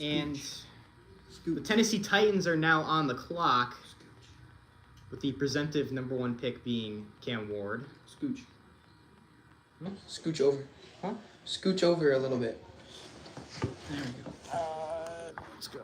And the Tennessee Titans are now on the clock with the presumptive number 1 pick being Cam Ward. Scooch. Scooch over. Huh? Scooch over a little bit. There we go. Let's go.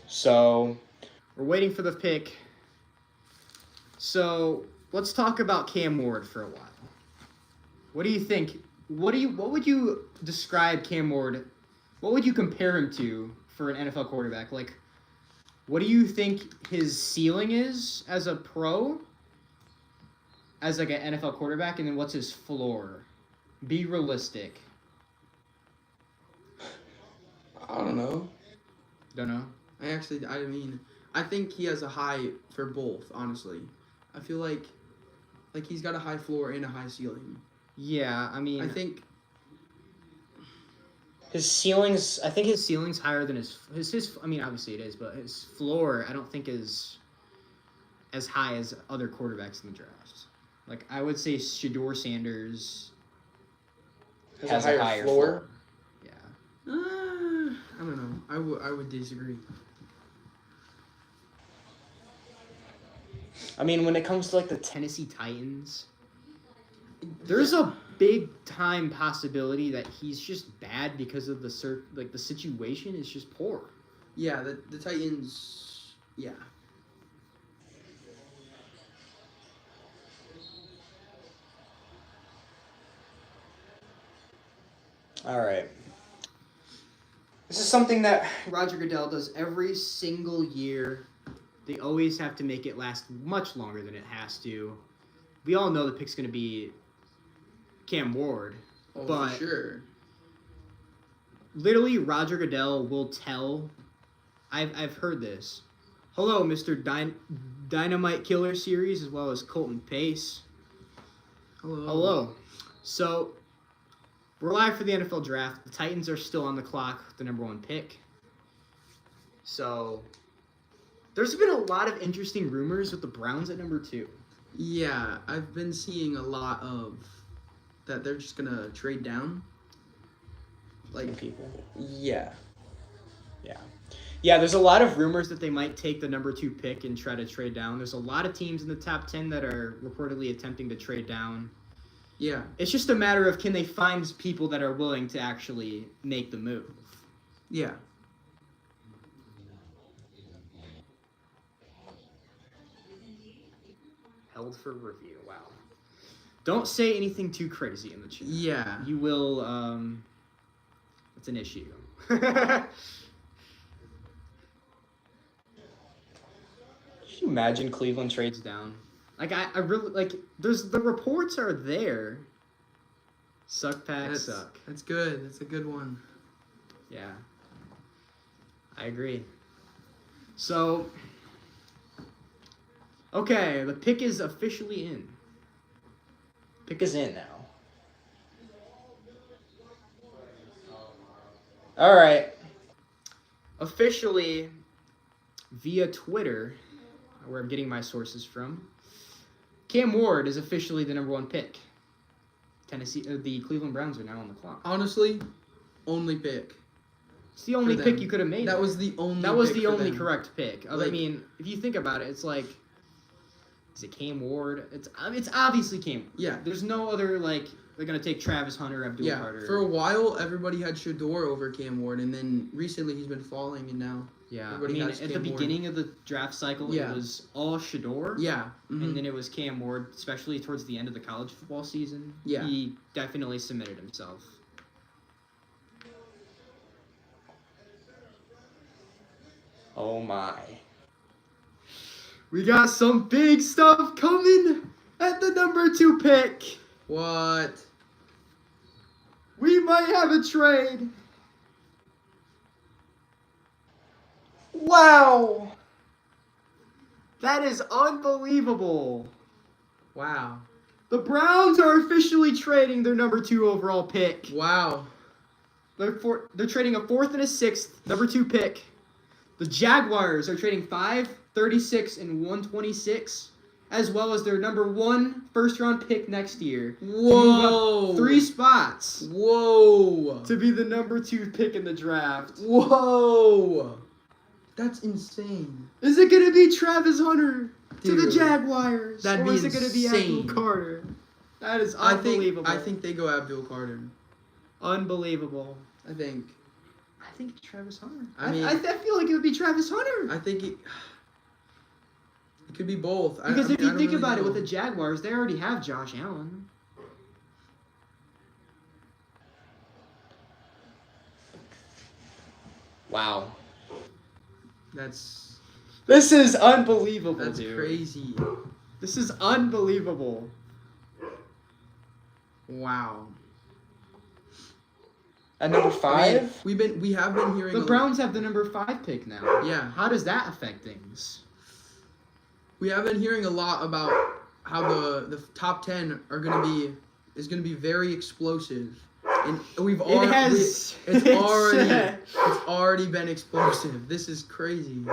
So, we're waiting for the pick. So, let's talk about Cam Ward for a while. What do you think? What would you describe Cam Ward? What would you compare him to for an NFL quarterback? Like, what do you think his ceiling is as a pro? As like an NFL quarterback, and then what's his floor? Be realistic. I don't know. Don't know. I think he has a high for both, honestly. I feel like he's got a high floor and a high ceiling. Yeah, I mean, I think his ceiling's higher than his I mean, obviously it is, but his floor I don't think is as high as other quarterbacks in the draft. Like, I would say Shedeur Sanders has a higher floor. Yeah. I don't know. I would disagree. I mean, when it comes to like the Tennessee Titans, there's a big time possibility that he's just bad because of the situation is just poor. Yeah, the Titans. Yeah. All right. This is something that Roger Goodell does every single year. They always have to make it last much longer than it has to. We all know the pick's going to be Cam Ward. Oh, but for sure. Literally, Roger Goodell will tell... I've heard this. Hello, Mr. Dynamite Killer Series, as well as Colton Pace. Hello. So, we're live for the NFL Draft. The Titans are still on the clock with the number 1 pick. So... there's been a lot of interesting rumors with the Browns at number 2. Yeah, I've been seeing a lot of that they're just gonna trade down. Like People. Yeah. Yeah, there's a lot of rumors that they might take the number 2 pick and try to trade down. There's a lot of teams in the top 10 that are reportedly attempting to trade down. Yeah. It's just a matter of can they find people that are willing to actually make the move. Yeah. Held for review. Wow. Don't say anything too crazy in the chat. Yeah. You will, it's an issue. Can you imagine Cleveland trades down? Like, I really, like, the reports are there. Suck. That's good. That's a good one. Yeah. I agree. So, okay, the pick is officially in. Pick is in now. All right. Officially, via Twitter, where I'm getting my sources from, Cam Ward is officially the number 1 pick. The Cleveland Browns are now on the clock. Honestly, only pick. It's the only pick you could have made. That was the only. That was pick the for only them. correct pick. I mean, if you think about it, it's like, is it Cam Ward? It's obviously Cam. Yeah. There's no other, like, they're gonna take Travis Hunter, Abdul Yeah. Carter. For a while, everybody had Shedeur over Cam Ward, and then recently he's been falling, and now. Yeah. Everybody I mean, has at the Cam Ward. beginning of the draft cycle, Yeah. it was all Shedeur. Yeah. Mm-hmm. And then it was Cam Ward, especially towards the end of the college football season. Yeah. He definitely cemented himself. Oh my. We got some big stuff coming at the number 2 pick. What? We might have a trade. Wow. That is unbelievable. Wow. The Browns are officially trading their number 2 overall pick. Wow. They're trading a 4th and a 6th number 2 pick. The Jaguars are trading 5, 36, and 126, as well as their number 1 first-round pick next year. To move Whoa. up 3 spots Whoa. to be the number 2 pick in the draft. Whoa. That's insane. Is it going to be Travis Hunter to the Dude, Jaguars? that'd or be is it going to be insane. Abdul Carter? That is unbelievable. I think they go Abdul Carter. Unbelievable. I think Travis Hunter. I mean- I feel like it would be Travis Hunter. I think it could be both. Because I if mean, you I think don't about really it, with know. the Jaguars, they already have Josh Allen. Wow. That's This is unbelievable, that's dude. crazy. This is unbelievable. Wow. At number I mean, we have been hearing the Browns have the number 5 pick now. Yeah. How does that affect things? We have been hearing a lot about how the top 10 is gonna be very explosive, and It has. it's already been explosive. This is crazy.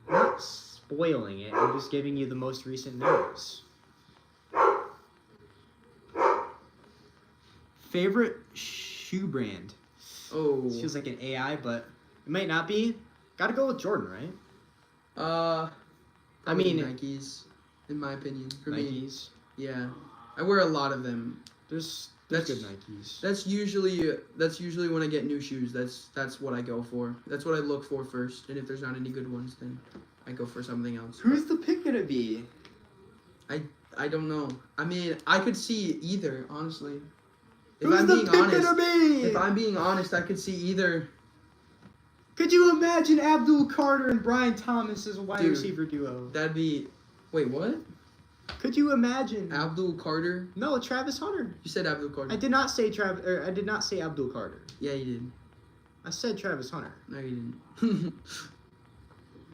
Not spoiling it. I'm just giving you the most recent news. Favorite shoe brand? Oh. This feels like an AI, but it might not be. Gotta go with Jordan, right? I mean- mean Nikes, in my opinion. For me, Nikes. yeah, I wear a lot of them. There's That's- good Nikes. That's usually when I get new shoes. That's what I go for. That's what I look for first. And if there's not any good ones, then I go for something else. Who's the pick gonna be? I don't know. I mean, I could see either, honestly. If Who's I'm the being pick honest, gonna be? if I'm being honest, I could see either. Could you imagine Abdul Carter and Brian Thomas as a wide Dude. receiver duo? That'd be. Wait, what? Could you imagine? Abdul Carter? No, Travis Hunter. You said Abdul Carter. I did not say I did not say Abdul Carter. Yeah, you did. I said Travis Hunter. No, you didn't.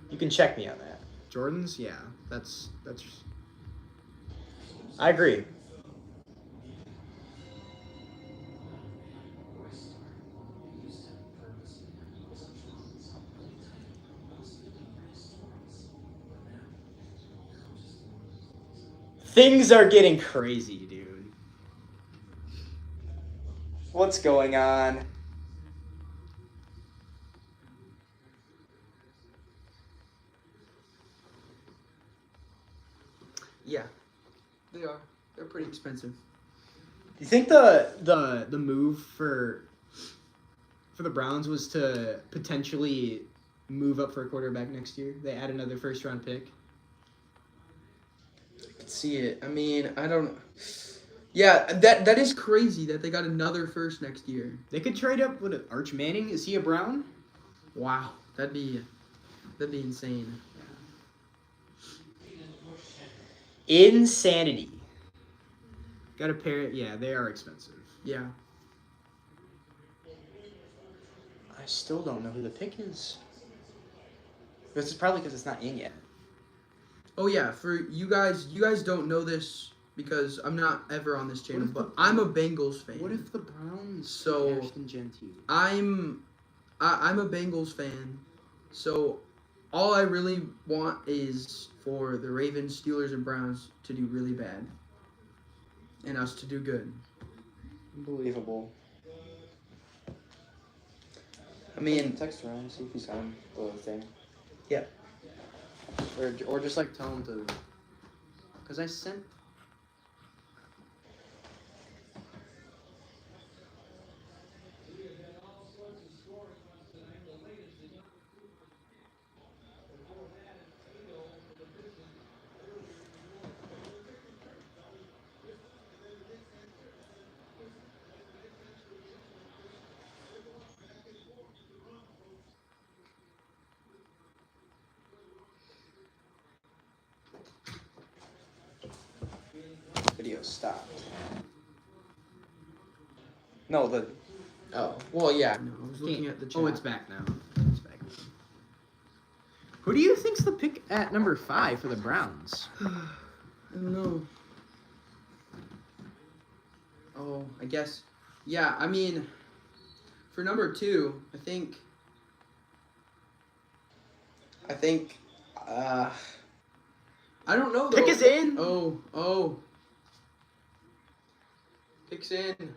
You can check me on that. Jordan's, yeah, that's. I agree. Things are getting crazy, dude. What's going on? Yeah, they are. They're pretty expensive. Do you think the The move for the Browns was to potentially move up for a quarterback next year. They add another first round pick. I could see it. I mean, I don't. Yeah, that is crazy that they got another first next year. They could trade up with Arch Manning. Is he a Brown? Wow, that'd be insane. insanity. Got a pair. Yeah, they are expensive. Yeah. I still don't know who the pick is. This is probably because it's not in yet. Oh yeah, for you guys don't know this because I'm not ever on this channel, if but the- I'm a Bengals fan. What if the Browns? So- Ashton Genty. I'm a Bengals fan, so all I really want is for the Ravens, Steelers, and Browns to do really bad, and us to do good. Unbelievable. I mean, text around, see if he's on the thing. Yeah. Or just like tell him to. Cause I sent. Video stopped. No, the oh well, yeah. No, I was looking at the chat. Oh, it's back now. It's back. Who do you think What's the pick at number 5 for the Browns? I don't know. Oh, I guess. Yeah, I mean, for number 2, I think. I don't know though. Pick is in. Oh. Pick's in.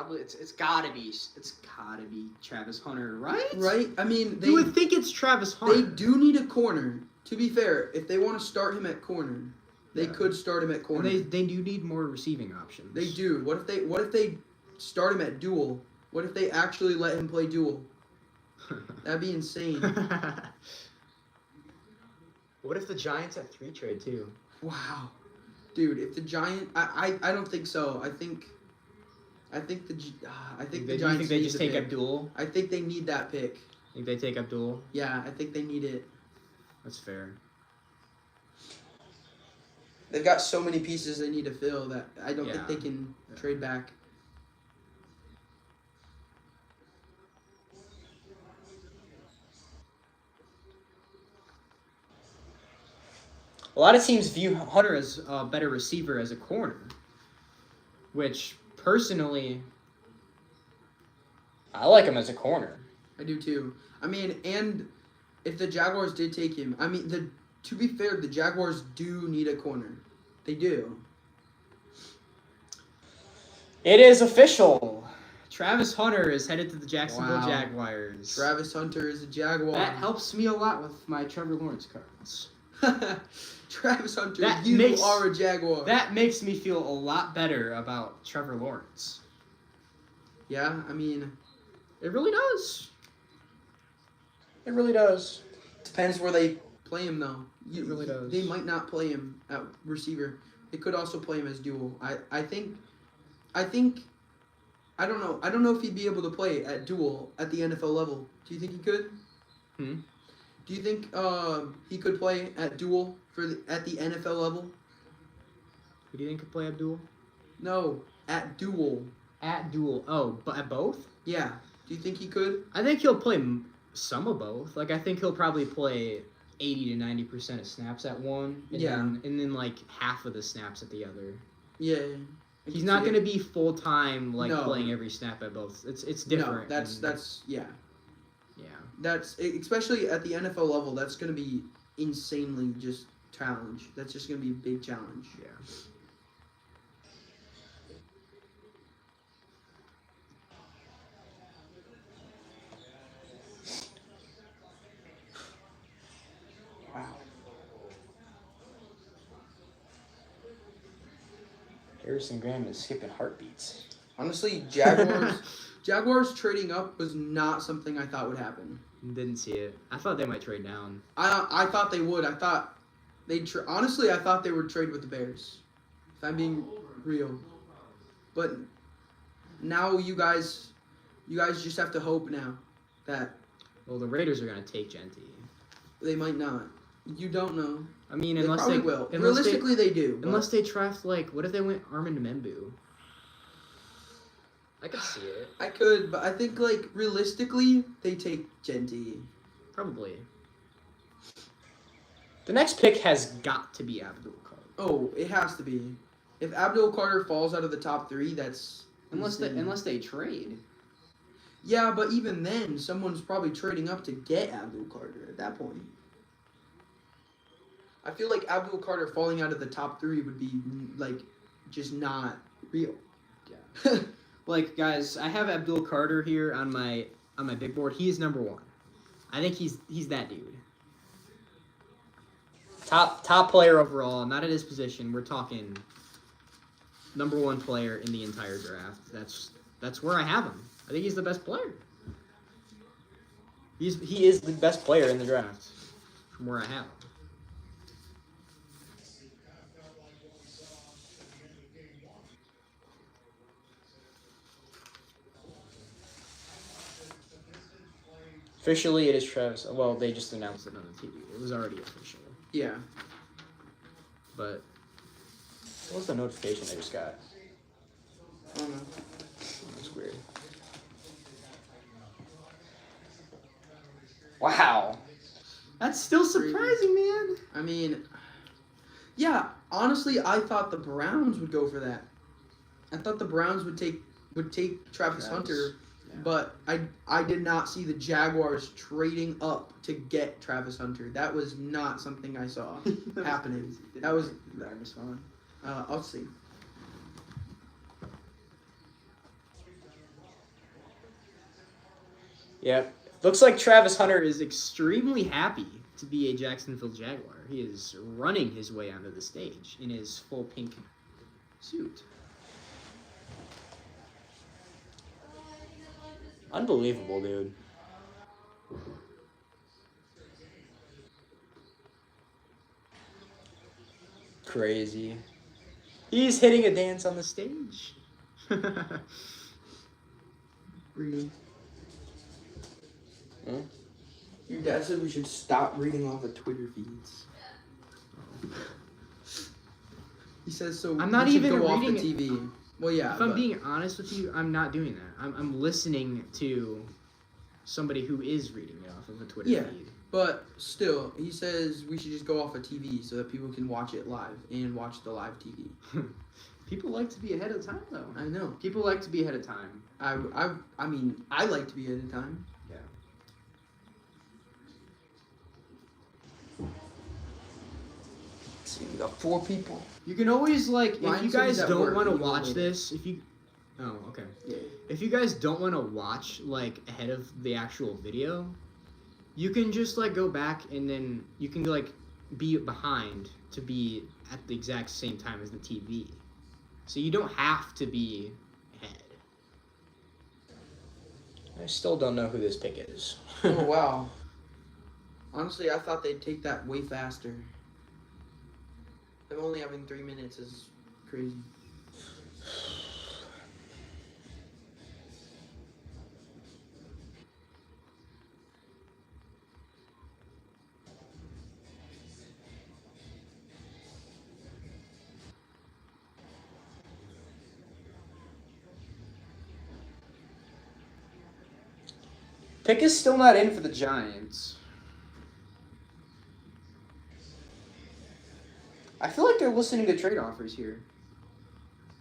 It's gotta be Travis Hunter, right? Right? I mean, You would think it's Travis Hunter. they do need a corner. To be fair, if they want to start him at corner, they could start him at corner. And they do need more receiving options. They do. What if they start him at dual? What if they actually let him play dual? That'd be insane. What if the Giants at 3 trade too? Wow. Dude, if the Giant I don't think so. I think the Giants think they need just the take pick. Abdul? I think they need that pick. Think they take Abdul? Yeah, I think they need it. That's fair. They've got so many pieces they need to fill that I don't think Yeah. they can trade back. A lot of teams view Hunter as a better receiver as a corner, which personally, I like him as a corner. I do too. I mean, and if the Jaguars did take him, I mean, to be fair, the Jaguars do need a corner. They do. It is official. Travis Hunter is headed to the Jacksonville Wow. Jaguars. Travis Hunter is a Jaguar. That helps me a lot with my Trevor Lawrence cards. Travis Hunter, That you makes- are a Jaguar. That makes me feel a lot better about Trevor Lawrence. Yeah, I mean, It really does. It really does. depends where they play him though. It really does. They might not play him at receiver. They could also play him as dual. I think I don't know. I don't know if he'd be able to play at dual at the NFL level. Do you think he could? Hmm? Do you think he could play at dual at the NFL level? Who do you think could play Abdul? No, at dual. At dual. Oh, but at both? Yeah. Do you think he could? I think he'll play some of both. Like, I think he'll probably play 80 to 90% of snaps at one. And Yeah. then like, half of the snaps at the other. Yeah. He's not going to be full-time, like, No. playing every snap at both. It's No, different. that's yeah. Yeah. That's especially at the NFL level. That's going to be insanely just challenge. That's just going to be a big challenge. Yeah. Wow. Harrison Graham is skipping heartbeats. Honestly, Jaguars trading up was not something I thought would happen. Didn't see it. I thought they might trade down. I thought they would. I thought honestly, I thought they would trade with the Bears. If I'm being real, but now you guys just have to hope now that Well, the Raiders are going to take Genty. they might not. You don't know. I mean, They unless probably they will. Unless Realistically, they do. but- Unless they draft, like, what if they went Armand Membu? I could see it. I could, but I think like realistically, they take Genty. Probably. The next pick has got to be Abdul Carter. Oh, it has to be. If Abdul Carter falls out of the top 3, that's insane. Unless they trade. Yeah, but even then, someone's probably trading up to get Abdul Carter at that point. I feel like Abdul Carter falling out of the top 3 would be like just not real. Yeah. Like, guys, I have Abdul Carter here on my big board. He is number 1. I think he's that dude. Top player overall, not at his position. We're talking number 1 player in the entire draft. That's where I have him. I think he's the best player. He is the best player in the draft from where I have him. Officially, it is Travis. Well, they just announced it on the TV. It was already official. Yeah. But What was the notification I just got? I don't know. That's weird. Wow. That's still surprising, man. I mean, yeah. Honestly, I thought the Browns would go for that. I thought the Browns would take Travis Hunter, yeah. but I did not see the Jaguars trading up to get Travis Hunter. That was not something I saw happening. That was respond. I'll see. Yep. Looks like Travis Hunter Is extremely happy to be a Jacksonville Jaguar. He is running his way onto the stage in his full pink suit. Unbelievable, dude. Crazy. He's hitting a dance on the stage. Reading. Hmm? Your dad said we should stop reading off of Twitter feeds. He says so. I'm not we should even go off reading the TV. Well, yeah. If I'm but- being honest with you, I'm not doing that. I'm listening to somebody who is reading it off of a Twitter Yeah. feed. But still, he says we should just go off of TV so that people can watch it live and watch the live TV. People like to be ahead of time, though. I know. People like to be ahead of time. I mean, I like to be ahead of time. See, we got 4 people. You can always, like, if Ryan you said guys he's at don't work, want to he will watch wait. this, if you... Oh, okay. Yeah. If you guys don't want to watch, like, ahead of the actual video, you can just, like, go back and then you can, like, be behind to be at the exact same time as the TV. So you don't have to be ahead. I still don't know who this pick is. Oh wow. Honestly, I thought they'd take that way faster. Them only having 3 minutes is crazy. Pick is still not in for the Giants. I feel like they're listening to trade offers here.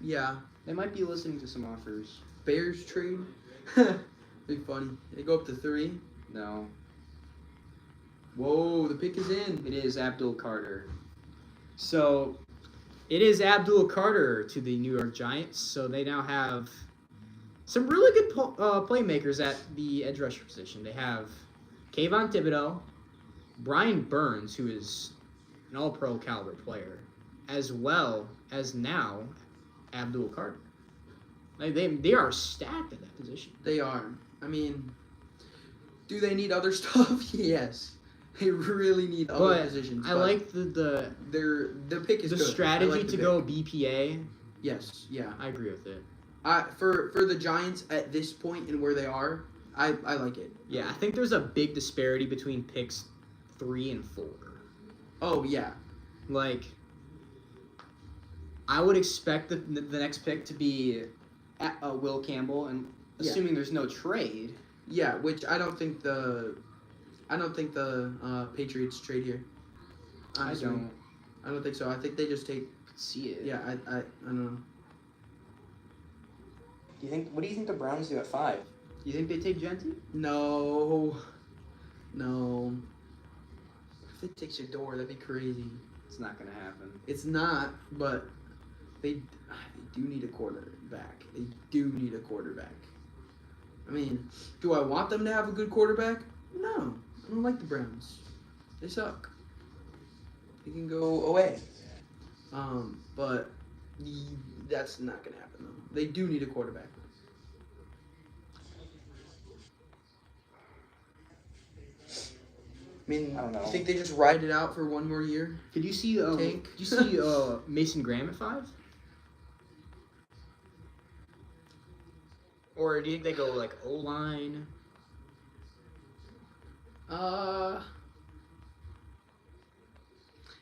Yeah. They might be listening to some offers. Bears trade. Be funny. They go up to 3. No. Whoa, the pick is in. It is Abdul Carter. So, it is Abdul Carter to the New York Giants. So they now have some really good playmakers at the edge rusher position. They have Kayvon Thibodeau, Brian Burns, who is an all-pro caliber player, as well as now Abdul Carter. Like they are stacked at that position. They are. I mean, do they need other stuff? Yes. They really need other But positions. I like the pick is the good. I strategy like the to pick. go BPA. Yes, yeah. I agree with it. For the Giants at this point and where they are, I like it. Yeah, I think there's a big disparity between picks 3 and 4. Oh yeah. Like, I would expect the next pick to be Will Campbell, and Yeah. assuming there's no trade. Yeah, which I don't think the Patriots trade here. Honestly. I don't think so. I think they just take. Could see it. Yeah, I don't know. What do you think the Browns do at 5? You think they take Genty? No. If they take Shador, that'd be crazy. It's not gonna happen. It's not, but they do need a quarterback. They do need a quarterback. I mean, do I want them to have a good quarterback? No. I don't like the Browns. They suck. They can go away. But that's not gonna happen though. They do need a quarterback. I mean, I don't know. You think they just ride it out for one more year? Could you see? Tank. Did you see Mason Graham at 5? Or do you think they go like O line?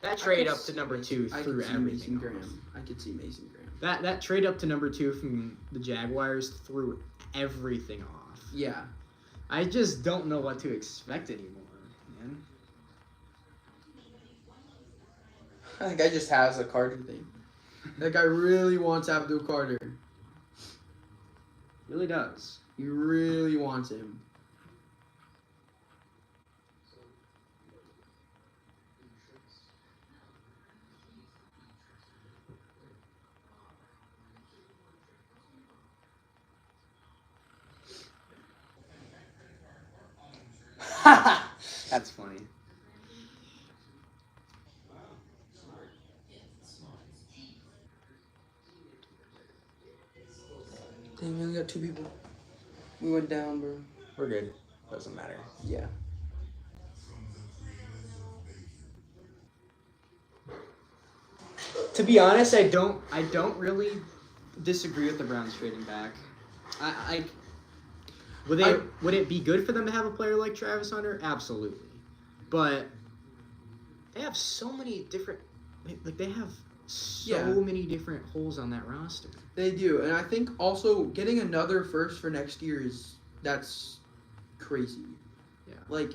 That trade up to number 2 I threw could see everything Mason off. Graham. I could see Mason Graham. That trade up to number 2 from the Jaguars threw everything off. Yeah. I just don't know what to expect anymore. man. That guy just has a Carter thing. That guy really wants Abdul Carter. Really does. He really wants him. That's funny. Dang, we only got 2 people. We went down, bro. We're good. Doesn't matter. Yeah. To be honest, I don't really disagree with the Browns trading back. Would it be good for them to have a player like Travis Hunter? Absolutely. But they have so many different they have so many different holes on that roster. They do, and I think also getting another first for next year that's crazy. Yeah. Like,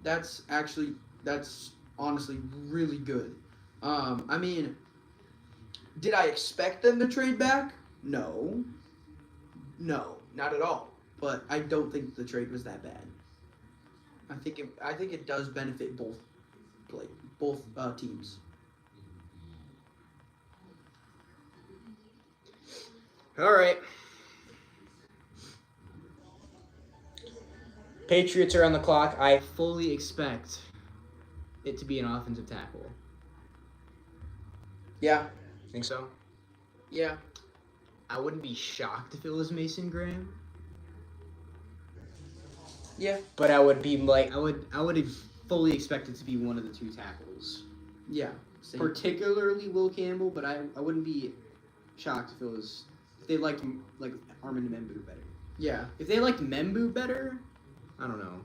that's honestly really good. I mean, did I expect them to trade back? No, not at all. But I don't think the trade was that bad. I think it does benefit both teams. All right. Patriots are on the clock. I fully expect it to be an offensive tackle. Yeah, Think so? yeah. I wouldn't be shocked if it was Mason Graham. Yeah. But I would be like, I would fully expect it to be one of the 2 tackles. Yeah. Same. Particularly Will Campbell, but I wouldn't be shocked if they liked like Armand Membu better. Yeah. If they liked Membu better, I don't know.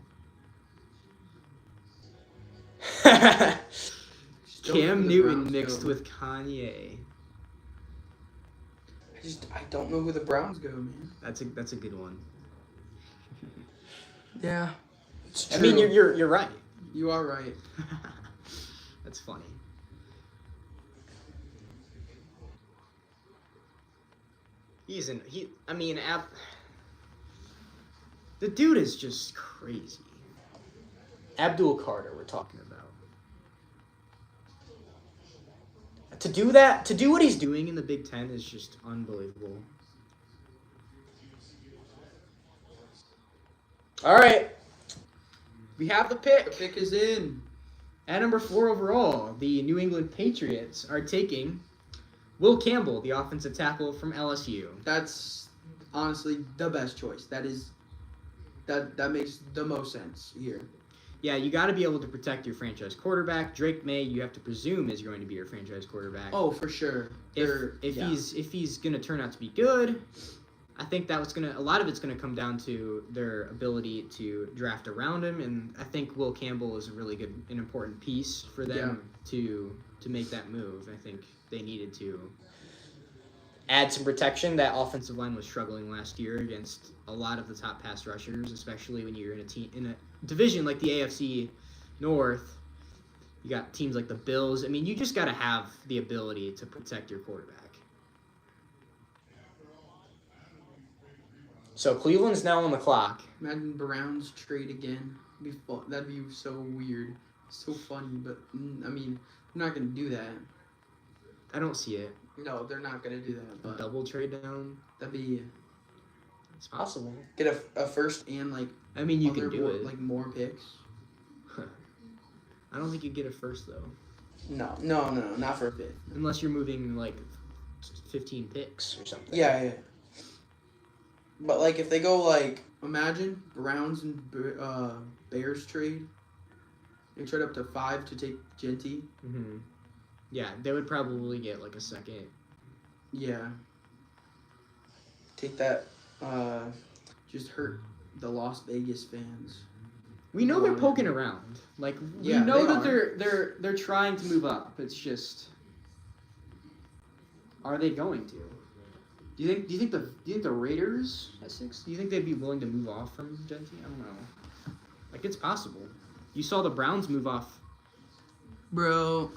Just don't know Cam who the Newton Browns mixed go. with Kanye. I don't know who the Browns go, man. That's a good one. Yeah. It's I mean, you're right. You are right. That's funny. The dude is just crazy. Abdul Carter we're talking about. To do what he's doing in the Big Ten is just unbelievable. All right. We have the The pick. pick is in. At number 4 overall, the New England Patriots are taking Will Campbell, the offensive tackle from LSU. That's honestly the best choice. That makes the most sense here. Yeah, you got to be able to protect your franchise quarterback. Drake May, you have to presume, is going to be your franchise quarterback. Oh, for sure. If he's going to turn out to be good, I think a lot of it's going to come down to their ability to draft around him, and I think Will Campbell is a really good, an important piece for them to make that move. I think they needed to add some protection. That offensive line was struggling last year against a lot of the top pass rushers, especially when you're in a division like the AFC North. You got teams like the Bills. I mean, you just got to have the ability to protect your quarterback. So Cleveland's now on the clock. Imagine Browns trade again. That'd be so weird. So funny, but I mean, they're not gonna do that. I don't see it. No, they're not gonna do that. But Double trade down. that'd be It's possible. get a first and like I mean, you other can do more, it. like more picks. I don't think you get a first though, No, not for a fifth. unless you're moving like 15 picks or something. Yeah. But like if they go like imagine Browns and Bears trade, they trade up to 5 to take Genty. Mm-hmm. Yeah, they would probably get like a second. Yeah. Take that. Just hurt the Las Vegas fans. We know they're poking around. Like we Yeah, know they that they're trying to move up. It's just, are they going to? Do you think the Raiders at 6? Do you think they'd be willing to move off from Genty? I don't know. Like it's possible. You saw the Browns move off. Bro.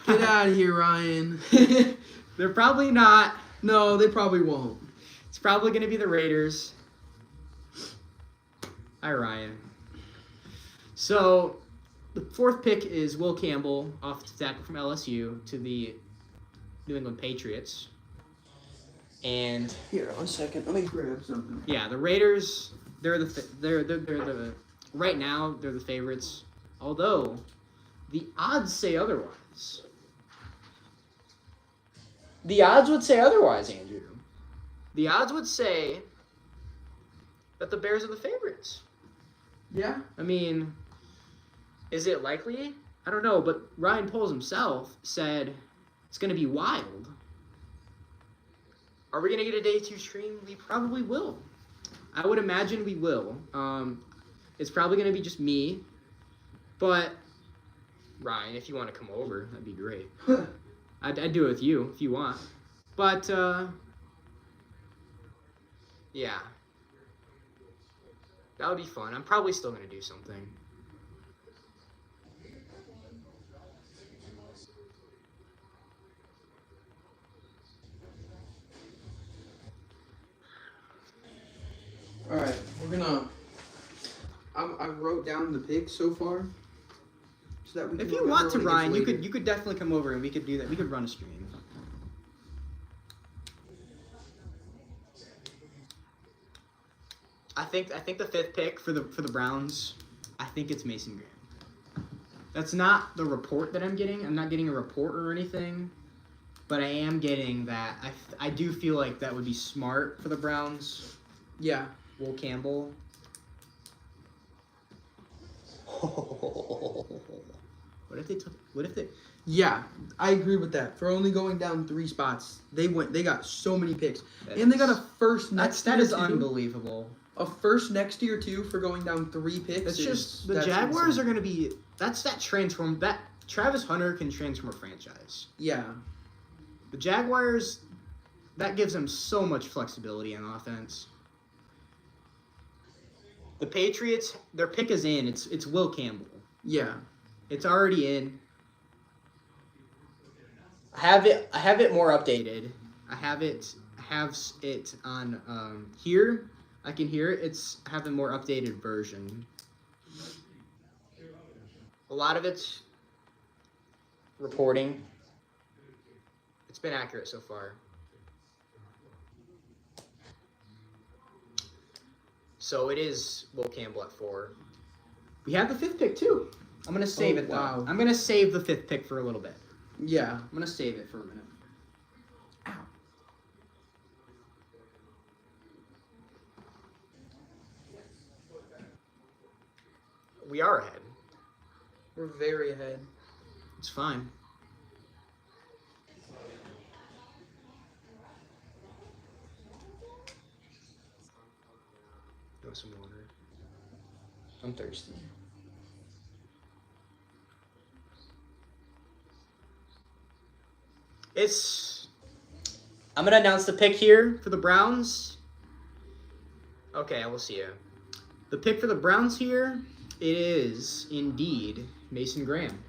Get out of here, Ryan. They're probably not. No, they probably won't. It's probably going to be the Raiders. Hi, Ryan. So, the fourth pick is Will Campbell, offensive tackle from LSU, to the New England Patriots. And Here, 1 second. Let me grab something. yeah, the Raiders, they're the right now they're the favorites. Although the odds say otherwise. The odds would say otherwise, Andrew. The odds would say that the Bears are the favorites. Yeah? I mean, is it likely? I don't know, but Ryan Poles himself said it's going to be wild. Are we going to get a day 2 stream? We probably will. I would imagine we will. It's probably going to be just me. But, Ryan, if you want to come over, that'd be great. I'd do it with you if you want. But, yeah. That would be fun. I'm probably still going to do something. All right, we're gonna. I wrote down the picks so far, so that we can. If you remember want to, when it gets Ryan, later. you could definitely come over and we could do that. We could run a stream. I think the fifth pick for the Browns, I think it's Mason Graham. That's not the report that I'm getting. I'm not getting a report or anything, but I am getting that. I do feel like that would be smart for the Browns. Yeah. Will Campbell. What if they took? What if they? Yeah, I agree with that. For only going down 3 spots, they got so many picks, and they got a first next. That is year, too. unbelievable. A first next year too for going down 3 picks. It's just the Jaguars are going to be. That's that transform. That Travis Hunter can transform a franchise. Yeah. The Jaguars, that gives them so much flexibility on offense. The Patriots, their pick is in. It's Will Campbell. Yeah. It's already in. I have it more updated. I have it on here. I can hear it. I have a more updated version. A lot of it's reporting. It's been accurate so far. So it is Will Campbell at 4. We have the 5th pick too. I'm gonna save it though. Wow. I'm gonna save the 5th pick for a little bit. Yeah. I'm gonna save it for a minute. Ow. We are ahead. We're very ahead. It's fine. You want some water? I'm thirsty. I'm gonna announce the pick here for the Browns. Okay, I will see you. The pick for the Browns here, it is indeed Mason Graham.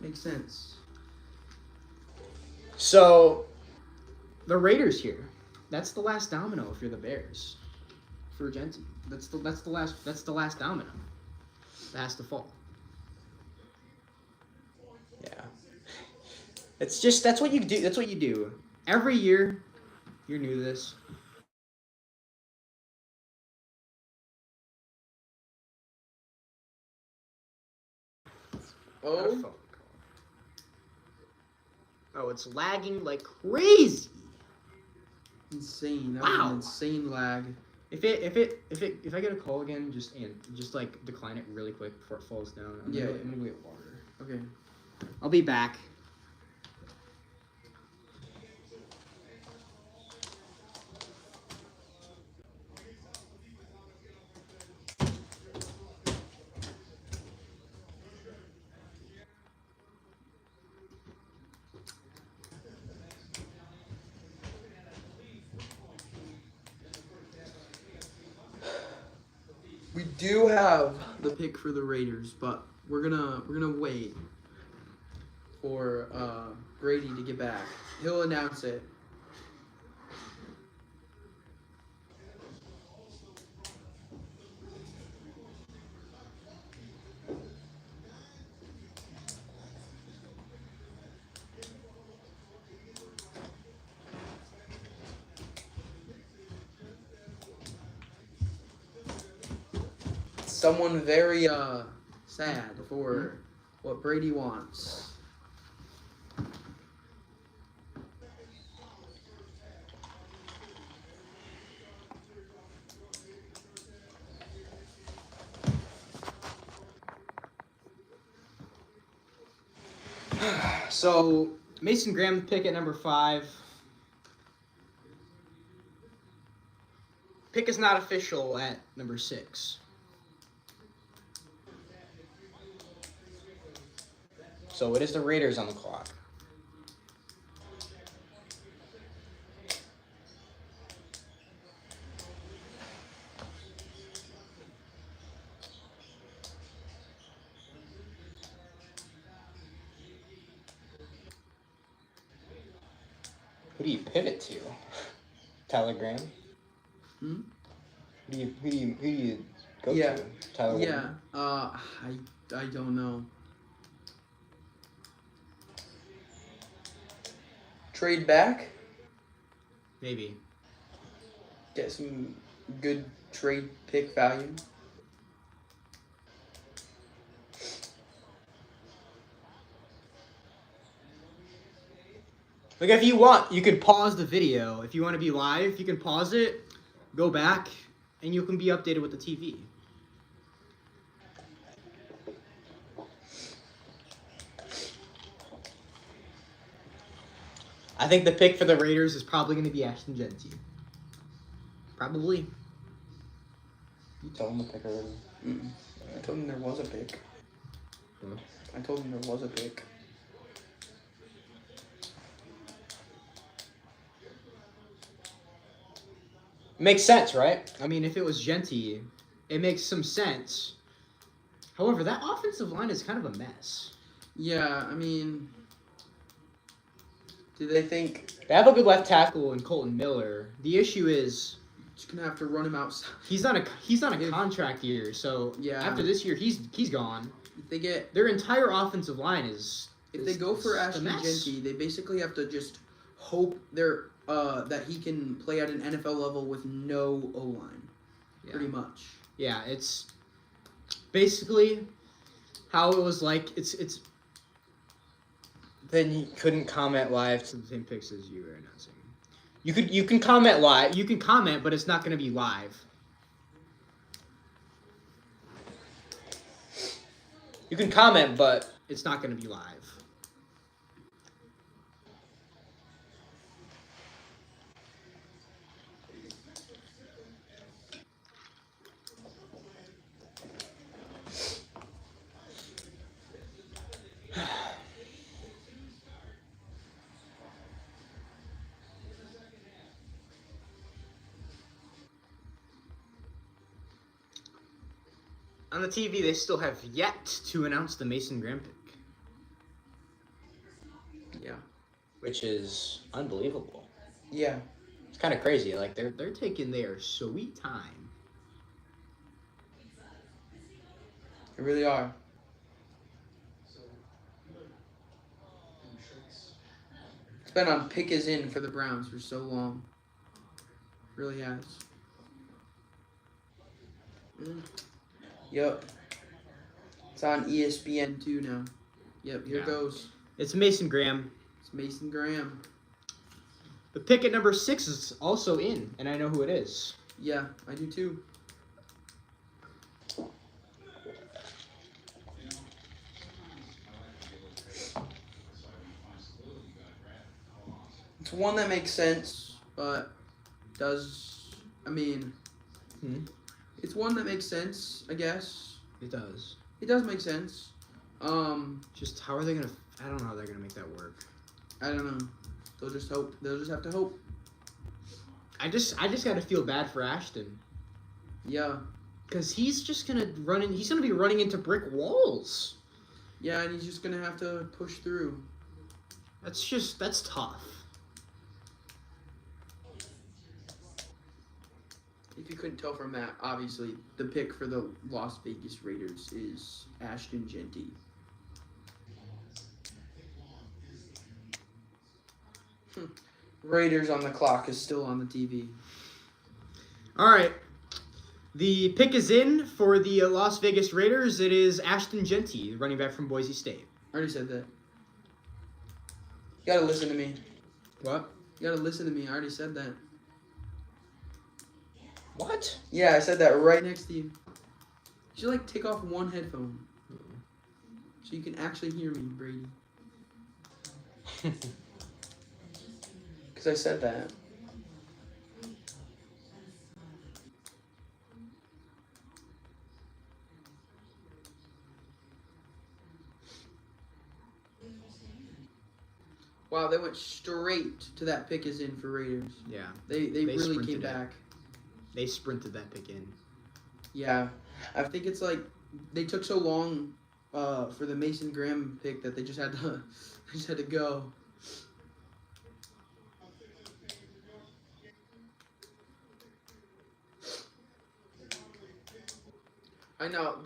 Makes sense. So, the Raiders here. That's the last domino if you're the Bears. For Genty. That's the last domino. That has to fall. Yeah. That's what you do. That's what you do. Every year, you're new to this. Oh. Oh, it's lagging like crazy. Insane. That Wow. was an insane lag. If I get a call again, just like decline it really quick before it falls down. I'm gonna go get water. Okay. I'll be back. We do have the pick for the Raiders, but we're gonna wait for Brady to get back. He'll announce it. Someone very sad for what Brady wants. So Mason Graham pick at number 5. Pick is not official at number 6. So it is the Raiders on the clock. Who do you pivot to? Tyler Graham? Hmm? Who do you go Yeah. to? Tyler Yeah. Warren? I don't know. Trade back, Maybe. get some good trade pick value. Like, if you want, you can pause the video. If you want to be live, you can pause it, go back, and you can be updated with the TV. I think the pick for the Raiders is probably going to be Ashton Genty. Probably. You told him to pick already. I told him there was a pick. Huh? I told him there was a pick. Makes sense, right? I mean, if it was Genty, it makes some sense. However, that offensive line is kind of a mess. Yeah, I mean, do they think They have a good left tackle in Colton Miller. The issue is just gonna have to run him outside? he's on a contract year, so Yeah. after this year he's gone. If they get Their entire offensive line is if they go for a Ashton mess. Genty, they basically have to just hope they're that he can play at an NFL level with no O line, Yeah. pretty much. Yeah, it's basically how it was like. It's Then you couldn't comment live. the same picks as you were announcing. You can comment live. You can comment, but it's not going to be live. You can comment, but It's not going to be live. On the TV, they still have yet to announce the Mason Graham pick. Yeah. which is unbelievable. Yeah. It's kind of crazy. Like They're taking their sweet time. They really are. It's been on pick is in for the Browns for so long. Really has. Yep. It's on ESPN 2 now. Yep, here Yeah. goes. It's Mason Graham. It's Mason Graham. The pick at number 6 is also in, and I know who it is. Yeah, I do too. It's one that makes sense, but Hmm? it's one that makes sense, I guess. It does. It does make sense. Just how are they gonna? I don't know how they're gonna make that work. I don't know. They'll just hope. They'll just have to hope. I just gotta feel bad for Ashton. Yeah. Because he's just gonna run in. He's gonna be running into brick walls. Yeah, and he's just gonna have to push through. That's tough. If you couldn't tell from that, obviously the pick for the Las Vegas Raiders is Ashton Genty. Raiders on the clock is still on the TV. All right. The pick is in for the Las Vegas Raiders. It is Ashton Genty, running back from Boise State. I already said that. You gotta listen to me. What? You gotta listen to me. I already said that. What? Yeah, I said that right next to you. You should like take off one headphone. So you can actually hear me, Brady. Because I said that. Wow, they went straight to that pick is in for Raiders. Yeah. They They really came sprinted it. back. They sprinted that pick in. Yeah. I think it's like they took so long for the Mason Graham pick that they just had to go. I know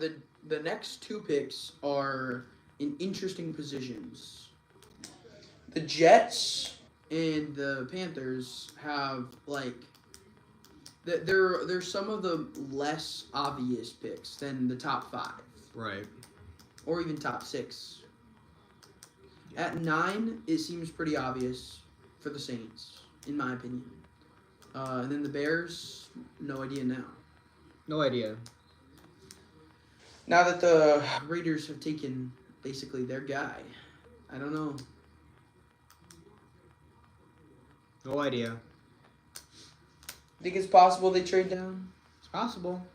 the next two picks are in interesting positions. The Jets and the Panthers have like they're some of the less obvious picks than the top 5 Right. or even top 6. At 9, it seems pretty obvious for the Saints, in my opinion. And then the Bears, no idea now. No idea. Now that the Raiders have taken basically their guy, I don't know. No idea. Think it's possible they trade down? It's possible.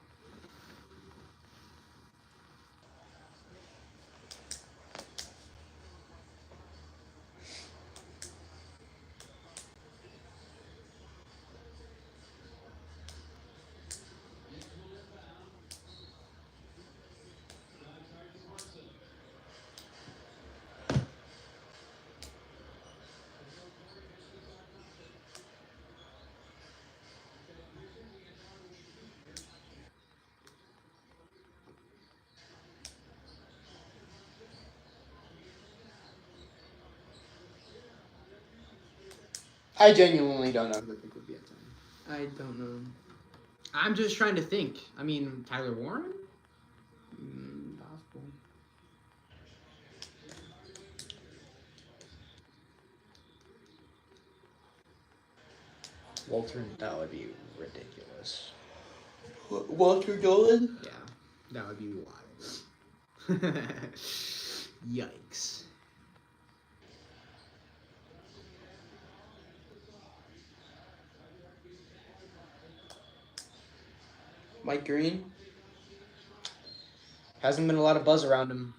I genuinely don't know who the pick would be at 10. I don't know. I'm just trying to think. I mean, Tyler Warren? Possible. Walter, that would be ridiculous. Walter Dolan? Yeah. That would be wild. Yikes. Mike Green? Hasn't been a lot of buzz around him.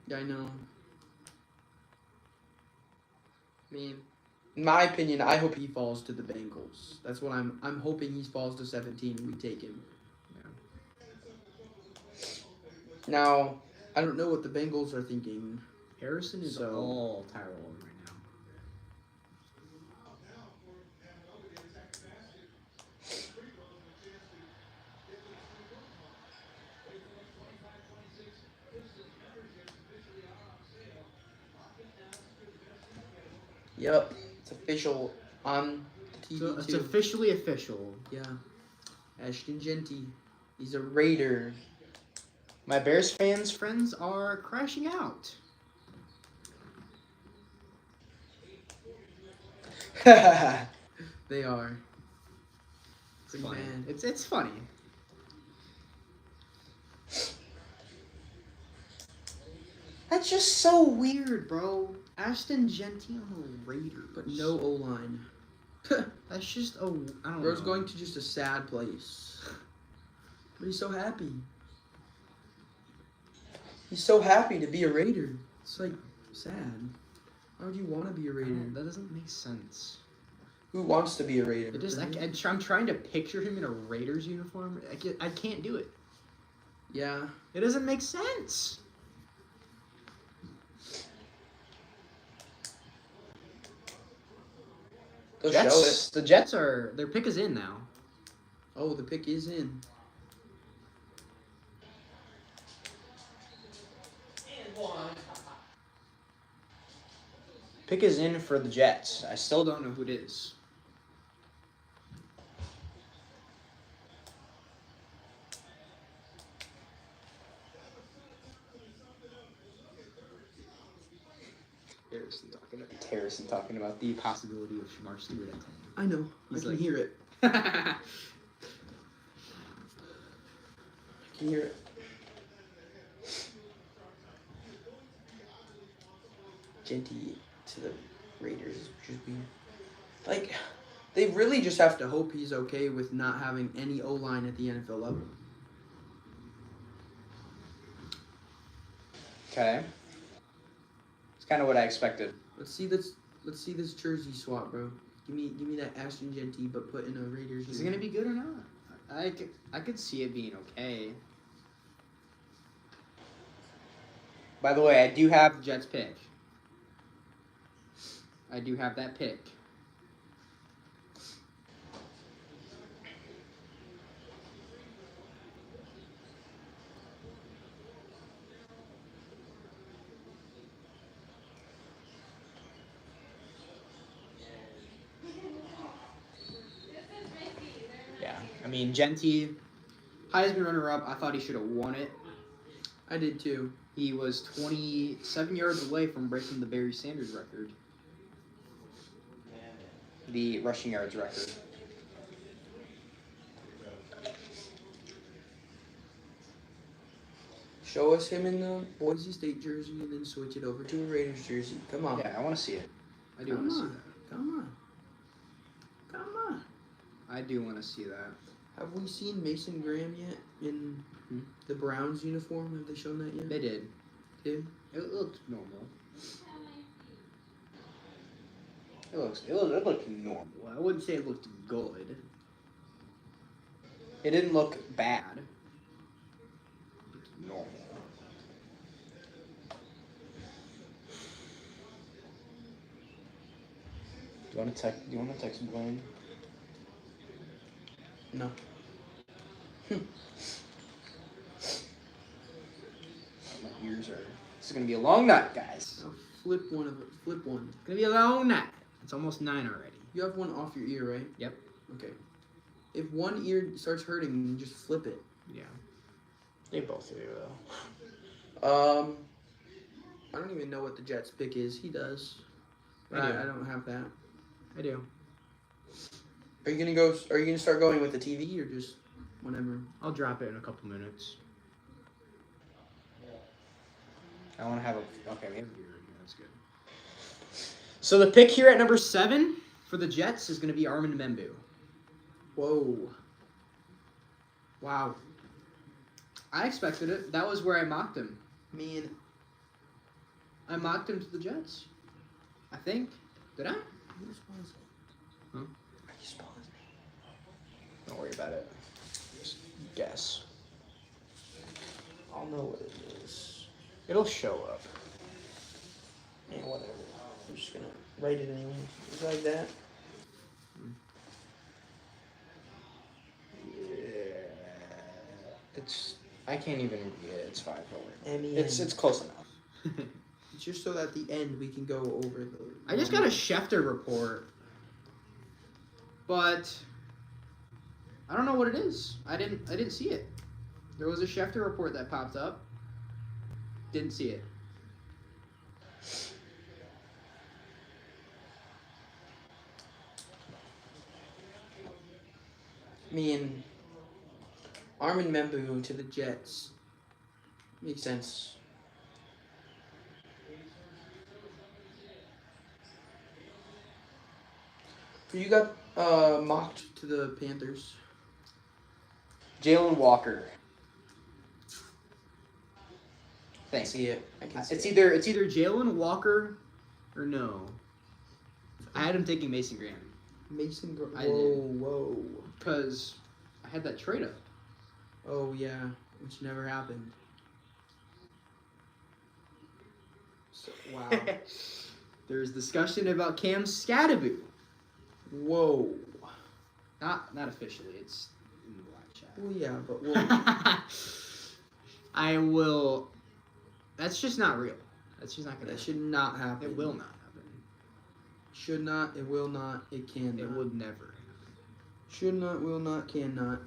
Yeah, I know. I mean, in my opinion, I hope he falls to the Bengals. That's what I'm hoping he falls to 17 and we take him. Yeah. Now, I don't know what the Bengals are thinking. Harrison is So- all Tyler Warren right now. Yep, it's official on the TV So it's too. officially official. Yeah, Ashton Genty, he's a Raider. My Bears fans, Friends are crashing out. They are. It's Pretty funny. mad. It's funny. That's just so weird, bro. Ashton Genty on the Raiders, But no O line. That's just I don't know. Bro's going to just a sad place. But he's so happy. He's so happy to be a Raider. It's like sad. Why would you want to be a Raider? That doesn't make sense. Who wants to be a Raider? It just right? I'm trying to picture him in a Raiders uniform. I can't do it. Yeah. It doesn't make sense. They'll show it. The Jets are their pick is in now. Oh, the pick is in. Pick is in for the Jets. I Still still don't know who it is. Harrison talking about the possibility of Shamar Stewart at 10. I know. He's I can like- hear it. I I can hear it. Genty to the Raiders should be like they really just have to hope he's okay with not having any O line at the NFL level. Okay. It's kind of what I expected. Let's see this jersey swap, bro. Give me that Ashton Genty, but put in a Raiders. Is it gonna be good or not? I could see it being okay. By the way, I do have Jets pick. I do have that pick. Yeah, I mean Genty, Heisman runner-up. I thought he should have won it. I did too. He was 27 yards away from breaking the Barry Sanders record. the rushing yards record. Show us him in the Boise State jersey and then switch it over to a Raiders jersey. Come on. Yeah, I want to see it. I do want to see that. Come on. I do want to see that. Have we seen Mason Graham yet in Hmm? the Browns uniform? Have they shown that yet? They did. Did? It looked normal. It looked normal. Well, I wouldn't say it looked good. It didn't look bad. It looked normal. Do you want to text Blaine? No. My ears are. This is gonna be a long night, guys. Now flip one of it. Flip one. It's gonna be a long night. It's almost 9 already. You have one off your ear, right? Yep. Okay. If one ear starts hurting, you just flip it. Yeah. They both do though. I don't even know what the Jets pick is. He does. But I do. I don't have that. I do. Are you gonna start going with the TV or just whenever? I'll drop it in a couple minutes. I want to have a. Okay, maybe. That's good. So the pick here at number 7 for the Jets is going to be Armin Membu. Whoa. Wow. I expected it. That was where I mocked him. Man. I mocked him to the Jets. I think. Did I? How you spell his name? Don't worry about it. Just guess. I'll know what it is. It'll show up. Yeah, whatever. I'm just gonna write it anyway. Just like that. It's. I can't even read it. It's fine. Don't worry. M-E-N. It's close enough. It's just so that at the end we can go over the. I just got a Schefter report. But I don't know what it is. I didn't see it. There was a Schefter report that popped up. Didn't see it. Me and Armin Membu to the Jets. Makes sense. Who you got mocked to the Panthers? Jalen Walker. I Thanks. see it. I can see It's it. either Jalen Walker or no. I had him taking Mason Graham Mason. I Whoa, did. whoa. because I had that trade up. Oh yeah. which never happened. So, wow. There's discussion about Cam Scadaboo. Whoa. Not officially. It's in the live chat. Well, yeah, but we'll, I will. That's just not real. That's just not gonna. that should not happen. It will not happen. Should not. It will not. It cannot. It would never. Should not. Will not. Cannot.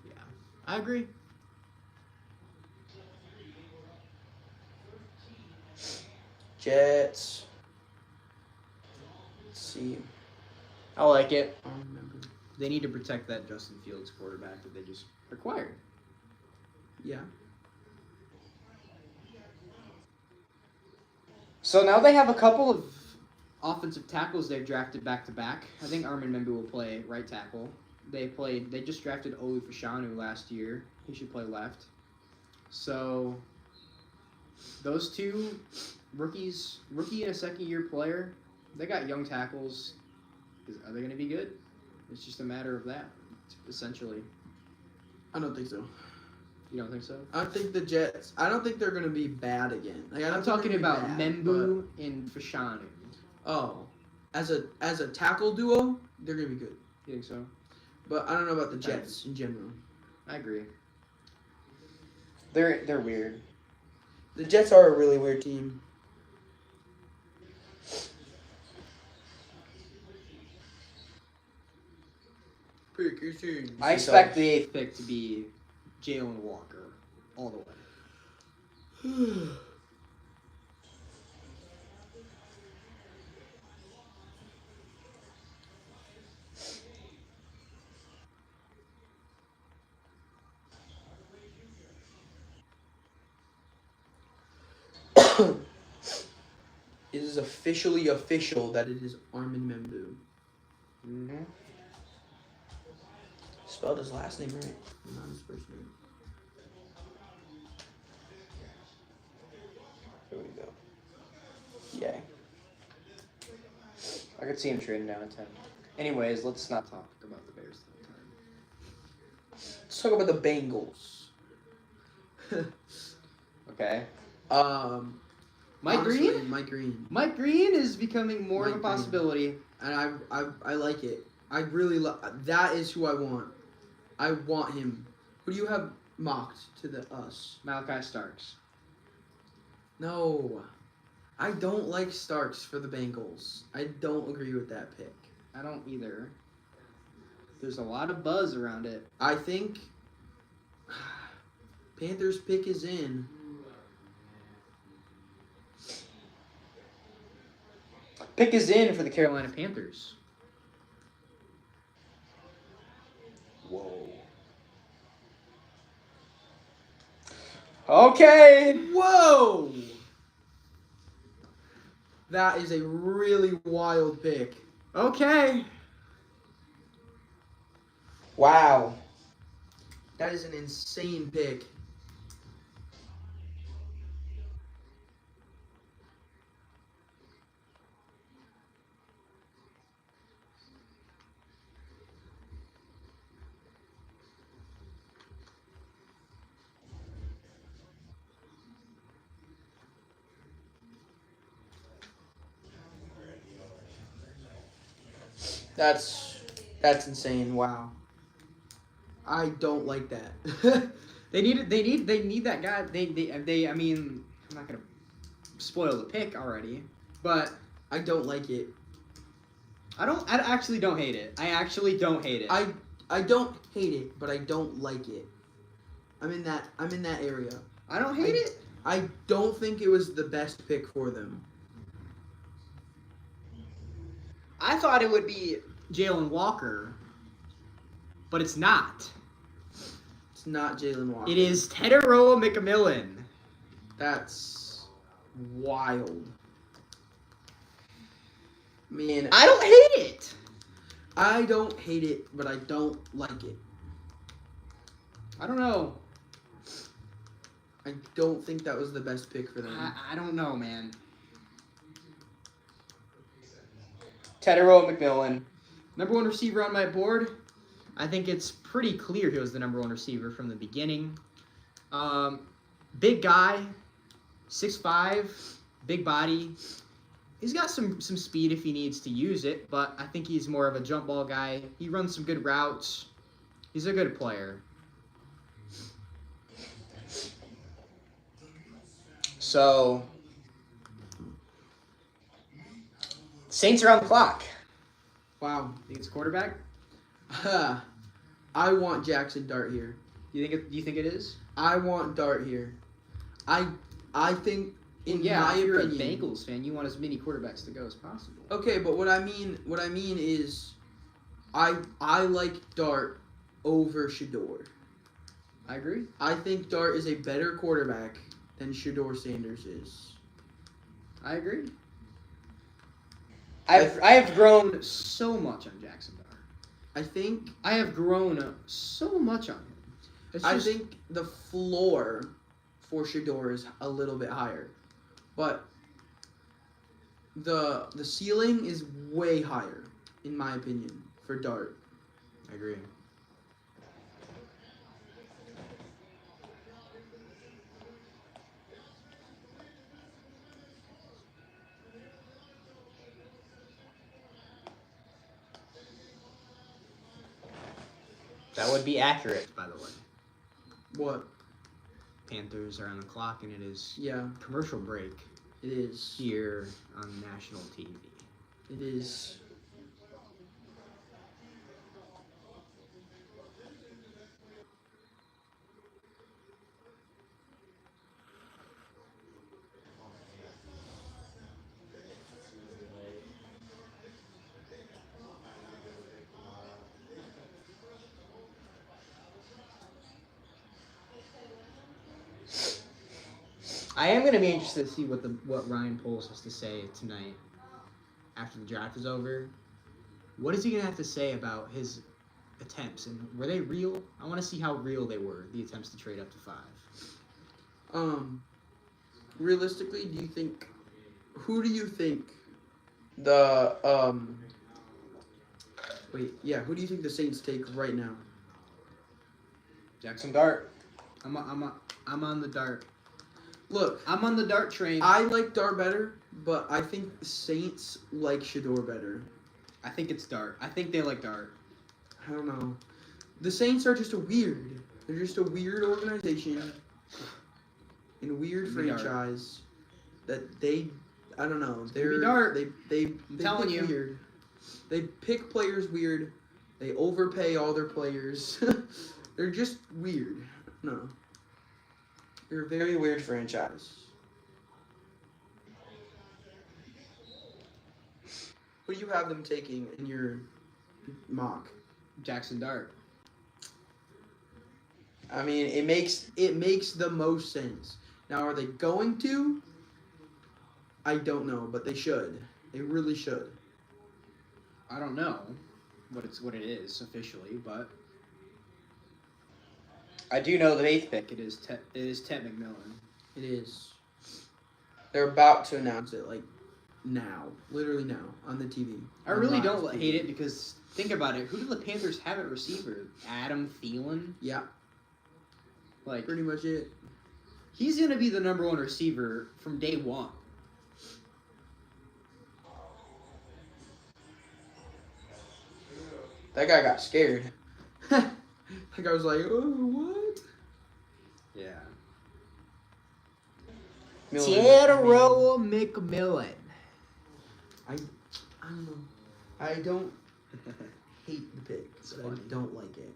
Yeah, I agree. Jets. Let's see. I like it. I don't remember. They need to protect that Justin Fields quarterback that they just acquired. Yeah. So now they have a couple of. Offensive tackles they've drafted back to back. I think Armin Membu will play right tackle. They just drafted Olu Fashanu last year. He should play left. So those two rookie and a second-year player, they got young tackles. Are they going to be good? It's just a matter of that, essentially. I don't think so. You don't think so? I think the Jets. I don't think they're gonna be bad again. Like, I don't I'm think talking they're gonna about be bad, Membu and Fashanu. but- Oh, as a tackle duo, they're gonna be good. You think so? But I don't know about the Jets in general. I agree. They're weird. The Jets are a really weird team. Pick your team. I expect the eighth. Pick to be Jalen Walker all the way. It is officially official that it is Armin Membu. Mm-hmm. Spelled his last name right. Not his first name. Here we go. Yay. I could see him trading down at 10. Anyways, let's not talk. Talk about the Bears the whole time. Let's talk about the Bengals. Okay. Mike Honestly, Green? Mike Green. Mike Green is becoming more of a Mike Green. possibility. And I like it. I really that is who I want. I want him. Who do you have mocked to the us? Malachi Starks. No. I don't like Starks for the Bengals. I don't agree with that pick. I don't either. There's a lot of buzz around it. I think Panthers pick is in. Pick is in for the Carolina Panthers. Whoa. Okay. Whoa! That is a really wild pick. Okay. Wow. That is an insane pick. That's insane. Wow. I don't like that. They need that guy. They I mean, I'm not gonna spoil the pick already, but I don't like it. I actually don't hate it. I actually don't hate it. I don't hate it, but I don't like it. I'm in that area. I don't hate it. I don't think it was the best pick for them. I thought it would be Jalen Walker, but it's not. It's not Jalen Walker. It is Teteroa McMillan. That's wild. Man, I don't hate it. I don't hate it, but I don't like it. I don't know. I don't think that was the best pick for them. I don't know, man. Teteroa McMillan. Number one receiver on my board. I think it's pretty clear he was the number one receiver from the beginning. Big guy, 6'5", big body. He's got some speed if he needs to use it, but I think he's more of a jump ball guy. He runs some good routes. He's a good player. So, Saints are on the clock. Wow. Think it's quarterback? I want Jackson Dart here. Do you think it is? I want Dart here. I think in yeah, my if you're opinion. a Bengals fan, you want as many quarterbacks to go as possible. Okay, but what I mean is, I like Dart over Shador. I agree. I think Dart is a better quarterback than Shador Sanders is. I agree. I have grown. So much on Jackson Dart. I think I have grown so much on him. I think the floor for Shador is a little bit higher, but the ceiling is way higher, in my opinion, for Dart. I agree. That would be accurate. By the way, What? Panthers are on the clock, and it is Yeah, commercial break it is. here on national TV. It is. I am going to be interested to see what Ryan Poles has to say tonight after the draft is over. What is he going to have to say about his attempts, and were they real? I want to see how real they were, the attempts to trade up to 5. Realistically, who do you think the who do you think the Saints take right now? Jackson Dart. I'm on the Dart. Look, I'm on the Dart train. I like Dart better, but I think the Saints like Shador better. I think it's Dart. I think they like Dart. I don't know. The Saints are just they're just a weird organization and a weird Maybe Dart. franchise that I don't know. Maybe Dart. They telling pick you. weird. They pick players weird. They overpay all their players. They're just weird. No. They're a very weird franchise. Who do you have them taking in your mock? Jackson Dart. I mean, it makes the most sense. Now, are they going to? I don't know, but they should. They really should. I don't know what it is officially, but I do know the 8th pick. it is Ted McMillan. It is. They're about to announce it, like, now. Literally now, on the TV. I really don't hate it because think about it. Who do the Panthers have at receiver? Adam Thielen? Yeah, Like, pretty much it. he's going to be the number 1 receiver from day 1. That guy got scared. That guy was like, oh, what? Yeah. Tierro McMillan. I don't know. I don't hate the pick, It's but funny. I don't like it.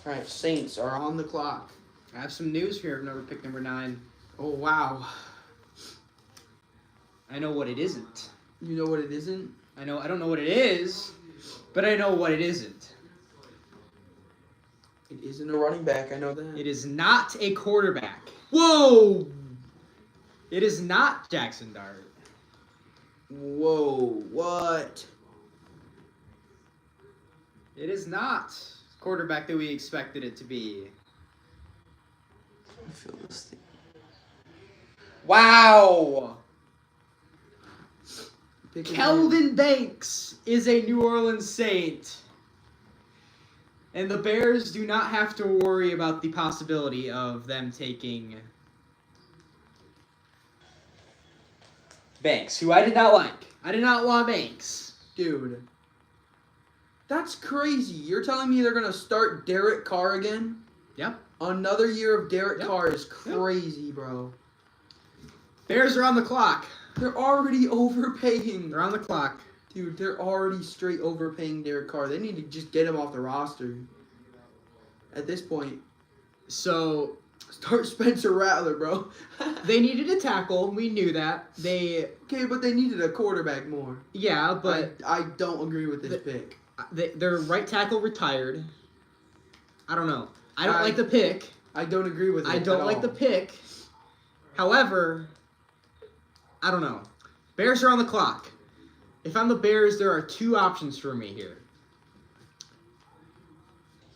All right, Saints are on the clock. I have some news here. Pick number 9. Oh, wow. I know what it isn't. You know what it isn't? I don't know what it is, but I know what it isn't. It isn't a running back. I know that. It is not a quarterback. Whoa! It is not Jackson Dart. Whoa! What? It is not quarterback that we expected it to be. I feel this thing. Wow! Pick his name. Kelvin Banks is a New Orleans Saint. And the Bears do not have to worry about the possibility of them taking Banks, who I did not like. I did not want Banks. Dude. That's crazy. You're telling me they're going to start Derek Carr again? Yep. Another year of Derek Yep. Carr is crazy, bro. Bears are on the clock. They're already overpaying. They're on the clock. Dude, they're already straight overpaying Derek Carr. They need to just get him off the roster. At this point, So start Spencer Rattler, bro. they needed a tackle. We knew that. Okay, but they needed a quarterback more. Yeah, but I don't agree with this pick. their right tackle retired. I don't know. I don't I- like the pick. I don't agree with it. I don't at like all. the pick. However, I don't know. Bears are on the clock. If I'm the Bears, there are two options for me here.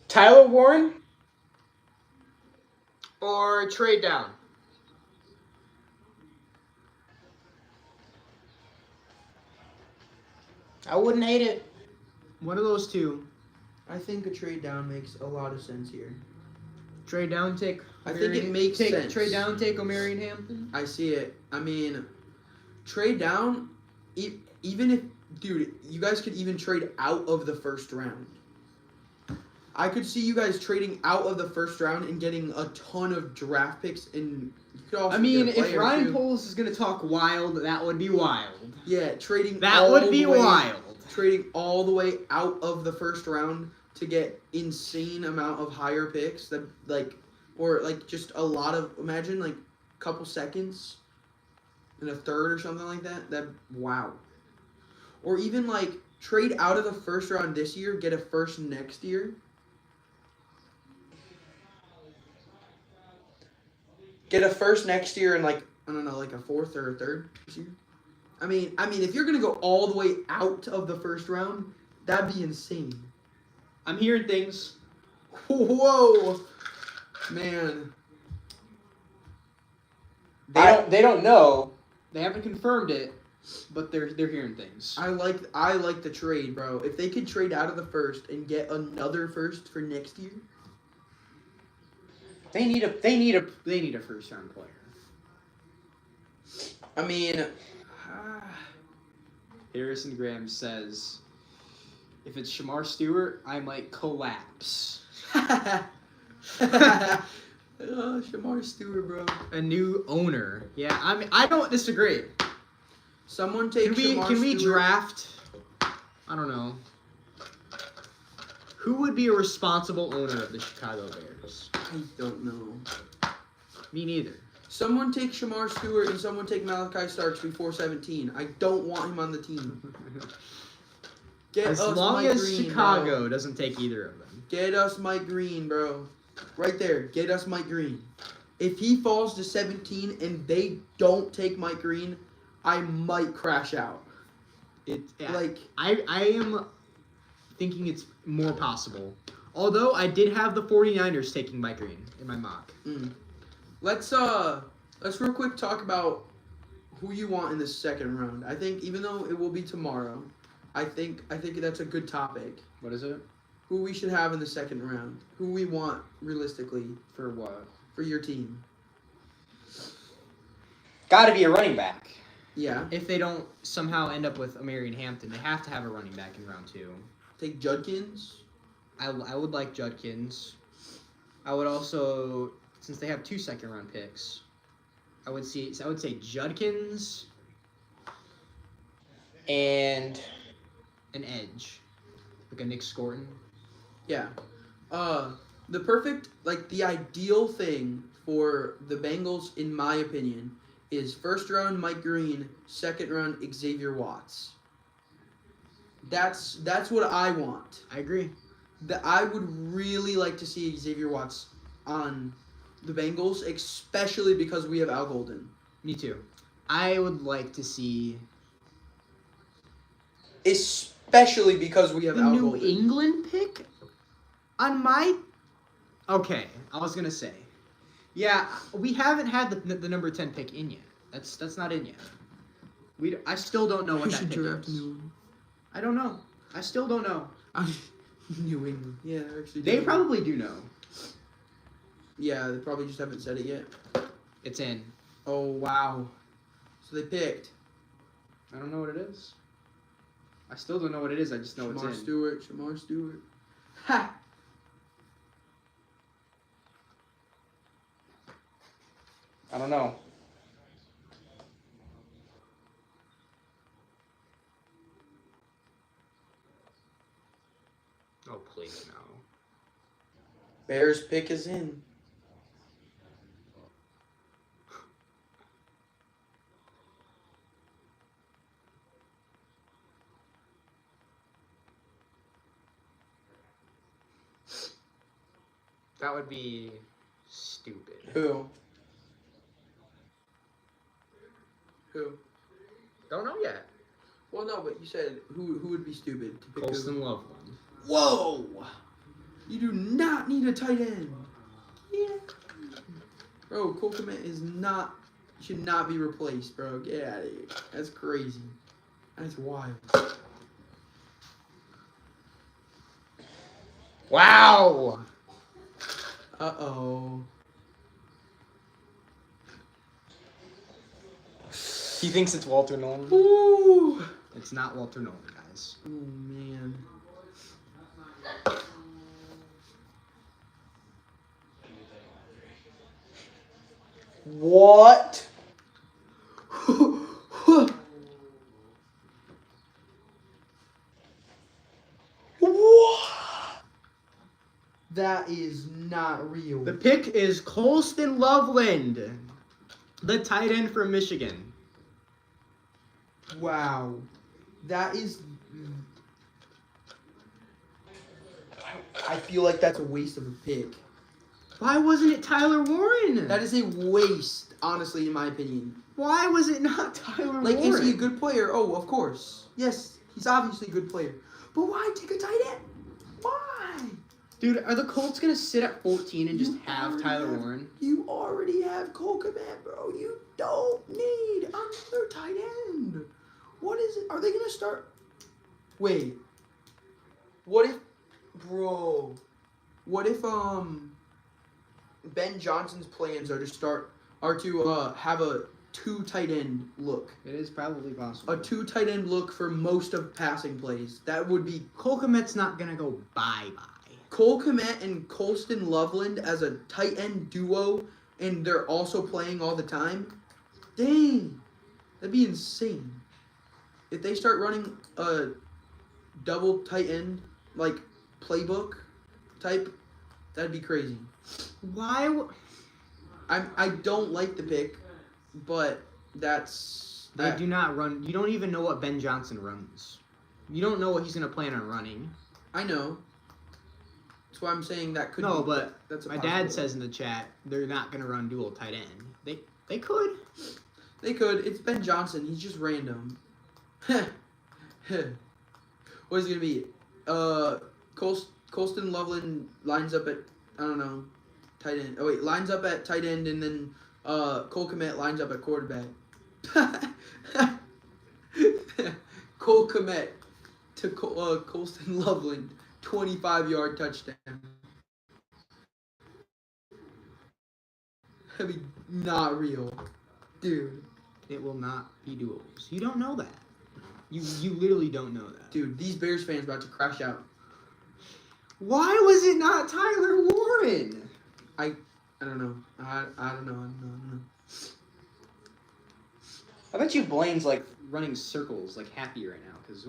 Tyler Warren or trade down. I wouldn't hate it. One of those two. I think a trade down makes a lot of sense here. Trade down, take. I think it makes sense. Trade down, take Omarion Hampton. I see it. I mean, trade down, even if, dude, you guys could even trade out of the first round. I could see you guys trading out of the first round and getting a ton of draft picks, and you could also I mean, get a if player, Ryan too. Poles is gonna talk wild, that would be wild. Yeah, trading That all would be the way, wild. Trading all the way out of the first round to get insane amount of higher picks that or just a lot of, imagine like a couple seconds in a third or something like that. Wow. Or even like trade out of the first round this year, get a first next year. Get a first next year and like, I don't know, like a fourth or a third this year. I mean, if you're gonna go all the way out of the first round, that'd be insane. I'm hearing things. Whoa, man. They don't know. They haven't confirmed it, but they're hearing things. I like the trade, bro. If they could trade out of the first and get another first for next year, They need a first round player. I mean, Harrison Graham says, if it's Shamar Stewart, I might collapse. Shamar Stewart, bro. A new owner. Yeah, I don't disagree. Someone take Shamar Can we Stewart. draft? I don't know. Who would be a responsible owner of the Chicago Bears? I don't know. Me neither. Someone take Shamar Stewart and someone take Malachi Starks before 17. I don't want him on the team. Get As us long Mike as Green, Chicago bro. doesn't take either of them. Get us Mike Green, bro. Right there. Get us Mike Green. If he falls to 17 and they don't take Mike Green, I might crash out. Like, I am thinking it's more possible. Although I did have the 49ers taking Mike Green in my mock. let's real quick talk about who you want in the second round. I think even though it will be tomorrow, I think that's a good topic. What is it? Who we should have in the second round. Who we want realistically For what? for your team. Got to be a running back. Yeah. If they don't somehow end up with Omarion Hampton, they have to have a running back in round 2. Take Judkins. I would like Judkins. I would also, since they have 2 second-round picks, I would say Judkins And an edge, like a Nick Scorton. Yeah. The ideal thing for the Bengals, in my opinion, is first round Mike Green, second round Xavier Watts. That's what I want. I agree. I would really like to see Xavier Watts on the Bengals, especially because we have Al Golden. Me too. I would like to see Especially because we have the Al New Golden. England pick. On my, okay, I was gonna say, yeah, we haven't had the number 10 pick in yet. That's not in yet. I still don't know what We that should pick draft is. New England. I don't know. I still don't know. New England. Yeah, they're actually. They doing it. probably do know. Yeah, they probably just haven't said it yet. It's in. Oh wow. So they picked I don't know what it is. I still don't know what it is. I just know it's Shamar in. Stewart. Shamar Stewart. Ha. I don't know. Oh please no. Bears pick is in. That would be stupid. Who? Who? Don't know yet. Well, no, but you said who would be stupid to pick who? Colston Loveland. Whoa! You do not need a tight end. Yeah. Bro, Cole Kmet is not, should not be replaced, bro. Get out of here. That's crazy. That's wild. Wow. Uh-oh. He thinks it's Walter Nolan. Ooh. It's not Walter Nolan, guys. Oh, man. What? What? That is not real. The pick is Colston Loveland, the tight end from Michigan. Wow. That is... I feel like that's a waste of a pick. Why wasn't it Tyler Warren? That is a waste, honestly, in my opinion. Why was it not Tyler Like, Warren? is he a good player? Oh, of course. Yes, he's obviously a good player. But why take a tight end? Why? Dude, are the Colts going to sit at 14 and just You have already Tyler have- Warren? You already have Cole Kmet, bro. You don't need another tight end. What is it? Are they going to start? Wait. What if, bro? What if Ben Johnson's plans are to have a 2 tight end look? It is probably possible. A 2 tight end look for most of passing plays. That would be Cole Kmet's not going to go bye-bye. Cole Kmet and Colston Loveland as a tight end duo, and they're also playing all the time. Dang, that'd be insane. If they start running a double tight end like playbook type, that'd be crazy. Why? I don't like the pick, but that's They do not run. You don't even know what Ben Johnson runs. You don't know what he's going to plan on running. I know. That's why I'm saying that could. No, be, but that's a my dad possibility. says in the chat they're not going to run dual tight end. They could. They could. It's Ben Johnson. He's just random. What is it gonna be? Colston Loveland lines up at, I don't know, tight end. Oh wait, lines up at tight end, and then Cole Kmet lines up at quarterback. Cole Kmet to Colston Loveland, 25-yard touchdown. That'd be not real, dude. It will not be duels. You don't know that. You literally don't know that. Dude, these Bears fans about to crash out. Why was it not Tyler Warren? I don't know. I don't know. I bet you Blaine's like running circles, like happy right now, because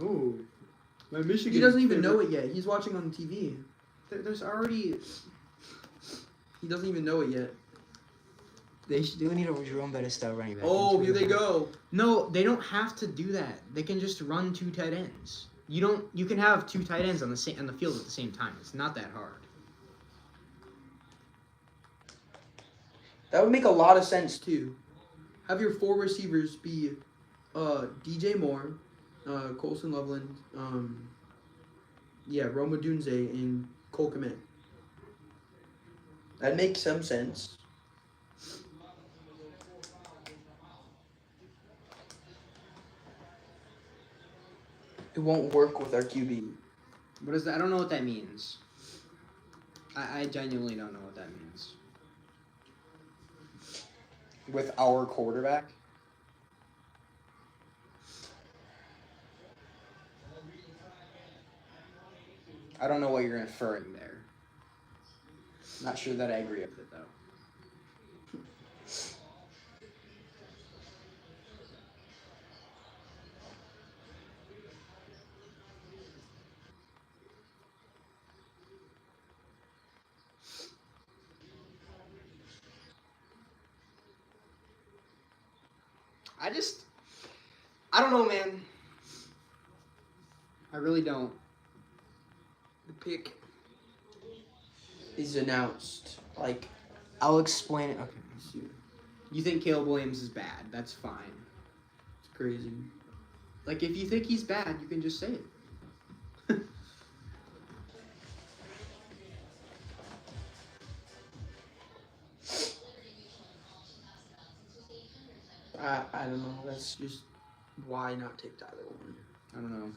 my Michigan. He doesn't even know it yet. He's watching on TV. There's already. He doesn't even know it yet. They do need a Jerome Bettis style running back. Oh, here they go. No, they don't have to do that. They can just run 2 tight ends. You can have 2 tight ends on the field at the same time. It's not that hard. That would make a lot of sense too. Have your 4 receivers be DJ Moore, Colston Loveland, Roma Dunze, and Cole Kmet. That makes some sense. It won't work with our QB. What is that? I don't know what that means. I genuinely don't know what that means. With our quarterback? I don't know what you're inferring there. Not sure that I agree with it, though. I don't know, man. I really don't. The pick is announced. Like, I'll explain it. Okay. You think Caleb Williams is bad? That's fine. it's crazy. Like, if you think he's bad, you can just say it. I don't know. That's just why not take Tyler Warren. I don't know.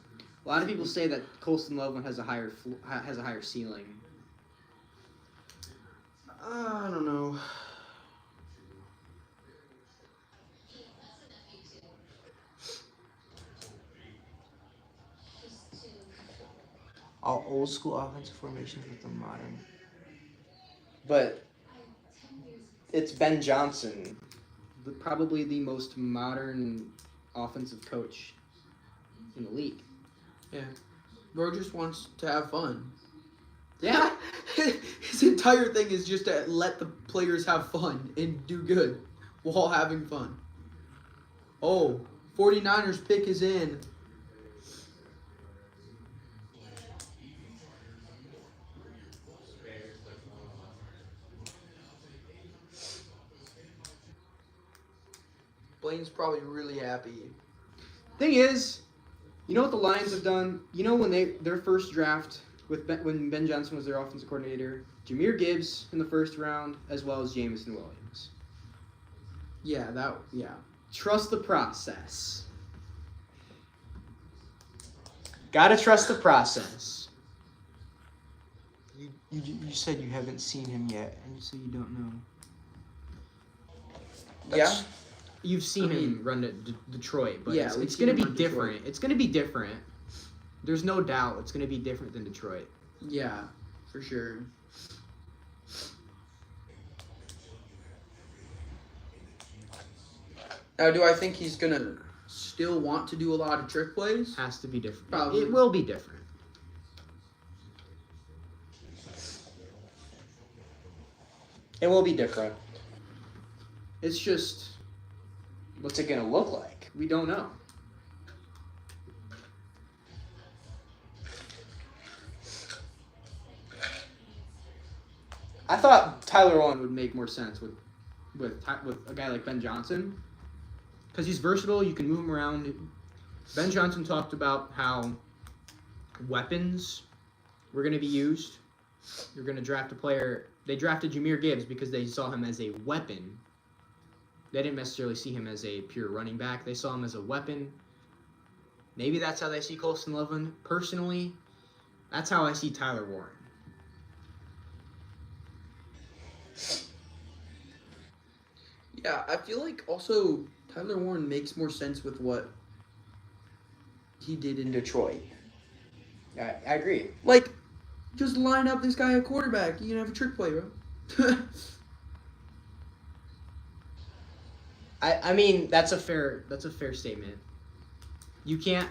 A lot of people say that Colston Loveland has a higher ceiling. I don't know. All old school offensive formations with the modern. But it's Ben Johnson. Probably the most modern offensive coach in the league. Yeah. Bro just wants to have fun. Yeah. His entire thing is just to let the players have fun and do good while having fun. Oh, 49ers pick is in. Blaine's probably really happy. Thing is, you know what the Lions have done? You know when their first draft when Ben Johnson was their offensive coordinator, Jahmyr Gibbs in the first round, as well as Jameson Williams. Yeah, Trust the process. Gotta trust the process. You said you haven't seen him yet, and so you don't know. Yeah. You've seen him run to Detroit, but Yeah, it's we've going to seen him be run different. Detroit. It's going to be different. There's no doubt it's going to be different than Detroit. Yeah, for sure. Now, do I think he's gonna still want to do a lot of trick plays? Has to be different. Probably. It will be different. It will be different. It's just What's it gonna look like? we don't know. I thought Tyler One Warren would make more sense with a guy like Ben Johnson, because he's versatile. You can move him around. Ben Johnson talked about how weapons were going to be used. You're going to draft a player. They drafted Jahmyr Gibbs because they saw him as a weapon. They didn't necessarily see him as a pure running back. They saw him as a weapon. Maybe that's how they see Colston Loveland. Personally, that's how I see Tyler Warren. Yeah, I feel like also Tyler Warren makes more sense with what he did in Detroit. I agree. Like, just line up this guy at quarterback. You can have a trick play, bro. I mean That's a fair statement. You can't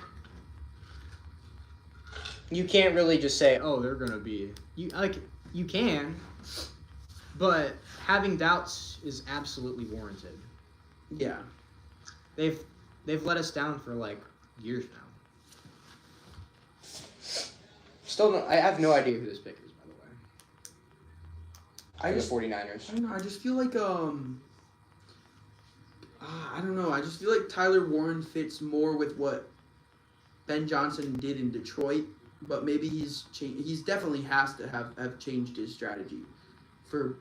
really just say, oh, they're gonna be you can, but having doubts is absolutely warranted. Yeah. They've let us down for like years now. still don't, I have no idea Who who this pick is, by the way? I the just 49ers. I don't know. I just feel like I don't know. I just feel like Tyler Warren fits more with what Ben Johnson did in Detroit, but maybe he's definitely has to have changed his strategy for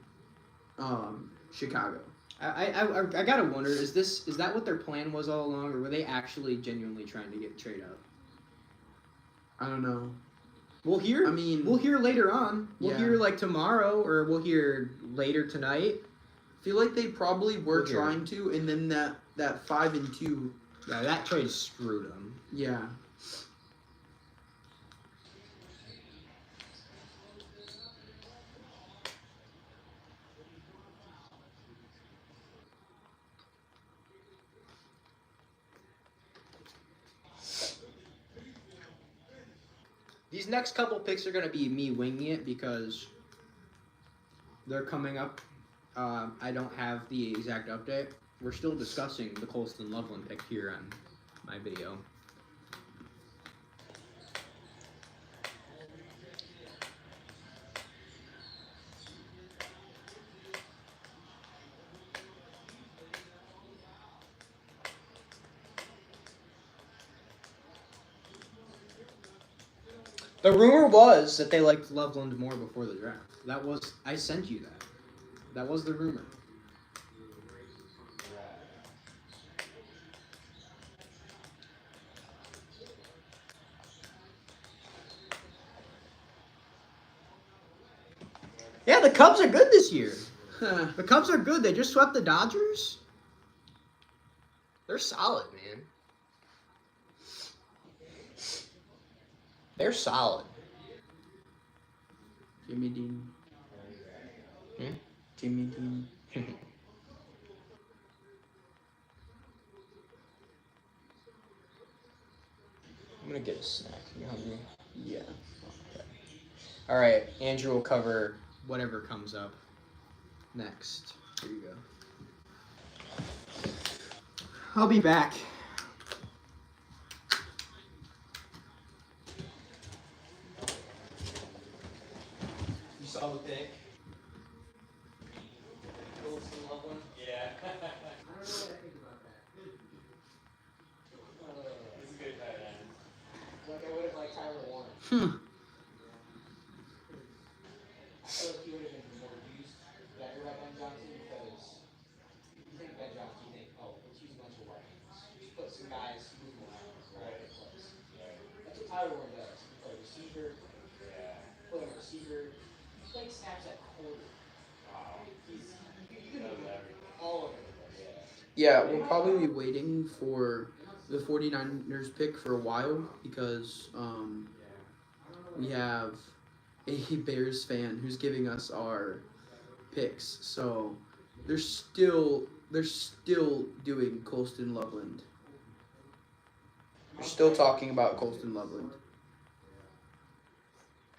Chicago. I gotta wonder, is that what their plan was all along, or were they actually genuinely trying to get trade up? I don't know. We'll hear. I mean, We'll hear later on. We'll Yeah. hear like tomorrow, or we'll hear later tonight. I feel like they probably were We'll hear. trying to, and then that 5-2. Yeah, that trade screwed them. Yeah. These next couple picks are gonna be me winging it because they're coming up. I don't have the exact update. We're still discussing the Colston Loveland pick here on my video. The rumor was that they liked Loveland more before the draft. I sent you that. That was the rumor. Yeah, the Cubs are good this year. The Cubs are good. They just swept the Dodgers. They're solid, man. They're solid. Jimmy Dean. Hmm? Jimmy Dean. I'm gonna get a snack. You hungry? Yeah. All right, Andrew will cover whatever comes up next. Here you go. I'll be back. You saw the pick? Colston Loveland? Yeah. I don't know what I think about that. It's a good tight end. Like I would have liked Tyler Warner. I feel like he would have been more used better by Ben Johnson because you think Ben Johnson, you think, oh, let's use a bunch of weapons. Just put some guys moving around all over the place. That's what Tyler Warner does. He plays receiver, play a receiver. He plays snaps at quarter. Wow. He's you can move all over the place. Yeah, we'll probably be waiting for the 49ers pick for a while because we have a Bears fan who's giving us our picks. So they're still doing Colston Loveland. They're still talking about Colston Loveland.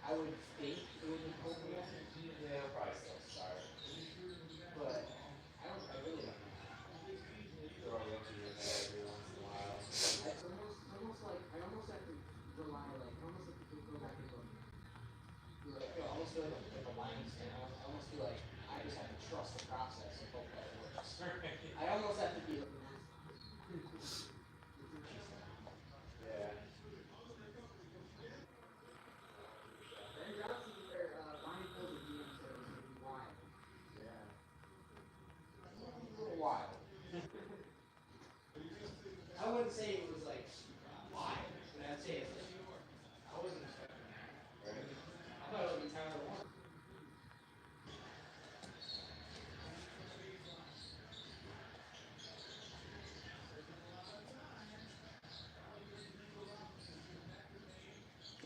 I would think it would be Colton Wilson, Yeah, he'll probably still start. but I really don't know. Throw a rookie in there every once in a while. I almost have to rely, like, I almost have to go back and look. I almost feel like a Lions fan. I almost feel like I just have to trust the process and hope that it works. I almost have to be like, Yeah. Ben Johnson, Ryan Colton DM said it was going to be wild. Yeah. A little wild. I wouldn't say it was like wild, but I'd say it's I wasn't expecting that. I thought it would be Tyler Warner.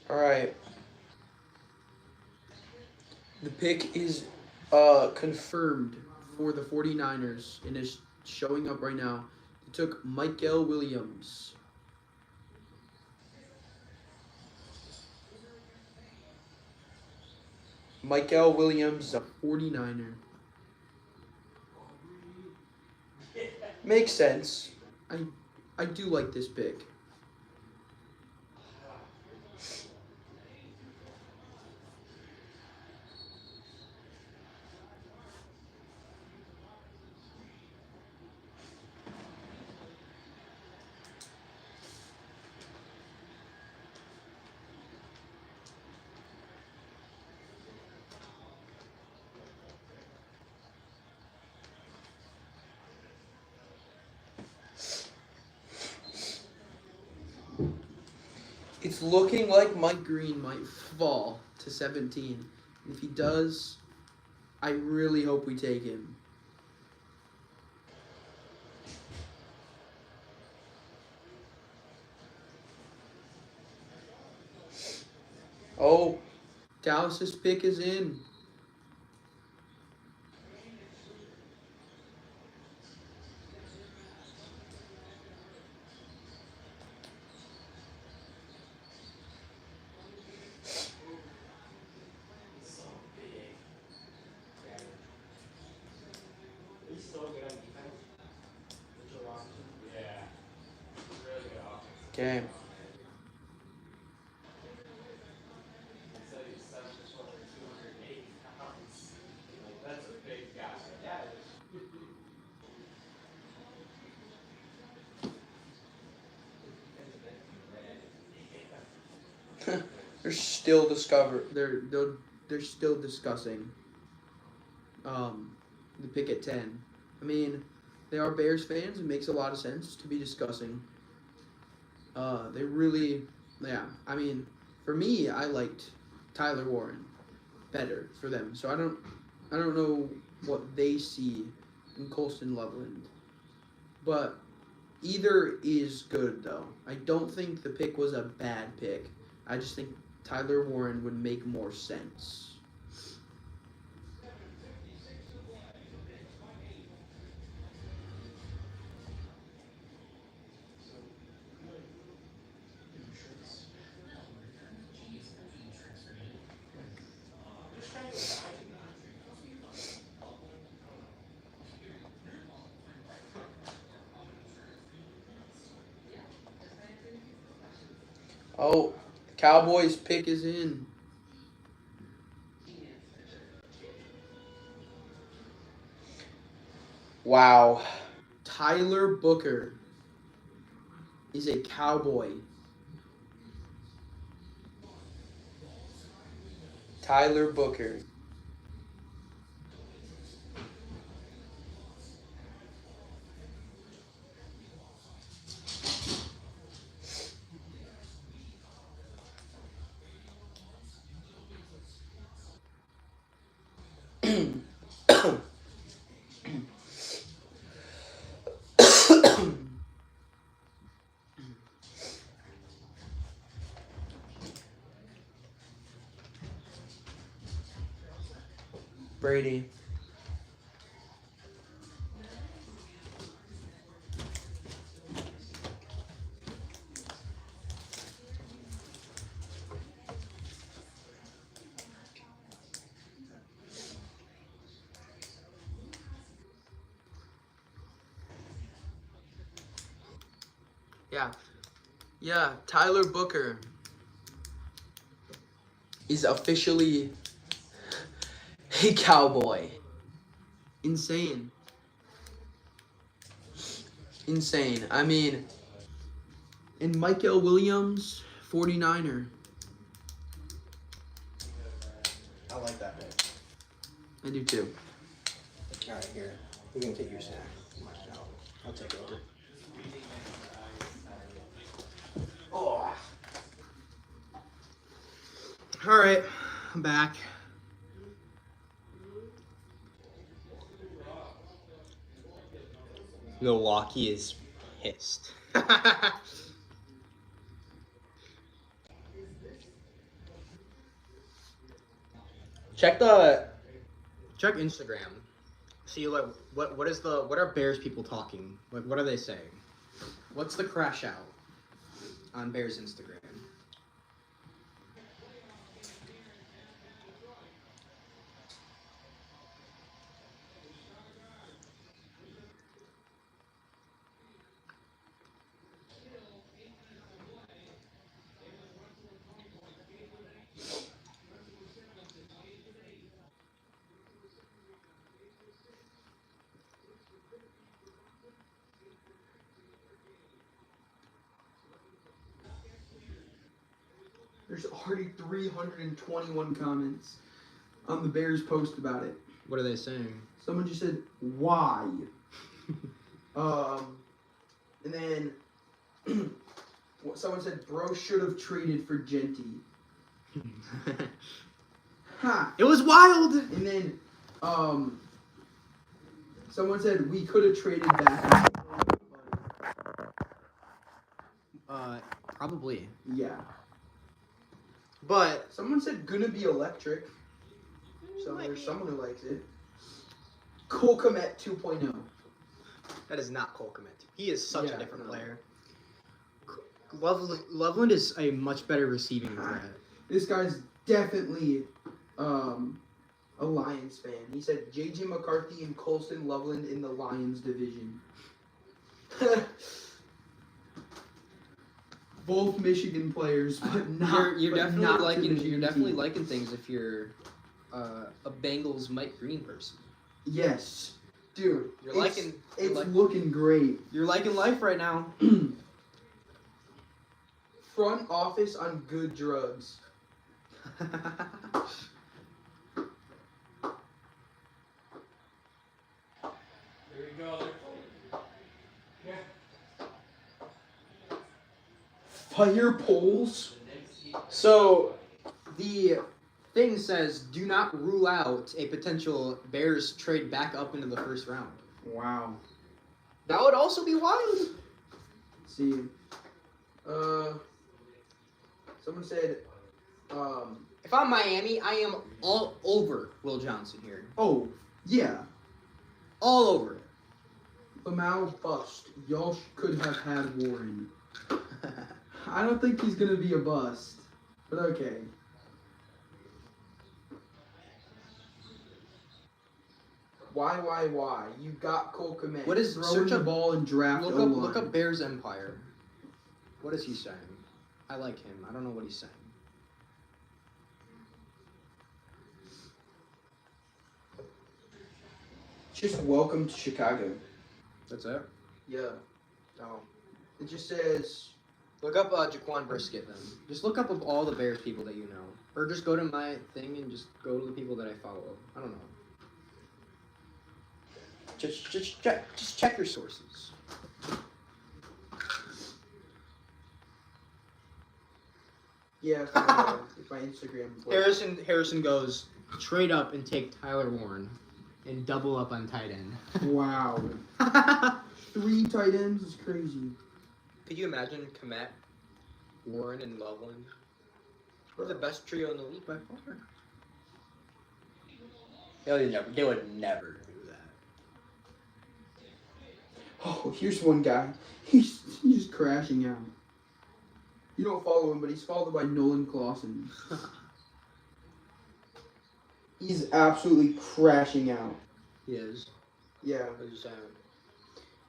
All right. The pick is confirmed for the 49ers and is showing up right now. They took Michael Williams. Michael Williams, a 49er. Makes sense. I do like this pick. It's looking like Mike Green might fall to 17. And if he does, I really hope we take him. Oh, Dallas's pick is in. He's so big. He's so good on defense. Mitchell Robinson. Yeah. Really good offense. Okay. So he's 7'4", 280 pounds. Like, that's a big guy. Yeah, it is. They're still discussing the pick at 10. I mean, they are Bears fans. It makes a lot of sense to be discussing. They really, yeah. I mean, for me, I liked Tyler Warren better for them. So I don't know what they see in Colston Loveland, but either is good though. I don't think the pick was a bad pick. I just think Tyler Warren would make more sense. Oh, Cowboys pick is in. Wow. Tyler Booker is a Cowboy. Tyler Booker. Brady. Yeah, Tyler Booker is officially a Cowboy. Insane. I mean, and Michael Williams, 49er. I like that pick. I do too. All right, here. You can take your snack. I'll take over. Oh. All right, I'm back. Milwaukee is pissed. Check Instagram. See, like, what are Bears people talking? Like, what are they saying? What's the crash out on Bears Instagram? There's already 321 comments on the Bears post about it. What are they saying? Someone just said, why? And then Someone said, bro should have traded for Genty. Ha! It was wild. And then, someone said, we could have traded back. Probably. Yeah. But Someone said, gonna be electric. So Might there's be. someone who likes it. Cole Kmet 2.0. that is not Cole Kmet. He is such Yeah, a different no. player. Loveland is a much better receiving threat. This guy's definitely a Lions fan. He said J.J. McCarthy and Colston Loveland in the Lions division. Both Michigan players, but not. You're but definitely not to liking. Michigan You're definitely team. liking things if you're a Bengals Mike Green person. Yes, dude. You're it's, liking. You're, It's like, looking great. you're liking life right now. Front office on good drugs. There you go. Yeah. Fire poles. The next heat. So, the thing says, do not rule out a potential Bears trade back up into the first round. Wow. That would also be wild. Let's see. Someone said, If I'm Miami, I am all over Will Johnson here. oh, yeah. All over it. Lamau bust. Y'all could have had Warren. I don't think he's gonna be a bust, but okay. Why? You got Cole Kmet. What is- throwing search the up- ball and draft Look up Bears Empire. What is he saying? I like him. I don't know what he's saying. Just welcome to Chicago. That's it? Yeah. Oh. It just says Look up Jaquan Brisket then. Just look up of all the Bears people that you know. Or just go to my thing and just go to the people that I follow. I don't know. Just check your sources. yeah. It's my Instagram. Harrison goes trade up and take Tyler Warren and double up on tight end. Wow. 3 tight ends is crazy. Could you imagine Komet, Warren, and Loveland? We're the best trio in the league by far. They would never do that. Oh, here's one guy. He's just crashing out. You don't follow him, but he's followed by Nolan Clausen. He's absolutely crashing out. He is. Yeah. What are you saying?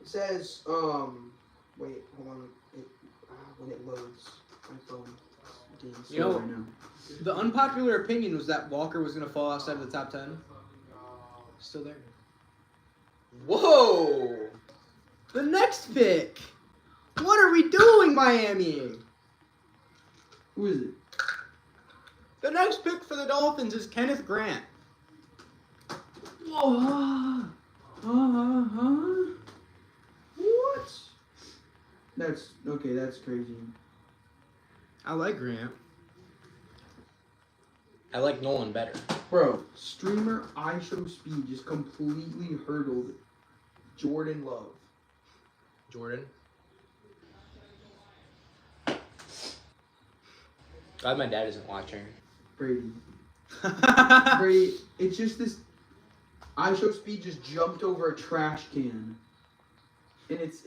It says, wait, hold on. When it loads, my phone. is getting You know- slow right now. The unpopular opinion was that Walker was going to fall outside of the top 10. Still there. Whoa! The next pick! What are we doing, Miami? Who is it? The next pick for the Dolphins is Kenneth Grant. Whoa! What? That's okay. That's crazy. I like Grant. I like Nolan better. Bro, streamer iShowSpeed just completely hurdled Jordan Love. Jordan. Glad my dad isn't watching. Brady. Brady, it's just this iShowSpeed just jumped over a trash can. And it's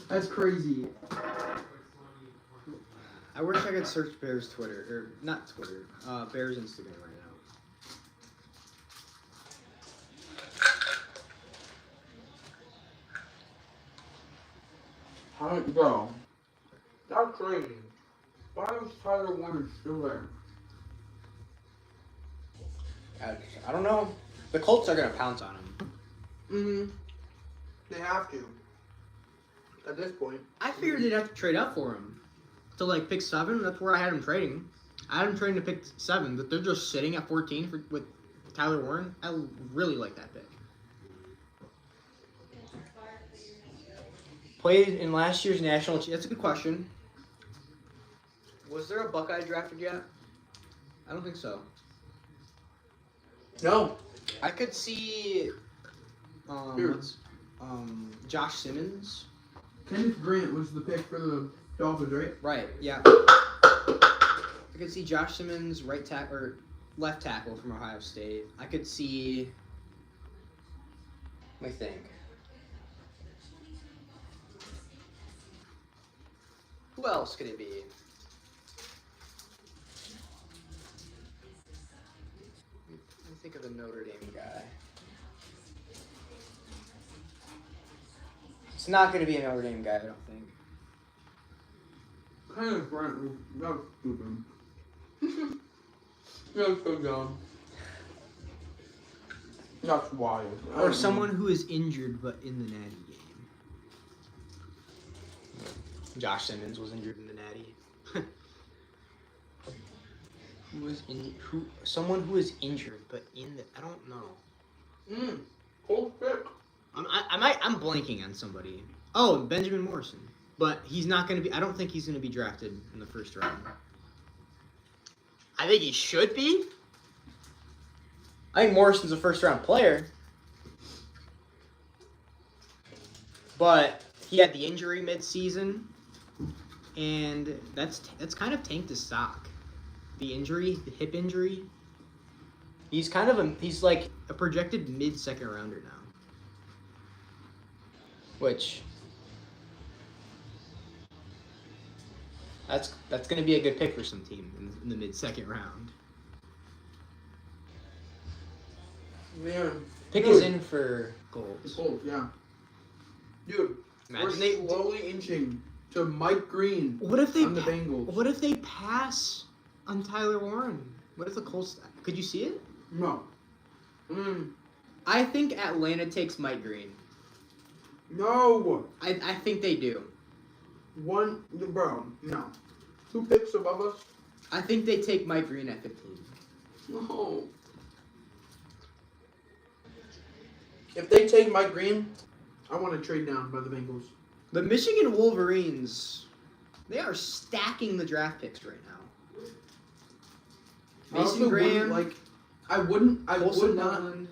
that's crazy. I wish I could search Bears Twitter, or not Twitter, Bears Instagram right now. Bro, that's crazy. Why is Tyler Warner still there? I don't know. The Colts are going to pounce on him. Mm-hmm. They have to. At this point. I figured they'd have to trade up for him. To like pick 7, that's where I had him trading. I had him trading to pick 7, but they're just sitting at 14 with Tyler Warren. I really like that pick. Played in last year's national. That's a good question. Was there a Buckeye drafted yet? I don't think so. No. I could see. Here. Josh Simmons. Kenneth Grant was the pick for the Dolphins, right? Right. Yeah. I could see Josh Simmons, right tackle or left tackle from Ohio State. I could see. Let me think. Who else could it be? Let me think of a Notre Dame guy. It's not going to be a Notre Dame guy, I don't think. Kenneth Grant was that's stupid. That's so dumb. That's wild. Or someone who is injured but in the Natty game. Josh Simmons was injured in the Natty. Someone who is injured but in the I don't know. Cool pick. I'm blanking on somebody. Oh, Benjamin Morrison. But he's not going to be I don't think he's going to be drafted in the first round. I think he should be. I think Morrison's a first round player. But he had the injury mid-season, and that's kind of tanked his stock. The injury, the hip injury. He's he's like a projected mid-second rounder now. Which that's going to be a good pick for some team in the mid-second round. Man. Pick is in for Colts. Colts, yeah. Dude, we're Imagine slowly inching to Mike Green What if they on the Bengals. What if they pass on Tyler Warren? What if the Colts? Could you see it? No. I think Atlanta takes Mike Green. No. I think they do. Bro, no. 2 picks above us? I think they take Mike Green at 15. No. If they take Mike Green, I want to trade down by the Bengals. The Michigan Wolverines, they are stacking the draft picks right now. I also Mason Graham, I would Colson not. Loveland,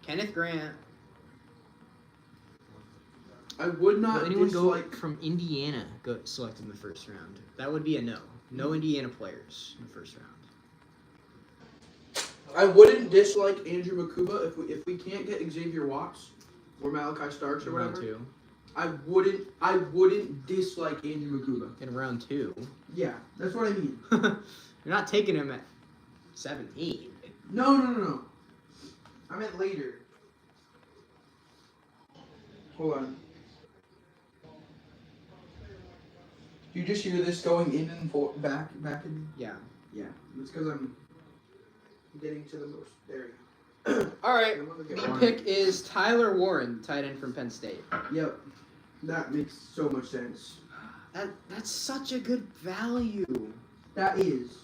Kenneth Grant. I would not Will anyone dislike. go from Indiana go selected in the first round? That would be a no. No Indiana players in the first round. I wouldn't dislike Andrew Makuba if we can't get Xavier Watts or Malachi Starks or In round whatever. 2. I wouldn't dislike Andrew Makuba. In round 2. Yeah, that's what I mean. You're not taking him at 17. No. I meant later. Hold on. You just hear this going in and back and Yeah. yeah. It's because I'm getting to the most. There you go. All right. I'm gonna get The Warren. pick is Tyler Warren, tight end from Penn State. Yep. That makes so much sense. That's such a good value. That is.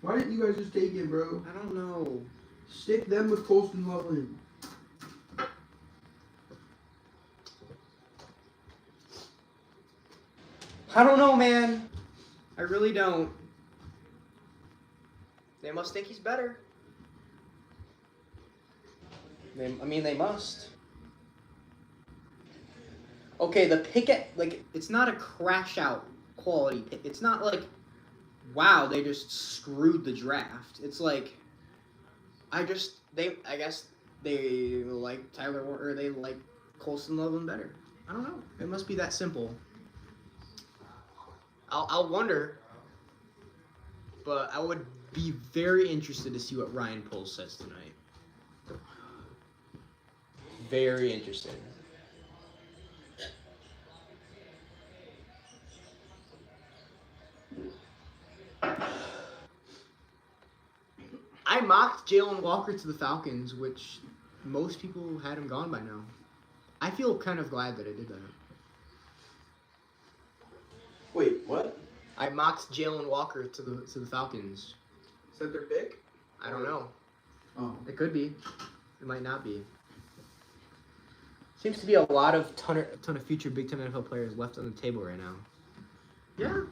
Why didn't you guys just take it, bro? I don't know. Stick them with Colston Loveland. I don't know, man. I really don't. They must think he's better. They must. Okay, the pick it's not a crash out quality pick. It's not like, wow, they just screwed the draft. It's like, I guess they like Tyler Warren, or they like Colston Loveland better. I don't know. It must be that simple. I'll wonder, but I would be very interested to see what Ryan Poles says tonight. Very interested. I mocked Jalen Walker to the Falcons, which most people had him gone by now. I feel kind of glad that I did that. Wait, what? I mocked Jalen Walker to the Falcons. Is that their pick? I don't know. Oh. It could be. It might not be. Seems to be a lot of ton of future Big Ten NFL players left on the table right now. Yeah.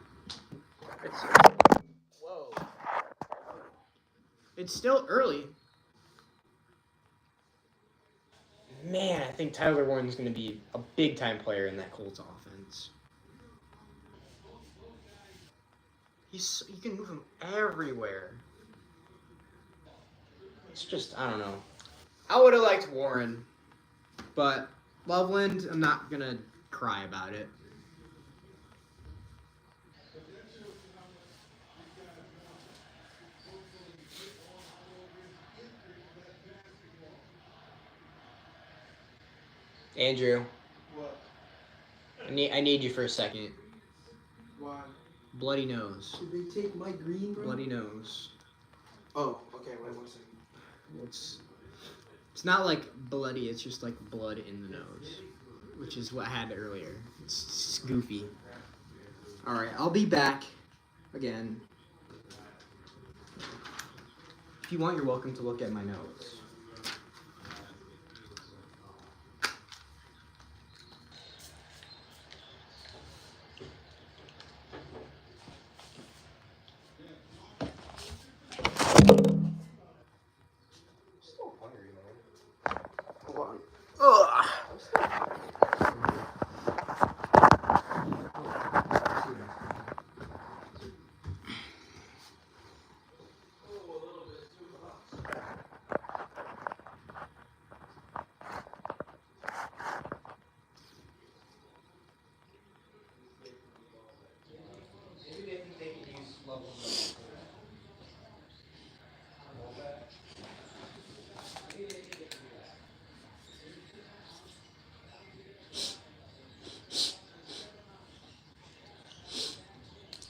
Whoa. It's still early. Man, I think Tyler Warren's going to be a big time player in that Colts offense. You can move him everywhere. It's just, I don't know. I would have liked Warren, but Loveland, I'm not going to cry about it. Andrew, What? I need you for a second. Why? Bloody nose. Did they take Mike Green, bro? Bloody nose. Oh, okay, wait 1 second. It's not like bloody, it's just like blood in the nose, which is what I had earlier. It's goofy. Alright, I'll be back again. If you want, you're welcome to look at my notes. Still hungry, man. Hold on. Ugh.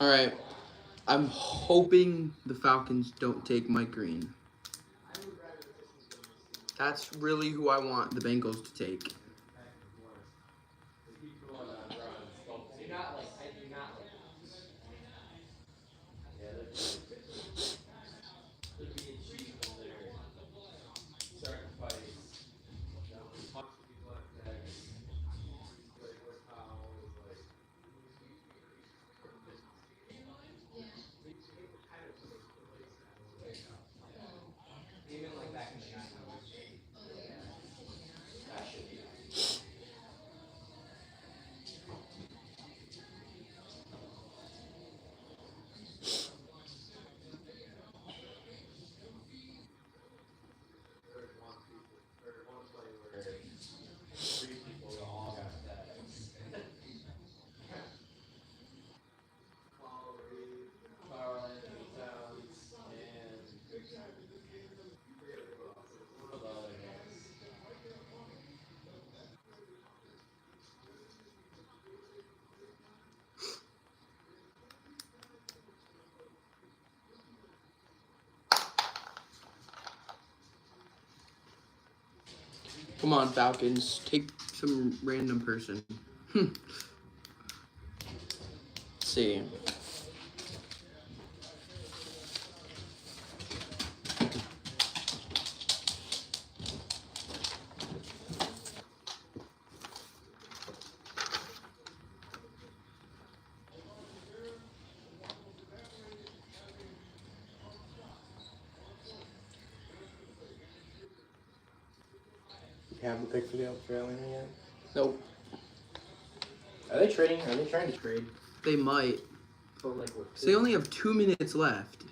All right. I'm hoping the Falcons don't take Mike Green. That's really who I want the Bengals to take. Come on, Falcons. Take some random person. Let's see. You haven't picked for the Australian yet? Nope. Are they trading? Are they trying to trade? They might. But like what? So they only have 2 minutes left.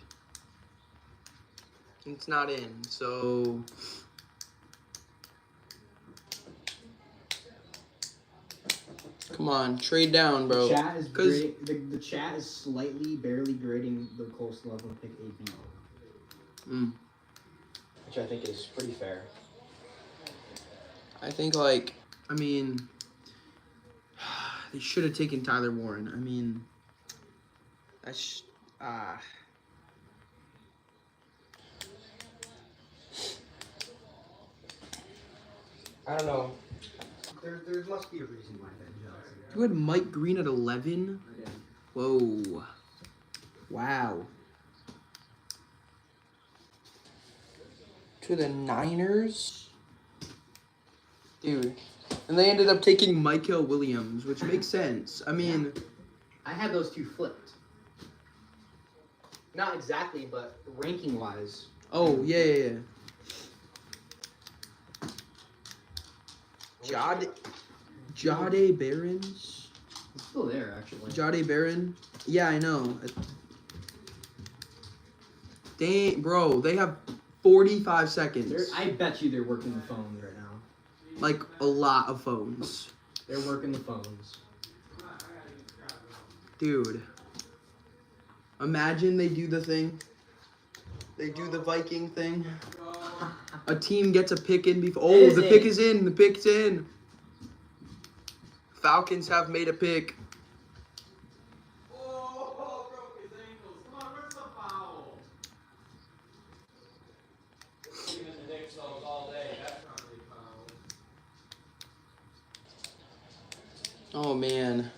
It's not in, so come on, trade down, bro. The chat is 'Cause- the chat is slightly, barely grading the Colts level pick AB, which I think is pretty fair. I think they should have taken Tyler Warren. I mean, that's I don't know. There must be a reason why Ben Johnson. You had Mike Green at 11. Whoa, wow. To the Niners, dude. And they ended up taking Michael Williams, which makes sense. I mean, I had those two flipped. Not exactly, but ranking wise. oh, yeah. Jade Barons? It's still there, actually. Jade Baron? Yeah, I know. Dang, bro, they have 45 seconds. I bet you they're working the phones right now. Like, a lot of phones. They're working the phones. Dude. Imagine they do the thing. They do the Viking thing. A team gets a pick in before. Oh, the pick is in. The pick's in. Falcons have made a pick. Oh, broke his ankles. Come on, where's the foul? Even the Knicks knows all day. That's not a foul. Oh, man.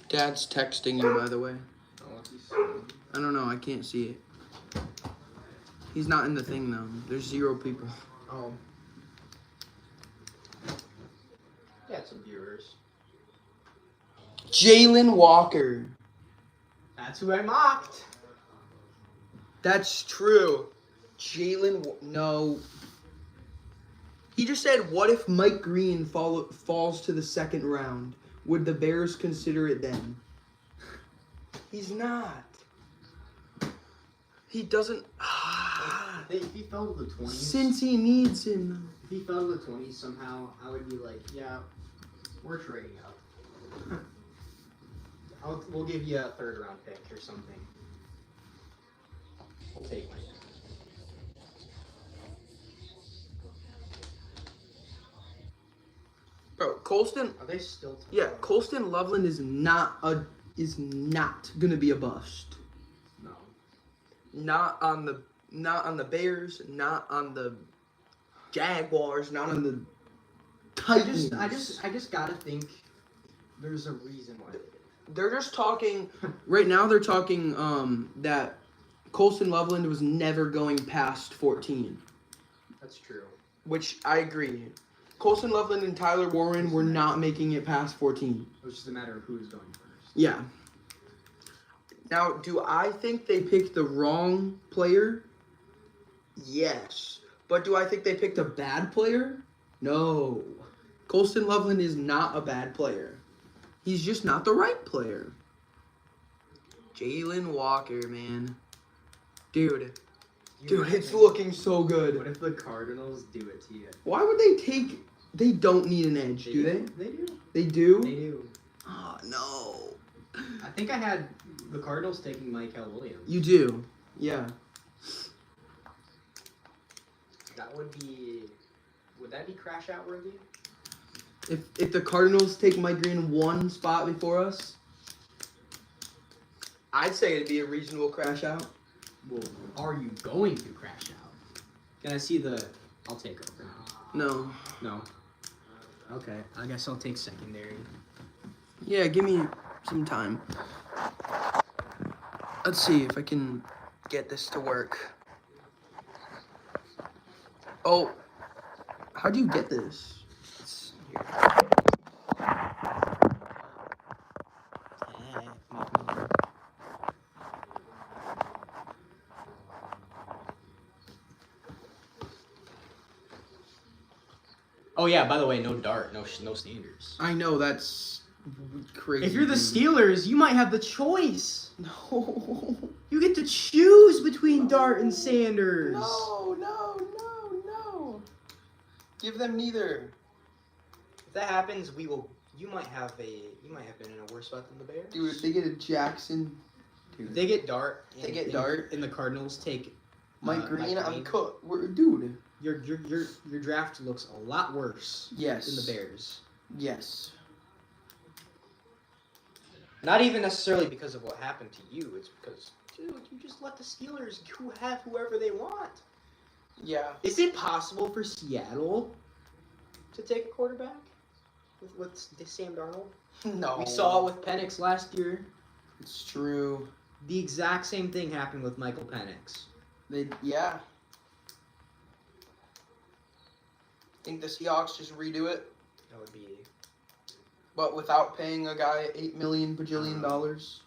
Dad's texting you, by the way. I don't know. I can't see it. He's not in the thing, though. There's 0 people. Oh. Got some viewers. Jalen Walker. That's who I mocked. That's true. No. He just said, what if Mike Green falls to the second round? Would the Bears consider it then? He's not. He doesn't. If he fell to the 20s, Since he needs him. if he fell to the 20s somehow, I would be like, yeah, we're trading up. We'll give you a 3rd round pick or something. We'll take Mike. Bro, Colston. Are they still? Yeah, Colston Loveland is not gonna be a bust. No. Not on the Bears, not on the Jaguars, not on the Titans. I just gotta think. There's a reason why they did it. They're just talking right now. They're talking that Colston Loveland was never going past 14, That's true. which I agree. Colston Loveland and Tyler Warren were not making it past 14. It was just a matter of who was going first. Yeah. Now, do I think they picked the wrong player? Yes. But do I think they picked a bad player? No. Colston Loveland is not a bad player. He's just not the right player. Jalen Walker, man. Dude, it's looking so good. What if the Cardinals do it to you? Why would they take... They don't need an edge, do they? They do. They do? They do. Oh, no. I think I had the Cardinals taking Michael Williams. You do. Yeah. That would be... Would that be crash out worthy? If the Cardinals take Mike Green 1 spot before us, I'd say it'd be a reasonable crash out. Well, are you going to crash out? Can I see the... I'll take over now. No. No. Okay, I guess I'll take secondary. Yeah, give me some time. Let's see if I can get this to work. Oh, how do you get this? It's here. Oh yeah, by the way, no Dart, no Sanders. I know, that's crazy. If you're the dude. Steelers, you might have the choice. No. You get to choose between Dart and Sanders. No. Give them neither. If that happens, you might have been in a worse spot than the Bears. Dude, if they get a Jackson, If they get Dart. They get Dart. And the Cardinals take Mike Green, I'm Green, cooked. Dude. Your draft looks a lot worse Yes. than the Bears. Yes. Not even necessarily because of what happened to you. It's because, dude, you just let the Steelers have whoever they want. Yeah. Is it possible for Seattle to take a quarterback with Sam Darnold? No. We saw it with Penix last year. It's true. The exact same thing happened with Michael Penix. Yeah. Think the Seahawks just redo it, That would be. but without paying a guy $8 million bajillion dollars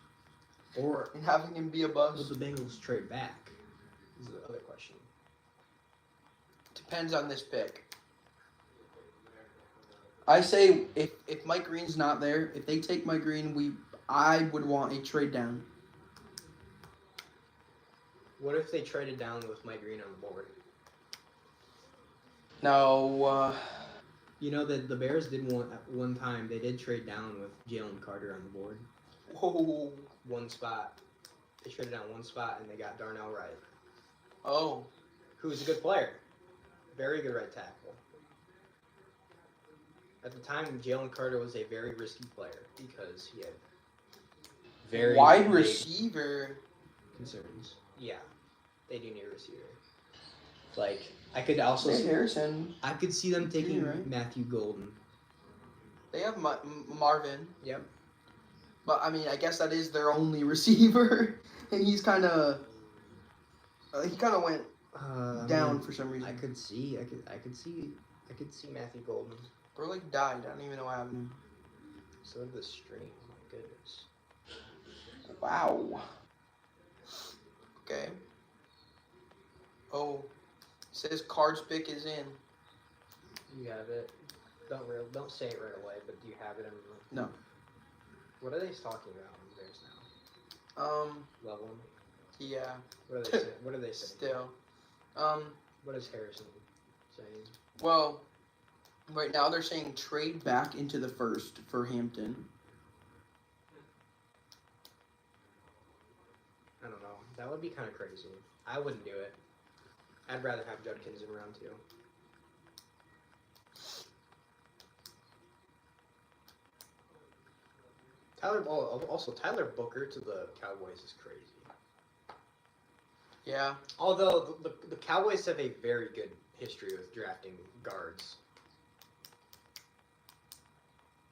Or and having him be a would bust. the Bengals trade back? Is the other question. Depends on this pick. I say if Mike Green's not there, if they take Mike Green, I would want a trade down. What if they traded down with Mike Green on the board? No, You know that the Bears did one time. They did trade down with Jalen Carter on the board. whoa, One spot. They traded down one spot and they got Darnell Wright, oh, who's a good player. Very good right tackle. At the time, Jalen Carter was a very risky player because he had very wide big receiver. concerns. Yeah, they do need a receiver. Like I could also Say Harrison. I could see them taking Junior, right? Matthew Golden. They have Marvin, Yep. but I mean, I guess that is their only receiver, and he's kind of. He kind of went down for some reason. I could see Matthew Golden. Or like died. I don't even know what happened. So did the string. My goodness. Wow. Okay. Oh, it says Cards pick is in. You have it. Don't say it right away, but do you have it in? No. What are they talking about on the Bears now? Level 'em? Yeah. What are they saying? What are they saying? Still. What is Harrison saying? Well, right now they're saying trade back into the first for Hampton. I don't know. That would be kind of crazy. I wouldn't do it. I'd rather have Judkins in round 2. Tyler Booker to the Cowboys is crazy. Yeah. Although the Cowboys have a very good history with drafting guards.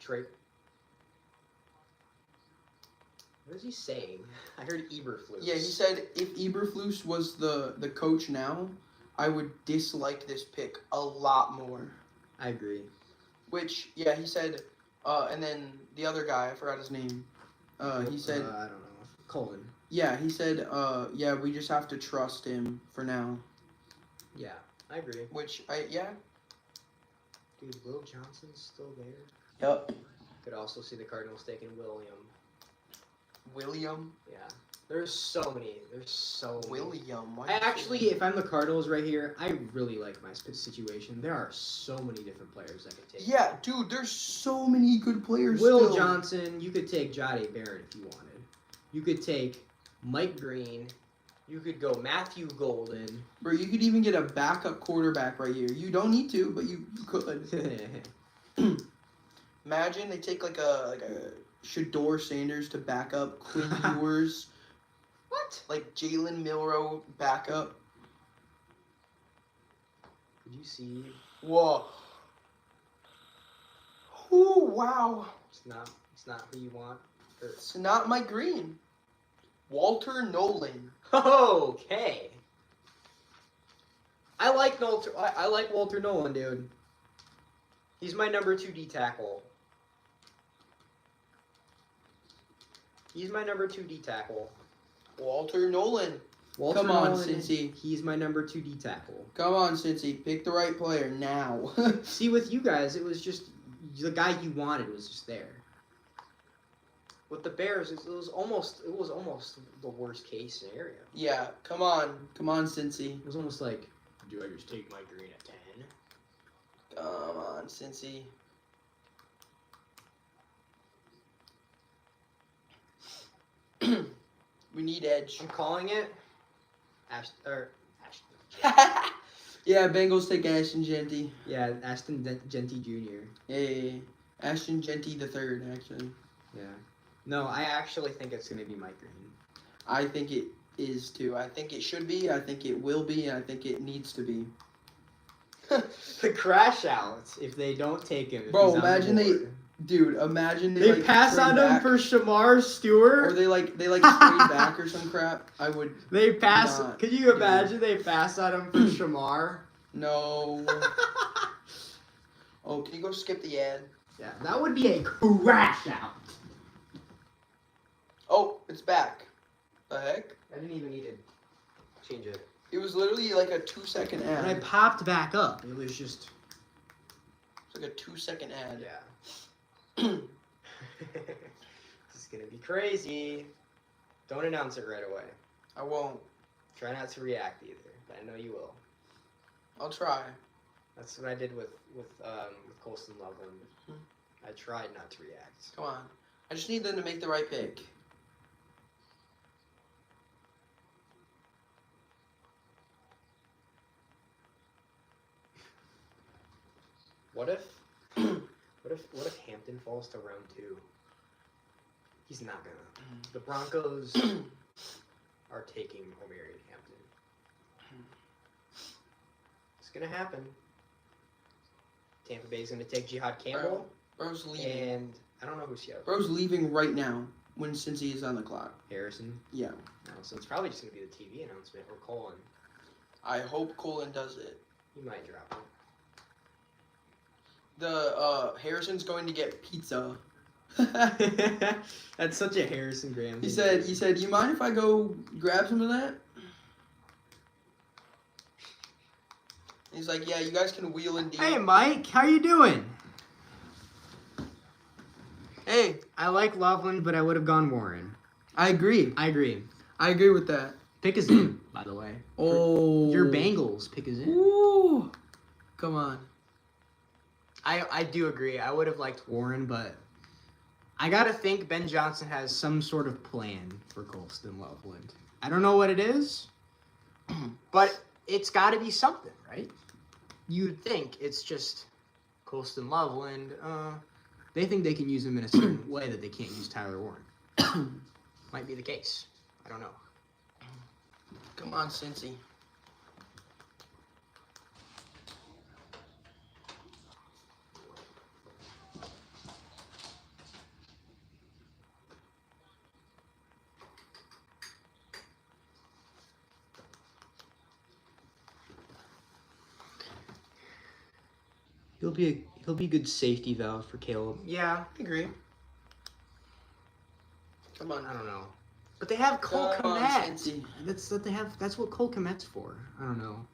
Trey. What is he saying? I heard Eberflus. Yeah, he said if Eberflus was the coach now, I would dislike this pick a lot more. I agree. Which, yeah, he said, and then the other guy, I forgot his name. He said, I don't know. Colin. yeah, he said, yeah, we just have to trust him for now. Yeah, I agree. Which, Dude, Will Johnson's still there. Yep. Could also see the Cardinals taking William. William. Yeah. There's so many. William. Why I did you say actually, that? if I'm the Cardinals right here, I really like my situation. There are so many different players I could take. Yeah, dude, there's so many good players. Will still. Johnson. You could take Jahdae Barrett if you wanted. You could take Mike Green. You could go Matthew Golden. Bro, you could even get a backup quarterback right here. You don't need to, but you could. Imagine they take like a Shador Sanders to back up Quinn Ewers. What? Like Jalen Milroe backup. Did you see? Whoa. Ooh, wow. It's not who you want. It's not Mike Green. Walter Nolan. Okay. I like Walter Nolan, dude. He's my number 2 D tackle. Walter Nolan. Walter Come on, Nolan, Cincy. He's my number 2 D tackle. Come on, Cincy. Pick the right player now. See, with you guys, it was just the guy you wanted was just there. With the Bears, it was almost the worst case scenario. Yeah, come on, Cincy. It was almost like, do I just take Mike Green at 10? Come on, Cincy. We need edge. I'm calling it. Ashton. Yeah, Bengals take Ashton Genty. Yeah, Ashton Genty Jr. Hey, Ashton Genty the third, actually. Yeah. No, I actually think it's gonna be Mike Green. I think it is too. I think it should be. I think it will be. And I think it needs to be. The crash outs if they don't take him. if Bro, he's on the imagine board. Dude, imagine They like, pass trade on him back, for Shamar or Stewart. they trade back or some crap. I would They pass. Not Could you do. imagine they pass on him for Shamar? no. Oh, can you go skip the ad? Yeah, that would be a crash out. Oh, it's back. The heck? I didn't even need to change it. It was literally like a 2-second ad. When I popped back up, it was just. It's like a 2-second ad. Yeah. This is gonna be crazy. Don't announce it right away. I won't. Try not to react either, but I know you will. I'll try. That's what I did with Colston Loveland. Hmm. I tried not to react. Come on. I just need them to make the right pick. What if what if Hampton falls to round 2? He's not gonna. The Broncos are taking Omari and Hampton. It's gonna happen. Tampa Bay's gonna take Jihad Campbell, Bro's leaving. and I don't know who's the other. Bro's leaving right now since he is on the clock. Harrison. Yeah. No, so it's probably just gonna be the TV announcement or Colin. I hope Colin does it. He might drop it. The Harrison's going to get pizza. That's such a Harrison Graham. He said, you mind if I go grab some of that? He's like, yeah, you guys can wheel and deal. Hey, Mike, how you doing? Hey, I like Loveland, but I would have gone Warren. I agree. I agree. I agree with that. Pick is in, by the way. Oh. Your Bengals pick is in. Ooh. Come on. I do agree. I would have liked Warren, but I gotta think Ben Johnson has some sort of plan for Colston Loveland. I don't know what it is, but it's got to be something, right? You'd think it's just Colston Loveland. They think they can use him in a certain way that they can't use Tyler Warren. Might be the case. I don't know. Come on, Cincy. He'll be a good safety valve for Caleb. Yeah, I agree. Come on. I don't know. But they have Cole Come on, Kmet. Cincy. That's what Cole Kmet's for. I don't know.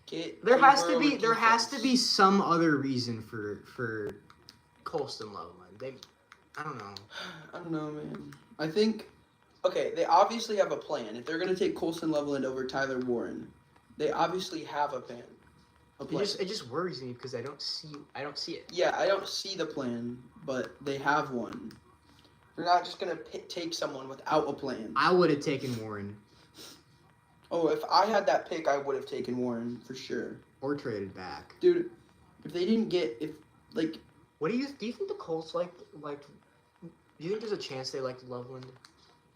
Get There has to Burrow be defense. some other reason for Colston Loveland. I don't know. I don't know, man. I think, okay, they obviously have a plan. If they're going to take Colston Loveland over Tyler Warren, they obviously have a plan. It just worries me because I don't see it. Yeah, I don't see the plan, but they have one. They're not just going to take someone without a plan. I would have taken Warren Oh, if I had that pick, I would have taken Warren for sure. or traded back. Dude, if they didn't get, What do you think the Colts like? Do you think there's a chance they like Loveland?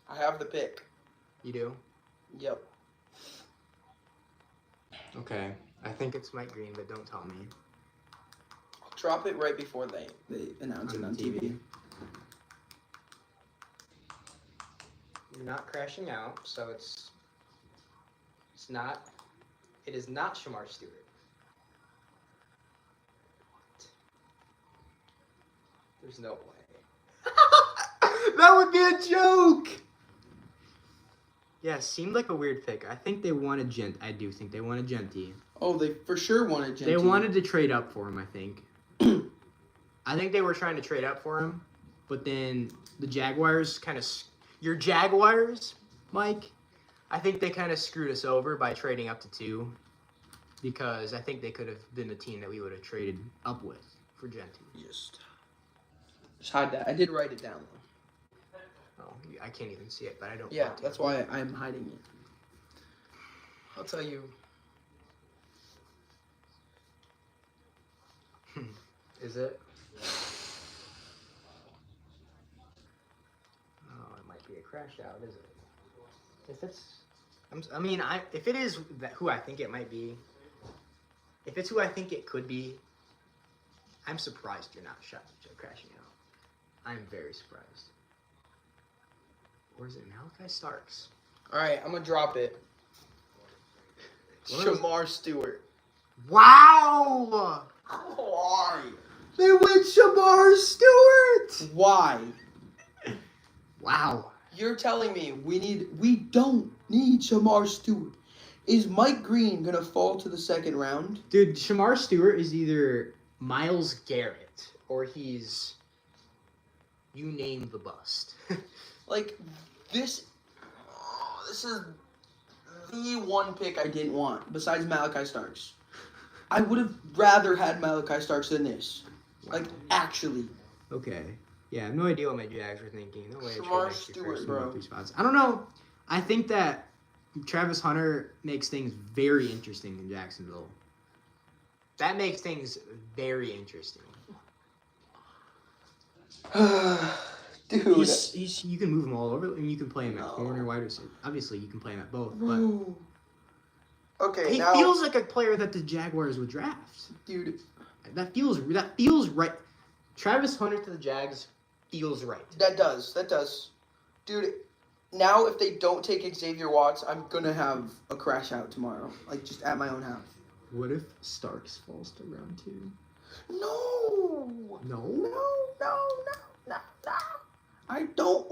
I have the pick. You do. Yep. Okay. I think it's Mike Green, but don't tell me. I'll drop it right before they announce it on TV. You're not crashing out, so it's not. It is not Shamar Stewart. There's no way. That would be a joke. Yeah, seemed like a weird pick. I think they wanted Gent. I do think they wanted Genty. Oh, they for sure wanted Genty. They wanted to trade up for him, I think. I think they were trying to trade up for him, but then the Jaguars kind of... Your Jaguars, Mike, I think they kind of screwed us over by trading up to 2, because I think they could have been the team that we would have traded up with for Genty. Just hide that. I did write it down, though. Oh, I can't even see it, but I don't. Yeah, want to. that's why I'm hiding it. I'll tell you. Is it? Oh, it might be a crash out, is it? If it's, if it is who I think it might be, if it's who I think it could be, I'm surprised you're not crashing out. I'm very surprised. Or is it Malachi Starks? All right, I'm gonna drop it. One of those- Shamar Stewart. Wow! Why? They went Shamar Stewart. Why? Wow. You're telling me we don't need Shamar Stewart. Is Mike Green gonna fall to the second round? Dude, Shamar Stewart is either Myles Garrett or he's you name the bust. Like this is the one pick I didn't want besides Malachi Starks. I would have rather had Malachi Starks than this. Like actually. Okay. Yeah, I have no idea what my Jags were thinking. No way. Shamar Stewart, bro. 3 spots. I don't know. I think that Travis Hunter makes things very interesting in Jacksonville. That makes things very interesting. Dude. He's you can move him all over, and you can play him at No. corner, wide receiver. Obviously, you can play him at both, Bro. Okay, but he now, feels like a player that the Jaguars would draft. dude, That feels right. Travis Hunter to the Jags feels right. that does. Dude, now if they don't take Xavier Watts, I'm gonna have a crash out tomorrow. Like just at my own house. What if Starks falls to round 2? No. No. No. I don't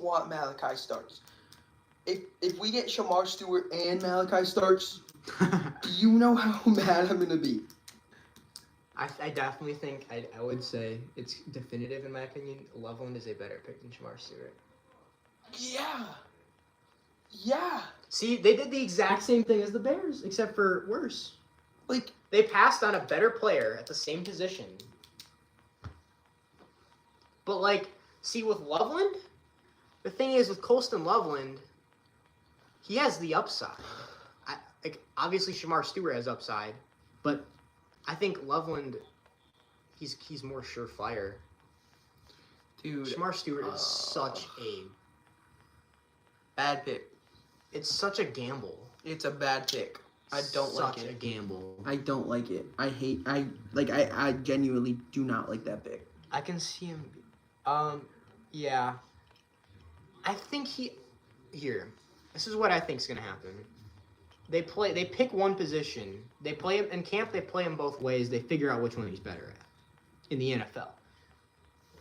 want Malachi Starks. If we get Shamar Stewart and Malachi Starks, do you know how mad I'm gonna be? I definitely think I would say it's definitive in my opinion. Loveland is a better pick than Shamar Stewart. Yeah. See, they did the exact same thing as the Bears, except for worse. Like, They passed on a better player at the same position. But like, see with Loveland, the thing is with Colston Loveland, he has the upside. Obviously Shamar Stewart has upside, but I think Loveland, he's more surefire. dude, Shamar Stewart is such a bad pick. it's such a gamble. It's a bad pick. I don't like Such a it. gamble. I don't like it. I genuinely do not like that pick. I can see him. Yeah. I think here. This is what I think is gonna happen. They pick one position. They play him in camp. They play him both ways. They figure out which one he's better at. In the NFL,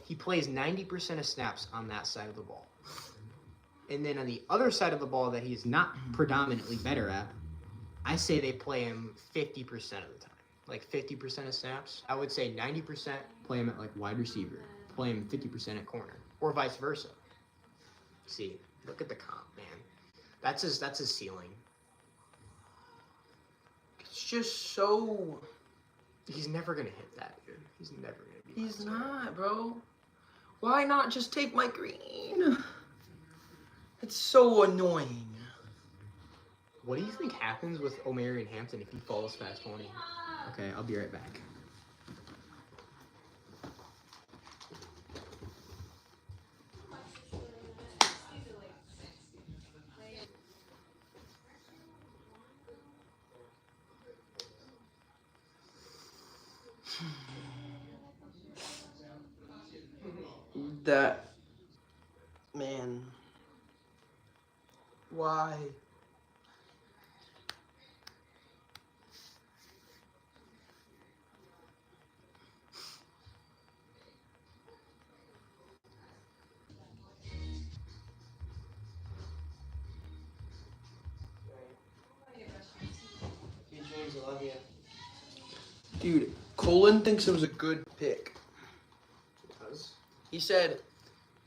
he plays 90% of snaps on that side of the ball, and then on the other side of the ball that he's not predominantly better at, I say they play him 50% of the time. Like 50% of snaps. I would say 90% play him at like wide receiver. Play him 50% at corner. Or vice versa. See, look at the comp, man. That's his ceiling. It's just so. He's never gonna hit that, dude. He's never gonna be. He's not, bro. Why not just take Mike Green? It's so annoying. What do you think happens with Omarion Hampton if he falls past 20? Okay, I'll be right back. That man. Why? Hey James, I love you. Dude, Colin thinks it was a good pick. Because? He said,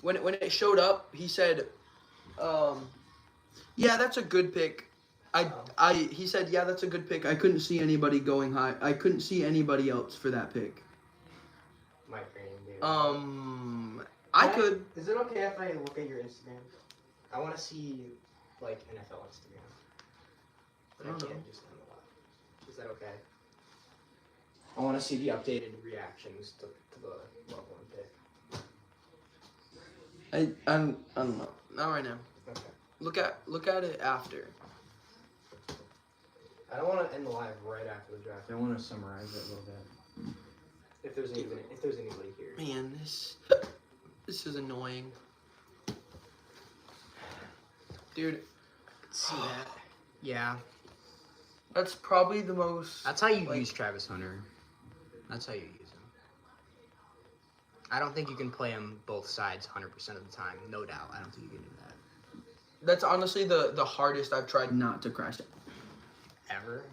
when it showed up, he said, yeah, that's a good pick. He said, yeah, that's a good pick. I couldn't see anybody going high. I couldn't see anybody else for that pick. My brain, dude. I could. Is it okay if I look at your Instagram? I want to see, like, NFL Instagram. But I I don't can't know. just on the live. Is that okay? I want to see the updated reactions to the level one pick. I don't know. Not right now. Okay. Look at it after. I don't want to end the live right after the draft. I want to summarize it a little bit. If there's anybody here. Man, this is annoying. Dude, See that? Yeah. that's probably the most. That's how you Like- use Travis Hunter. That's how you use him. I don't think you can play him both sides 100% of the time. No doubt. I don't think you can do that. That's honestly the hardest I've tried not to crash out. Ever?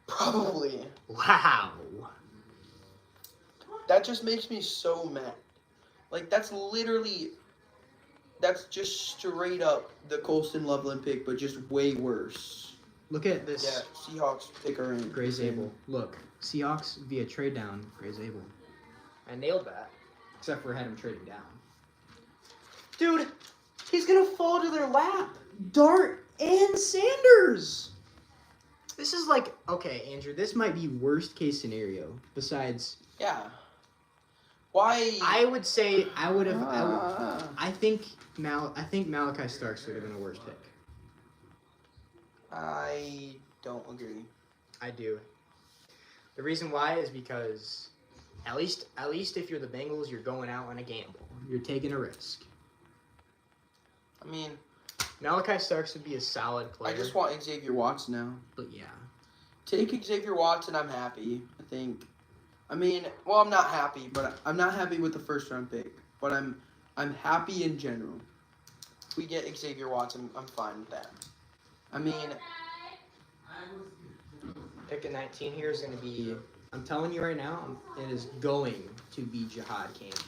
Probably. Wow. That just makes me so mad. Like, that's just straight up the Colston Loveland pick, but just way worse. Look at this. Yeah, Seahawks pick are in. Gray Zabel. Look. Seahawks via trade down. Gray Zabel. I nailed that. Except for had him trading down. Dude, he's gonna fall to their lap. Dart and Sanders. This is like, okay, Andrew, this might be worst case scenario. Besides, Yeah. Why? I would say I think Malachi Starks would have been a worse pick. I don't agree. I do. The reason why is because at least if you're the Bengals, you're going out on a gamble. You're taking a risk. I mean, Malachi Starks would be a solid player. I just want Xavier Watts now. But yeah. Take Xavier Watts and I'm happy, I think. I mean, well, I'm not happy, but I'm not happy with the first round pick. But I'm happy in general. If we get Xavier Watts, I'm fine with that. I mean, Pick at 19 here is going to be, I'm telling you right now, it is going to be Jihad Campbell.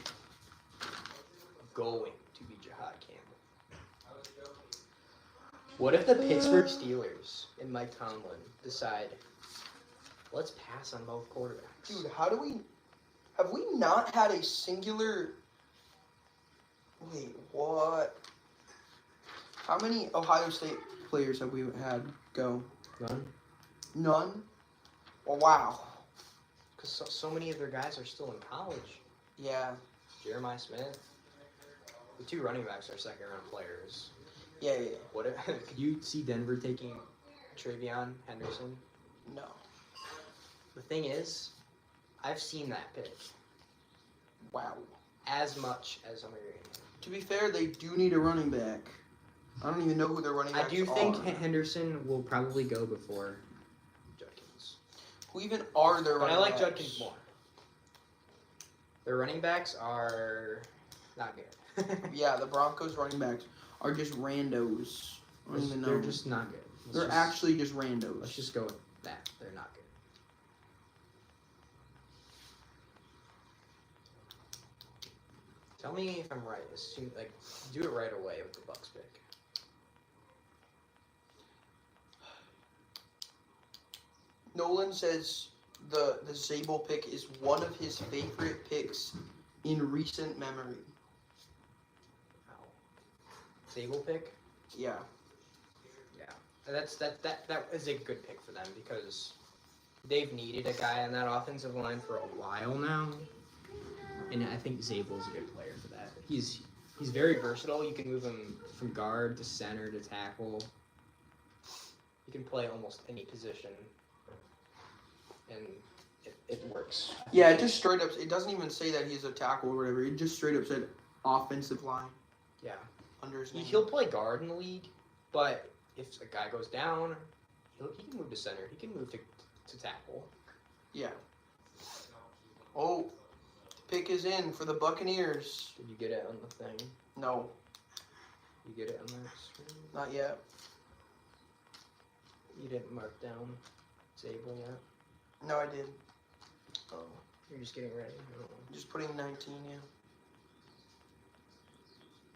Going to be Jihad Campbell. What if the Pittsburgh Steelers and Mike Tomlin decide, let's pass on both quarterbacks? dude, have we not had a singular, wait, what? How many Ohio State players have we had go? None? None? Well, wow. Because so many of their guys are still in college. Yeah, Jeremiah Smith. The two running backs are second round players. yeah. What if, could you see Denver taking Travion Henderson? No. The thing is, I've seen that pick Wow. as much as Amari. To be fair, they do need a running back. I don't even know who their running I backs do think are. Henderson will probably go before Judkins. Who even are their But running I like backs? Judkins more. Their running backs are not good. Yeah, the Broncos running backs are just randos. I don't even know. They're just not good. They're actually just randos. Let's just go with that. They're not good. Tell me if I'm right. Assume, do it right away with the Bucks pick. Nolan says the Zabel pick is one of his favorite picks in recent memory. Wow. Zabel pick. Yeah. Yeah, that is a good pick for them because they've needed a guy on that offensive line for a while now, and I think Zabel's a good player for that. He's very versatile. You can move him from guard to center to tackle. He can play almost any position, and it works. Yeah, it just straight up, it doesn't even say that he's a tackle or whatever. It just straight up said offensive line Yeah, under his name. he'll play guard in the league, but if a guy goes down, he can move to center. He can move to tackle. Yeah. Oh, the pick is in for the Buccaneers. Did you get it on the thing? No, You get it on the screen? not yet. You didn't mark down Zabel yet? No, I did. Oh, you're just getting ready. Just putting 19, yeah.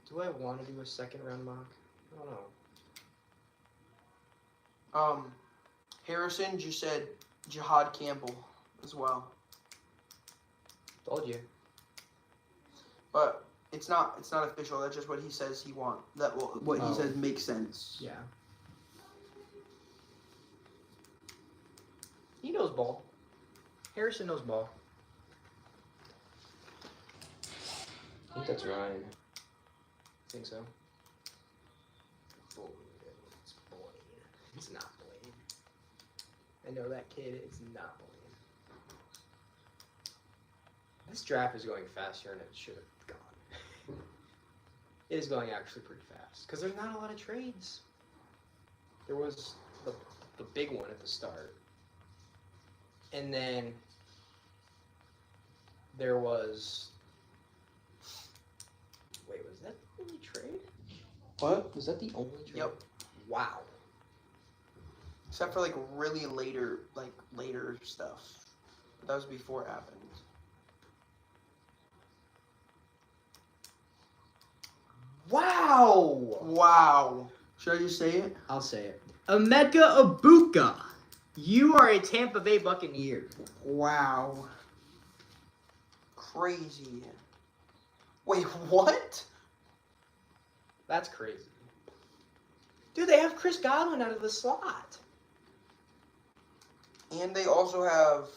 Do I want to do a second round mock? I don't know. Harrison just said Jihad Campbell as well. Told you. But it's not official. That's just what he says he want. What he Oh. says makes sense. Yeah. He knows ball. Harrison knows ball. I think that's Ryan. I think so. It's Blaine. It's not Blaine. I know that kid. It's not Blaine. This draft is going faster than it should have gone. It is going actually pretty fast because there's not a lot of trades. There was the big one at the start, and then there was. Wait, was that the only trade? What? Was that the only trade? Yep. Wow. Except for like really later stuff. That was before it happened. Wow. Wow. Should I just say it? I'll say it. Emeka Ibuka, you are a Tampa Bay Buccaneer. Wow. Crazy. Wait, what? That's crazy. Dude, they have Chris Godwin out of the slot. And they also have.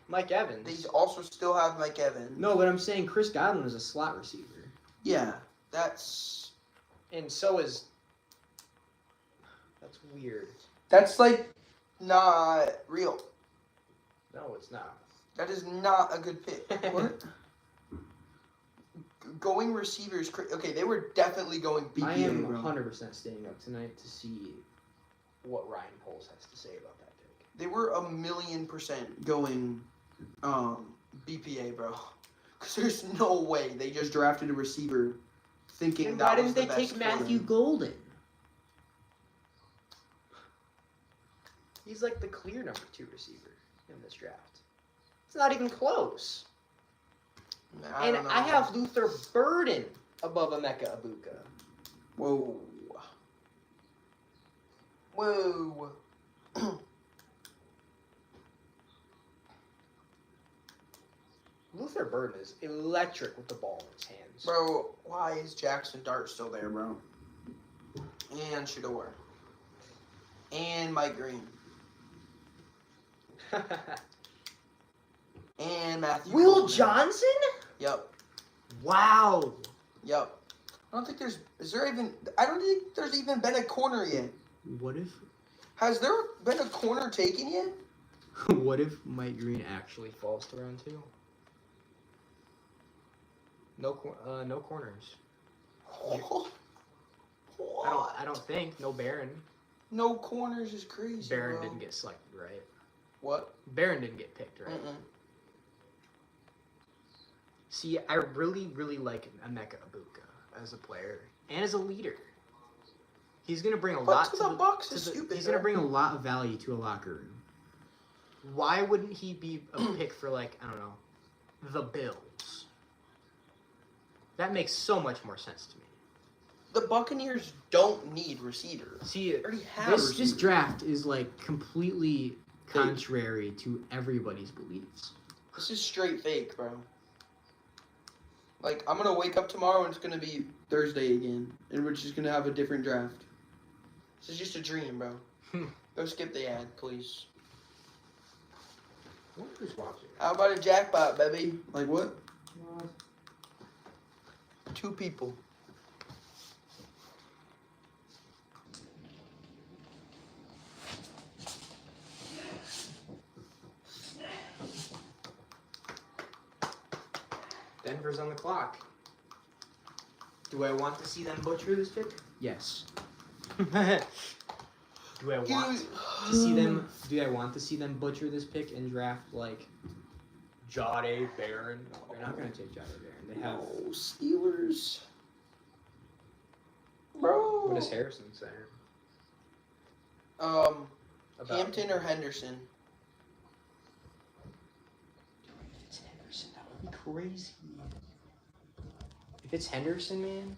Mike Evans. They also still have Mike Evans. No, but I'm saying Chris Godwin is a slot receiver. Yeah, that's. And so is. That's weird. That's like not real. No, it's not. That is not a good pick. What? Going receivers. Okay, they were definitely going BPA. I am bro. 100% staying up tonight to see what Ryan Poles has to say about that pick. They were 1,000,000% going BPA, bro. Because there's no way they just drafted a receiver thinking And that why was didn't the they best take for Matthew them. Golden? He's like the clear number 2 receiver in this draft. It's not even close. I don't know. I have Luther Burden above Emeka Ibuka. Whoa. Whoa. Luther Burden is electric with the ball in his hands. Bro, why is Jackson Dart still there, bro? And Shador. And Mike Green. And Matthew Will Goldman. Johnson? Yep. Wow. Yep. I don't think there's. Is there even. I don't think there's even been a corner yet. What if Has there been a corner taken yet? what if Mike Green Actually falls to round 2. No corners. What? I don't think. No Barron. No corners is crazy. Barron bro. didn't get selected, right? What? Barron didn't get picked, right? Mm-mm. See, I really, really like Emeka Ibuka as a player and as a leader. He's gonna bring a But lot to the Bucks is stupid. he's gonna bring a lot of value to a locker room. Why wouldn't he be a pick for like, I don't know, the Bills? That makes so much more sense to me. The Buccaneers don't need receivers. See, They already have This receivers. draft is like completely contrary to everybody's beliefs. This is straight fake, bro. Like, I'm gonna wake up tomorrow and it's gonna be Thursday again, and we're just gonna have a different draft. This is just a dream, bro. Go skip the ad, please. who's watching? How about a jackpot, baby? Like what? 2 people. Denver's on the clock. Do I want to see them butcher this pick? Yes. Do I want to see them? Do I want to see them butcher this pick and draft like Jade Barron? No, They're not gonna take Jade Barron. They have No, Steelers. Bro. What does Harrison say? About Hampton or Henderson? If it's Henderson, that would be crazy. If it's Henderson, man.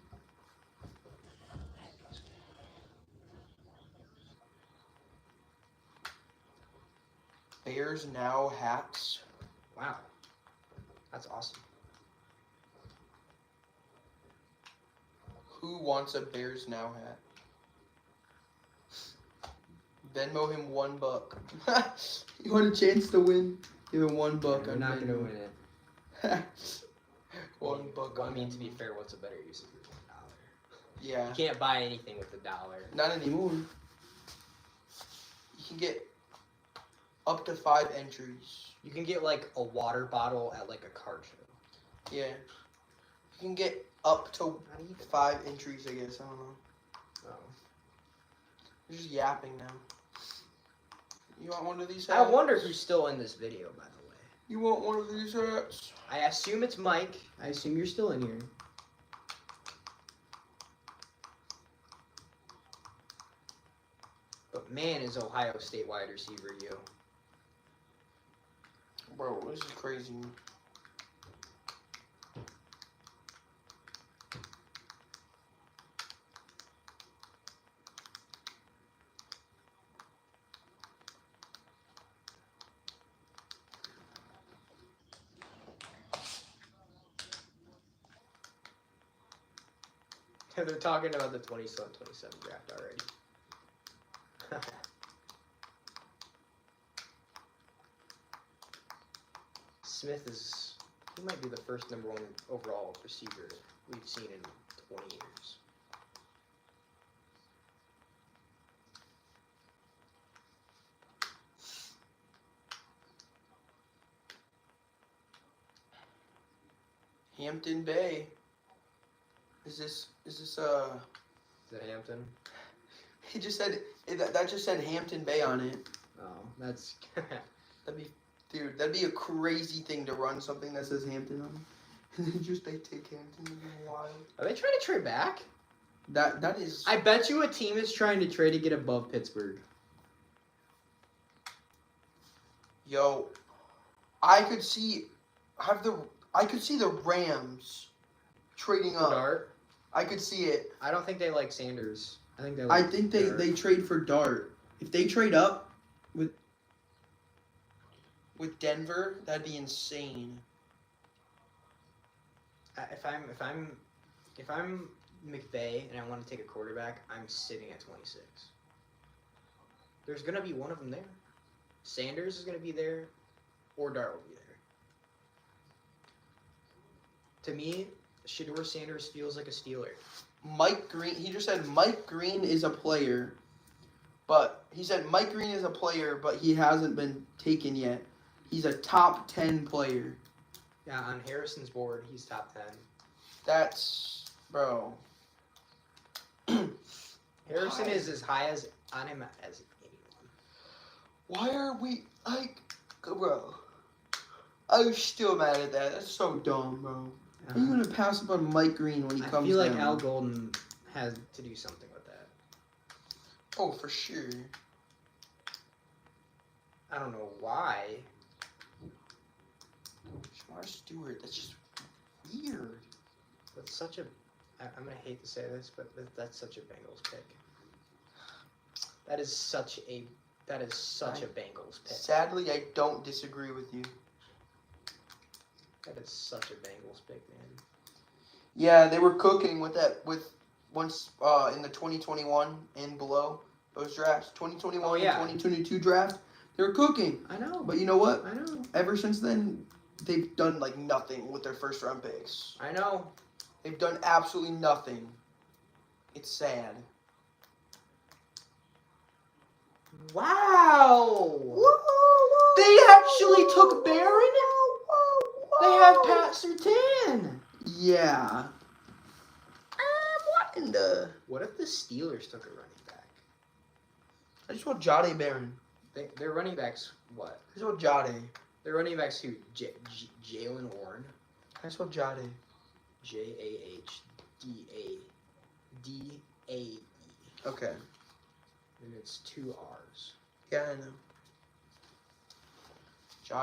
Bears now hats. Wow. That's awesome. Who wants a Bears now hat? Venmo him $1. You want a chance to win? Give him $1 They're on not gonna Venmo. win it. $1 Well, I on mean, to be Venmo. fair, what's a better use of your $1? Yeah. You can't buy anything with $1. Not anymore. You can get up to 5 entries. You can get like a water bottle at like a card show. Yeah. You can get up to Not even. 5 entries, I guess. I don't know. Oh. You're just yapping now. You want one of these I hats? wonder who's still in this video, by the way. You want one of these hats? I assume it's Mike. I assume you're still in here. But man, is Ohio State wide receiver you. Bro, this is crazy. They're talking about the 27 draft already. Smith he might be the first #1 overall receiver we've seen in 20 years. Hampton Bay. Is this Is that Hampton? He just said that just said Hampton Bay on it. Oh, that's That'd be a crazy thing to run something that says Hampton on it. And then they take Hampton and go wild. Are they trying to trade back? That is I bet you a team is trying to trade to get above Pittsburgh. yo. I could see the Rams trading up. Dart? I could see it. I don't think they like Sanders. I think they. I Like think Dart. they trade for Dart. If they trade up with Denver, that'd be insane. If I'm McVay and I want to take a quarterback, I'm sitting at 26. There's gonna be one of them there. Sanders is gonna be there, or Dart will be there. To me, Shedeur Sanders feels like a Steeler. Mike Green, he just said Mike Green is a player, but he he hasn't been taken yet. He's a top 10 player. Yeah, on Harrison's board, he's top 10. That's, bro. Harrison Why? is as high as on him as anyone. Why are we, bro? I'm still mad at that. That's so dumb, bro. How are you going to pass up on Mike Green when he I comes feel like down? Al Golden has. To do something with that. Oh, for sure. I don't know why. Shamar Stewart, that's just weird. That's such a. I'm gonna hate to say this, but that's such a Bengals pick. That is such a Bengals pick. Sadly, I don't disagree with you. That is such a Bengals pick, man. Yeah, they were cooking with that once in the 2021 and below those drafts, 2021 Oh, yeah. and 2022 draft. They were cooking, I know. but you know what? I know. Ever since then, they've done like nothing with their first round picks. I know. They've done absolutely nothing. It's sad. Wow. They actually took Barron. They have Pat Surtain. Yeah. What in the? What if the Steelers took a running back? I just want Jade Barron. Their running backs what? I just want Jade. Their running backs who? Jalen Warren. I just want Jade. JAHDADAE. Okay. And it's 2 R's. Yeah, I know.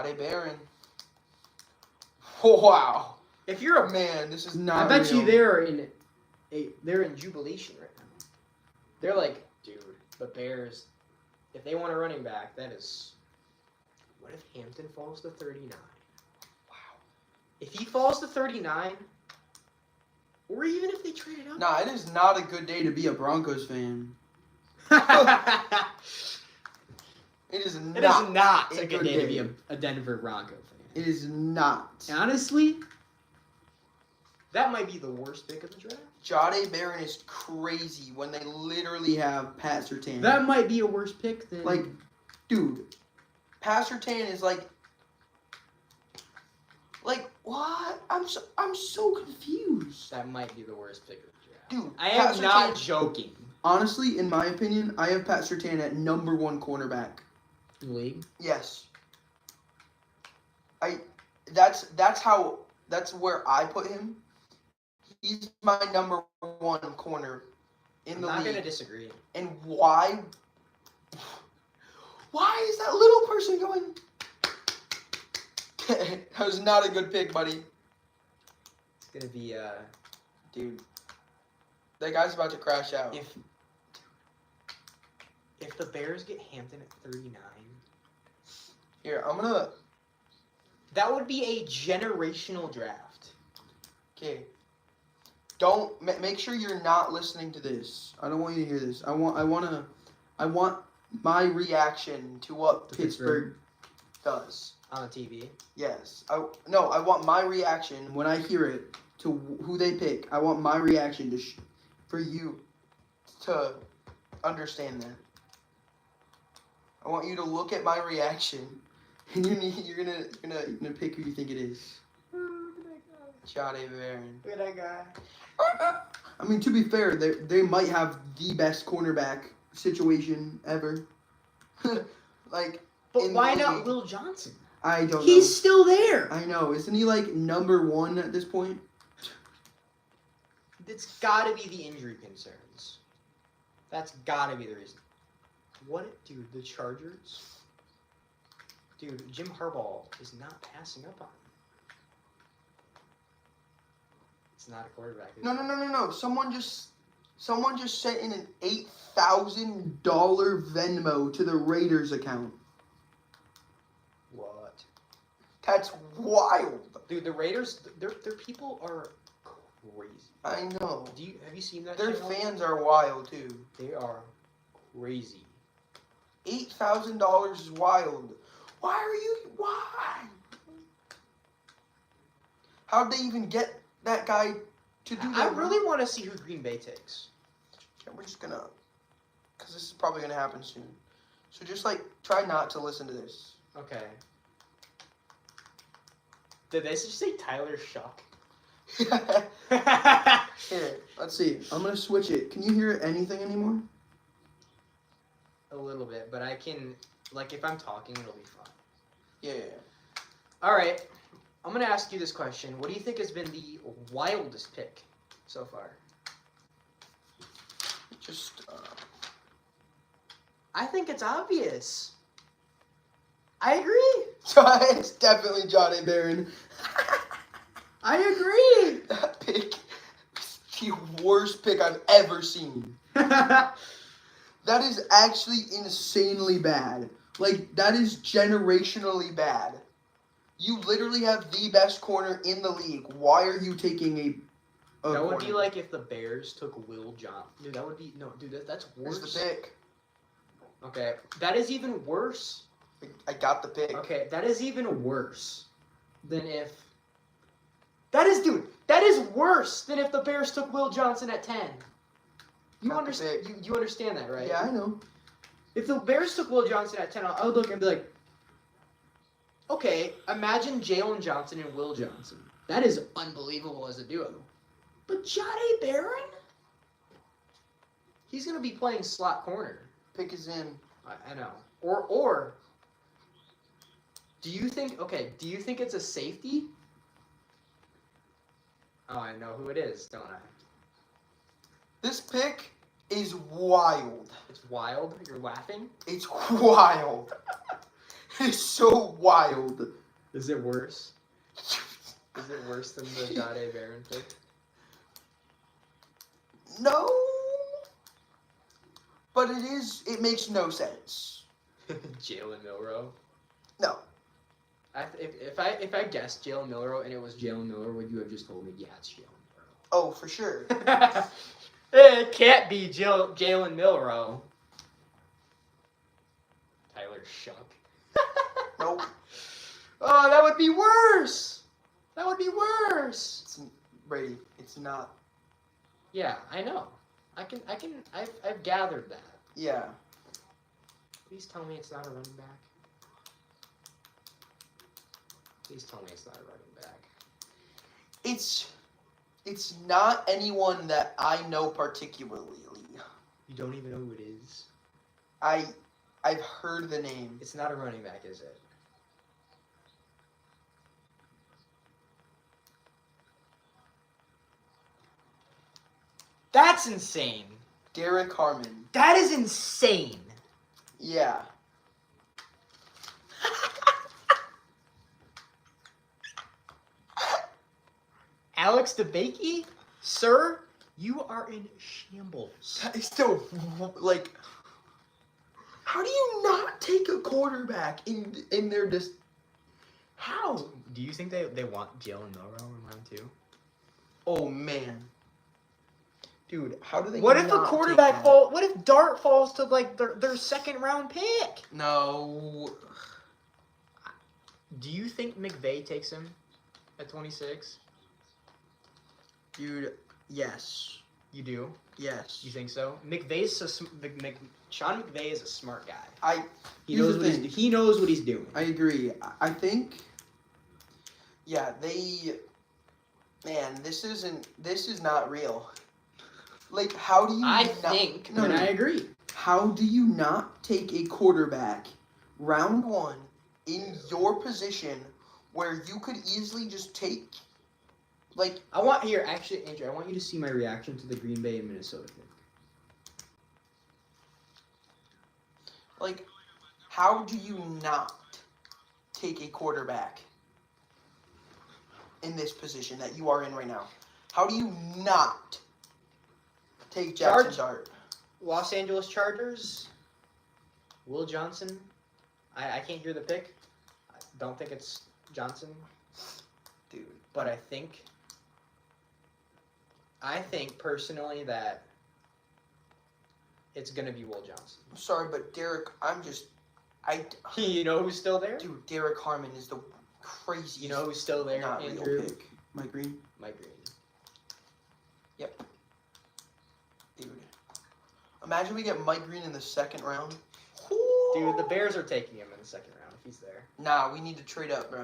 Jade Barron. Wow. If you're a Man, this is I not bet you real. they're in jubilation right now. They're like, dude, the Bears, if they want a running back, that is. What if Hampton falls to 39? Wow. If he falls to 39, or even if they trade it up. Nah, it is not a good day to be a Broncos fan. It is It not. is not It's a good day to be a Denver Bronco fan. It is not. Honestly, That might be the worst pick of the draft. Jade Barron is crazy when they literally have Pat Surtain. that might be a worse pick than Like, dude, Pat Surtain is like Like what? I'm so confused. That might be the worst pick of the draft. Dude, I Pat am not Surtain- joking. Honestly, in my opinion, I have Pat Surtain at #1 cornerback. In the league? Yes. That's where I put him. He's my #1 corner in I'm the not league. gonna disagree. And why? Why is that little person going? That was not a good pick, buddy. It's gonna be Dude, that guy's about to crash out. if the Bears get Hampton at 39, Here, I'm gonna. that would be a generational draft. Okay. Don't make sure you're not listening to this. I don't want you to hear this. I want my reaction to what To Pittsburgh does. On the TV. Yes. I want my reaction when I hear it to who they pick. I want my reaction to for you to understand that. I want you to look at my reaction, and you're gonna pick who you think it is. Jade Barron. Look at that guy. I mean, to be fair, they might have the best cornerback situation ever. Like, But in why the not league. Will Johnson? I don't He's still there. know. I know. Isn't he like #1 at this point? It's gotta be the injury concerns. That's gotta be the reason. What, dude? The Chargers? Dude, Jim Harbaugh is not passing up on him. It's not a quarterback. is it? No. Someone just sent in an $8,000 Venmo to the Raiders account. What? That's wild. Dude, the Raiders, their people are crazy. I know. Have you seen that? Their channel? fans are wild too. They are crazy. $8,000 is wild. Why? How'd they even get that guy to do I that? really want to see who Green Bay takes. Yeah, we're just gonna, because this is probably gonna happen soon. So just like try not to listen to this. Okay. Did they just say Tyler Shuck? Here, let's see. I'm gonna switch it. Can you hear anything anymore? A little bit, but I can, like, if I'm talking, it'll be fun. Yeah. All right, I'm gonna ask you this question. What do you think has been the wildest pick so far? Just. I think it's obvious. I agree. It's definitely Jade Barron. I agree. That pick is the worst pick I've ever seen. That is actually insanely bad. Like, that is generationally bad. You literally have the best corner in the league. Why are you taking a That would be corner? like if the Bears took Will Johnson. Dude, that would be that's Where's worse. the pick? Okay, that is even worse. I got the pick. Okay, that is even worse than if. That is worse than if the Bears took Will Johnson at 10. You Got the understand? pick. You understand that, right? Yeah, I know. If the Bears took Will Johnson at 10, I would look and be like, okay, imagine Jalen Johnson and Will Johnson. That is unbelievable as a duo. But Jade Barron? He's going to be playing slot corner. Pick is in. I know. Or, do you think it's a safety? Oh, I know who it is, don't I? This pick is wild. It's wild. You're laughing. It's wild. It's so wild. Is it worse? Is it worse than the Jade Barron pick? No. But it makes no sense. Jalen Milrow. No. If I guessed Jalen Milrow and it was Jalen Milrow, would you have just told me, yeah, it's Jalen Oh, for sure. Milrow? It can't be Jalen Milrow. Tyler Shuck. Nope. Oh, that would be worse. That would be worse. It's, Brady, it's not. Yeah, I know. I've gathered that. Yeah. Please tell me it's not a running back. Please tell me it's not a running back. It's not anyone that I know particularly. You don't even know who it is. I've heard the name. It's not a running back, is it? That's insane. Derek Harmon. That is insane. Yeah. Alex DeBakey? Sir, you are in shambles. That is still like. How do you not take a quarterback in their dis? How? Do you think they want Jalen Milrow in round 2? Oh man. Dude, how do they? What if a not quarterback take that? fall? What if Dart falls to like their second round pick? No. Do you think McVay takes him at 26? Dude, yes. You do? Yes. You think so? Sean McVay is a smart guy. He Here's knows the what thing. he knows what he's doing. I agree. I think. Yeah, Man, this is not real. Like, how do you? I not, think- No, and no. I agree. How do you not take a quarterback round 1 in your position where you could easily just take, like, I want here actually, Andrew. I want you to see my reaction to the Green Bay and Minnesota pick. like, how do you not take a quarterback in this position that you are in right now? How do you not take Jackson Dart? Los Angeles Chargers. Will Johnson. I can't hear the pick. I don't think it's Johnson, Dude, but I think personally that it's gonna be Will Johnson. I'm sorry, but Derek, You know who's still there? dude, Derek Harmon is the craziest. You know who's still there? not Andrew. real pick. Mike Green. Mike Green. Yep. Dude. Imagine we get Mike Green in the 2nd round. Dude, the Bears are taking him in the 2nd round if he's there. Nah, we need to trade up, bro.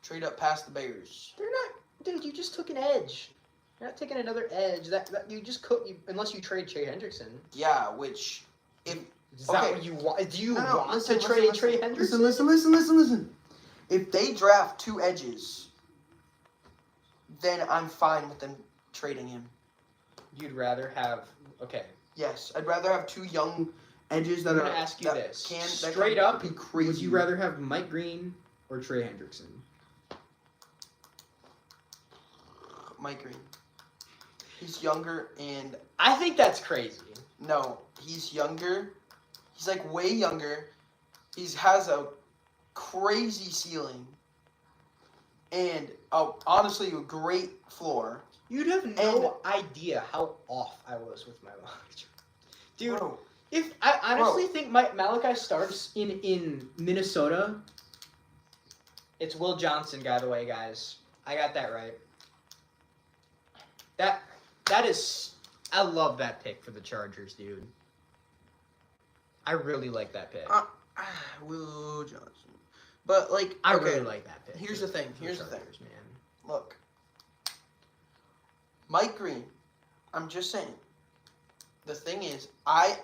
Trade up past the Bears. They're not, dude. You just took an edge. You're not taking another edge. That you just unless you trade Trey Hendrickson. Yeah, which Is that Okay. what you want? Do you No, want listen, to trade listen, Trey listen, Hendrickson? listen. If they draft 2 edges, then I'm fine with them trading him. You'd rather have okay. Yes, I'd rather have 2 young edges that I'm are. gonna ask you that this. that Straight can up, be crazy. Would you rather have Mike Green or Trey Hendrickson? Mike Green? He's younger and I think that's crazy. no, he's younger. He's like way younger. He has a crazy ceiling. And honestly, a great floor. You'd have no idea how off I was with my logic. Dude, Bro, if I honestly think Malachi starts In Minnesota, it's Will Johnson, by the way, guys. I got that right. That is I love that pick for the Chargers, dude. I really like that pick. Will Johnson. But like, I okay, really like that pick. Here's for the thing. for Here's the thing. Chargers, man. Look, Mike Green. I'm just saying. The thing is, I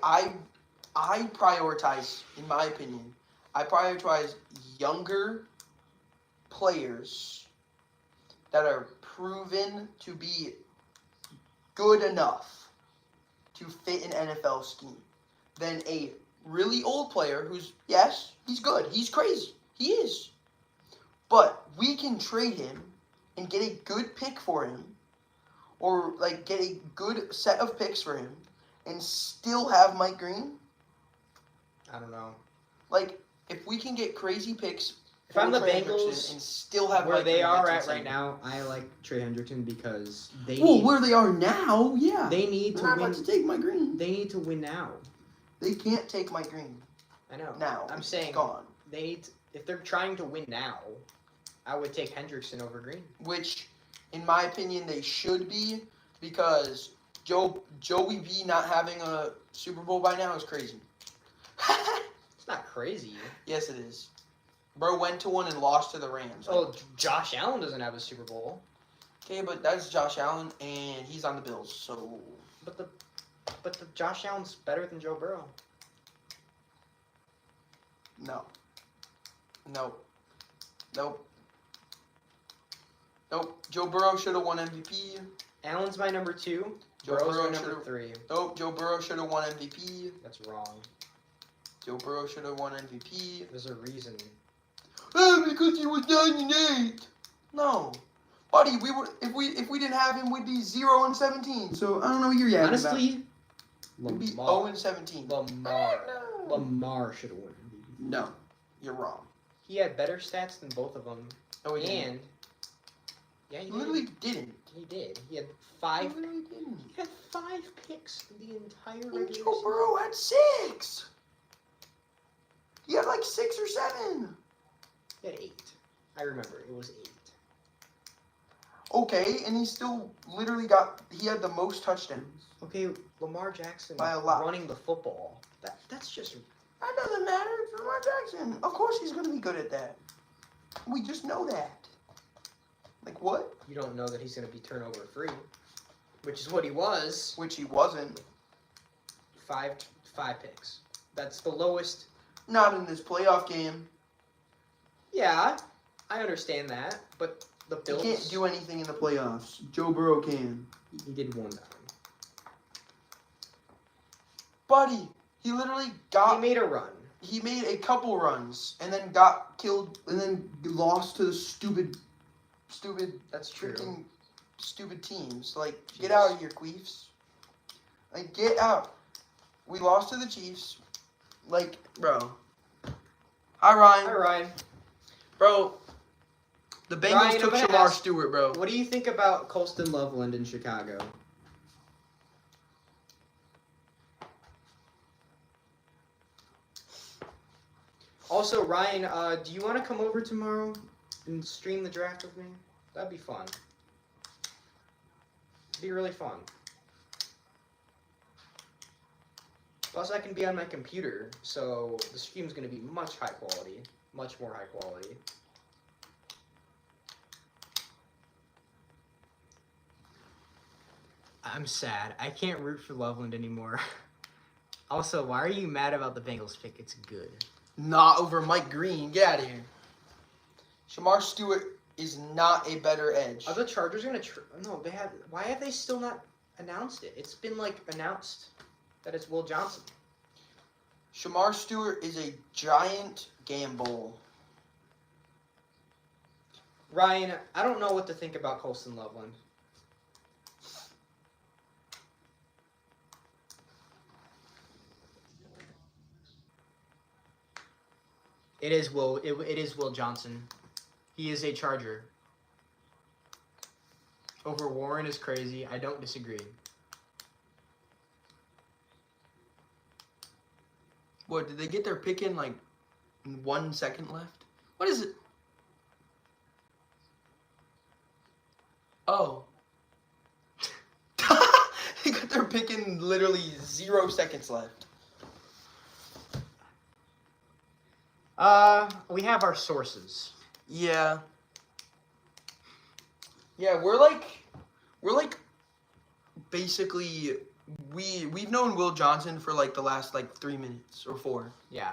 prioritize, in my opinion, I prioritize younger players that are proven to be good enough to fit an NFL scheme than a really old player who's, yes, he's good, he's crazy, he is. But we can trade him and get a good pick for him, or like get a good set of picks for him, and still have Mike Green. I don't know. Like, if we can get crazy picks If I'm the Trey Bengals, Hendrickson and still have where Mike they Green, are that's at right insane. now, I like Trey Hendrickson because they Well, need, where they are now, yeah. they need They're to not win. about to take Mike Green. They need to win now. They can't take Mike Green I know. now. I'm It's saying gone. they need to, if they're trying to win now, I would take Hendrickson over Green. Which, in my opinion, they should be, because Joey B not having a Super Bowl by now is crazy. It's not crazy. Yes, it is. Bro went to one and lost to the Rams. Like, Oh, Josh Allen doesn't have a Super Bowl. okay, but that's Josh Allen, and he's on the Bills, so... But the Josh Allen's better than Joe Burrow. No. Nope. Nope. Nope. Joe Burrow should have won MVP. Allen's my number 2. Joe Burrow's Burrow my number should've- 3. Nope. Joe Burrow should have won MVP. That's wrong. Joe Burrow should have won MVP. There's a reason. Oh, because he was 9-8. No. Buddy, if we didn't have him, we'd be 0-17. So I don't know what you're yapping about. Honestly, We'd be Lamar, 0-17. Lamar should have won. No, you're wrong. He had better stats than both of them. No, he didn't. And yeah, he He did. literally didn't. He did. He had He 5. literally didn't. He had 5 picks in the entire And regular Joe season. Burrow had 6. He had like 6 or 7. He had 8. I remember it was 8. Okay, and he still literally he had the most touchdowns. Okay, Lamar Jackson By a lot. running the football. That's just That doesn't matter. It's Lamar Jackson. Of course he's going to be good at that. We just know that. Like what? you don't know that he's going to be turnover free, which is what he was. Which he wasn't. 5 picks. That's the lowest. Not in this playoff game. Yeah, I understand that, but the He Bills. can't do anything in the playoffs. Joe Burrow can. He did one time. Buddy, he literally He made made a run. a couple runs and then got killed and then lost to the stupid That's true. freaking stupid teams. Like, Chiefs. get out of here, Queefs. Like, get out. We lost to the Chiefs. Like, bro. Hi, Ryan. Hi, Ryan. Bro, the Bengals Ryan, I'm took gonna Shamar ask- Stewart, bro. What do you think about Colston Loveland in Chicago? Also, Ryan, do you want to come over tomorrow and stream the draft with me? That'd be fun. It'd be really fun. Plus, I can be on my computer, so the stream's going to be much high quality. Much more high quality. I'm sad. I can't root for Loveland anymore. Also, why are you mad about the Bengals pick? It's good. Not over Mike Green. Get out of here. Shamar Stewart is not a better edge. Are the Chargers gonna? No, they have. Why have they still not announced it? It's been like announced that it's Will Johnson. Shamar Stewart is a giant gamble. Ryan, I don't know what to think about Colston Loveland. It is Will. It is Will Johnson. He is a Charger. Over Warren is crazy. I don't disagree. What, did they get their pick in like 1 second left? What is it? Oh. They got their pick in literally 0 seconds left. We have our sources. Yeah. Yeah, we're like basically we've known Will Johnson for like the last like 3 minutes or 4. Yeah.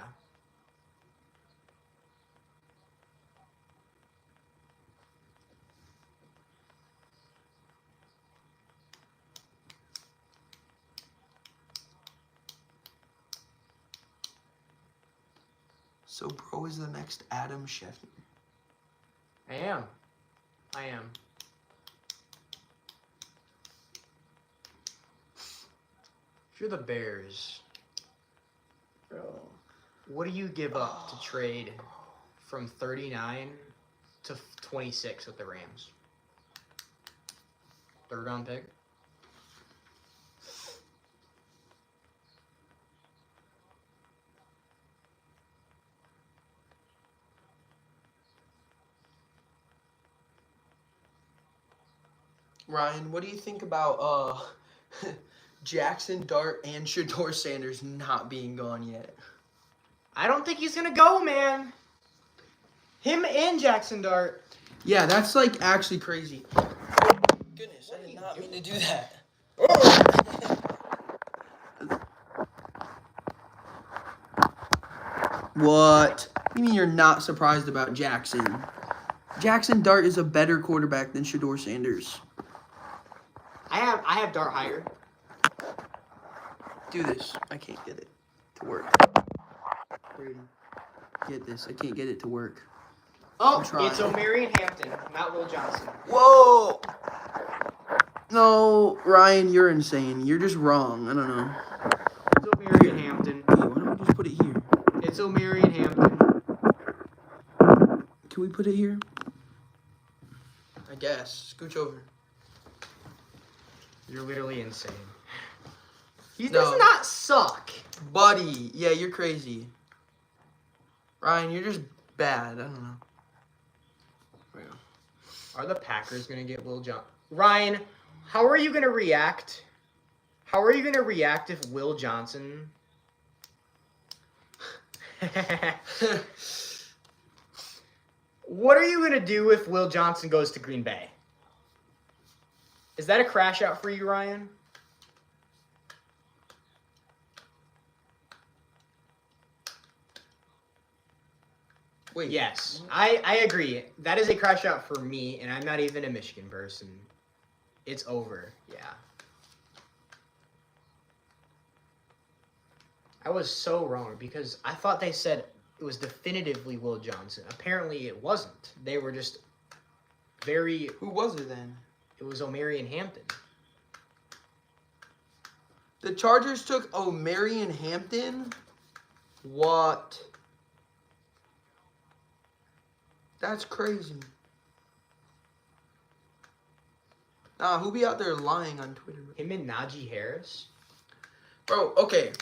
So bro is the next Adam Schefter. I am. I am. If you're the Bears, Bro. what do you give up to trade from 39 to 26 with the Rams? Third round pick? Ryan, what do you think about Jackson Dart and Shador Sanders not being gone yet? I don't think he's gonna go, man. Him and Jackson Dart. Yeah, that's like actually crazy. Goodness, I did not mean to do that. What? You mean you're not surprised about Jackson? Jackson Dart is a better quarterback than Shador Sanders. I have Dart higher. Do this. I can't get it to work. Brady, get this. I can't get it to work. Oh, I'm trying. it's O'Marion Hampton, not Will Johnson. Whoa! No, Ryan, you're insane. You're just wrong. I don't know. It's O'Marion Hampton. Hey, why don't we just put it here? It's O'Marion Hampton. Can we put it here? I guess. Scooch over. You're literally insane. He No. does not suck. Buddy, yeah, you're crazy. Ryan, you're just bad. I don't know. Are the Packers gonna get Will Johnson? Ryan, how are you gonna react? How are you gonna react if Will Johnson? What are you gonna do if Will Johnson goes to Green Bay? Is that a crash out for you, Ryan? Wait. Yes, I agree. That is a crash out for me, and I'm not even a Michigan person. It's over. Yeah. I was so wrong because I thought they said it was definitively Will Johnson. Apparently it wasn't. They were just very... Who was it then? It was O'Marion Hampton. The Chargers took O'Marion Hampton? What? That's crazy. Nah, who be out there lying on Twitter? Him and Najee Harris? Bro, okay.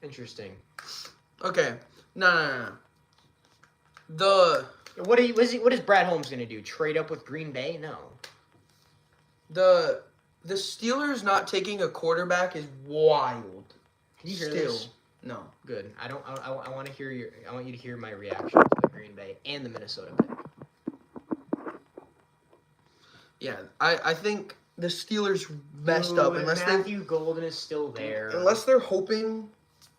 Interesting. Okay. No. What is Brad Holmes going to do? Trade up with Green Bay? No. The Steelers not taking a quarterback is wild. Can you hear Still. this? No. Good. I want to hear I want you to hear my reaction to the Green Bay and the Minnesota pick. Yeah, I think the Steelers messed up unless Matthew Golden is still there. unless they're hoping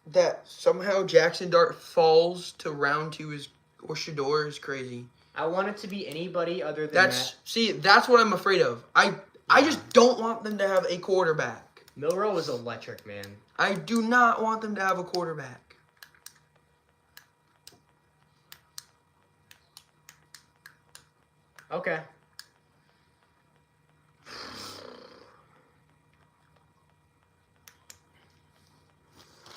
that somehow Jackson Dart falls to round 2 or Shador is crazy. I want it to be anybody other than That's what I'm afraid of. I just don't want them to have a quarterback. Milroe was electric, man. I do not want them to have a quarterback. Okay.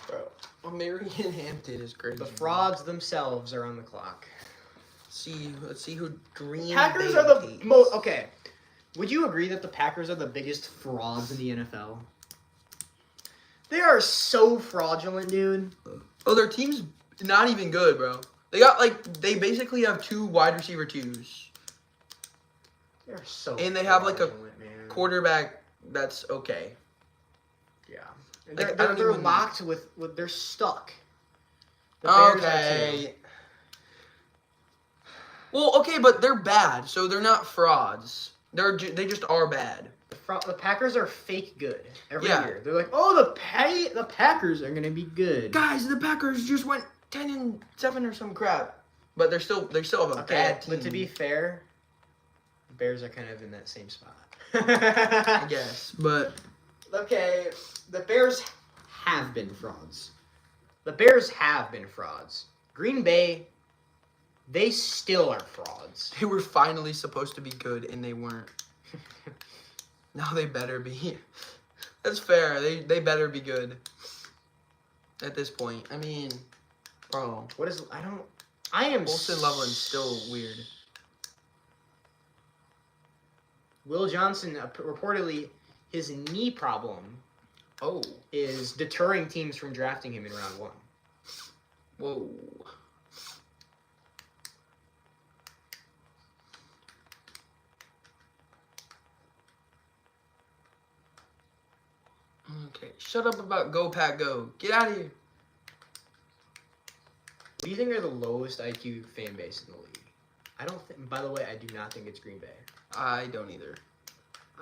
Bro, O'Marion Hampton is crazy. The frauds themselves are on the clock. Let's see who Green Packers Bay are the takes. most. Okay. Would you agree that the Packers are the biggest frauds in the NFL? They are so fraudulent, dude. Oh, their team's not even good, bro. They basically have 2 wide receiver 2s. They're so. And they have, like, a fraudulent, man. Quarterback that's okay. Yeah. Like, They're locked with. They're stuck. The Bears are too. Okay. Well, okay, but they're bad, so they're not frauds. They just are bad. The Packers are fake good every Yeah. year. They're like, oh, the Packers are gonna be good. Guys, the Packers just went 10-7 or some crap, but they still have a Okay, bad team. but to be fair, the Bears are kind of in that same spot. I guess, but Okay, the Bears have been frauds. The Bears have been frauds. Green Bay, they still are frauds. they were finally supposed to be good and they weren't. Now they better be. That's fair. They better be good at this point. I mean, bro, What is I am Olsen Loveland's still weird. Will Johnson reportedly his knee problem Oh, is deterring teams from drafting him in round 1. whoa. Okay, shut up about Go Pack Go. Get out of here. Who do you think are the lowest IQ fan base in the league? I don't think. By the way, I do not think it's Green Bay. I don't either.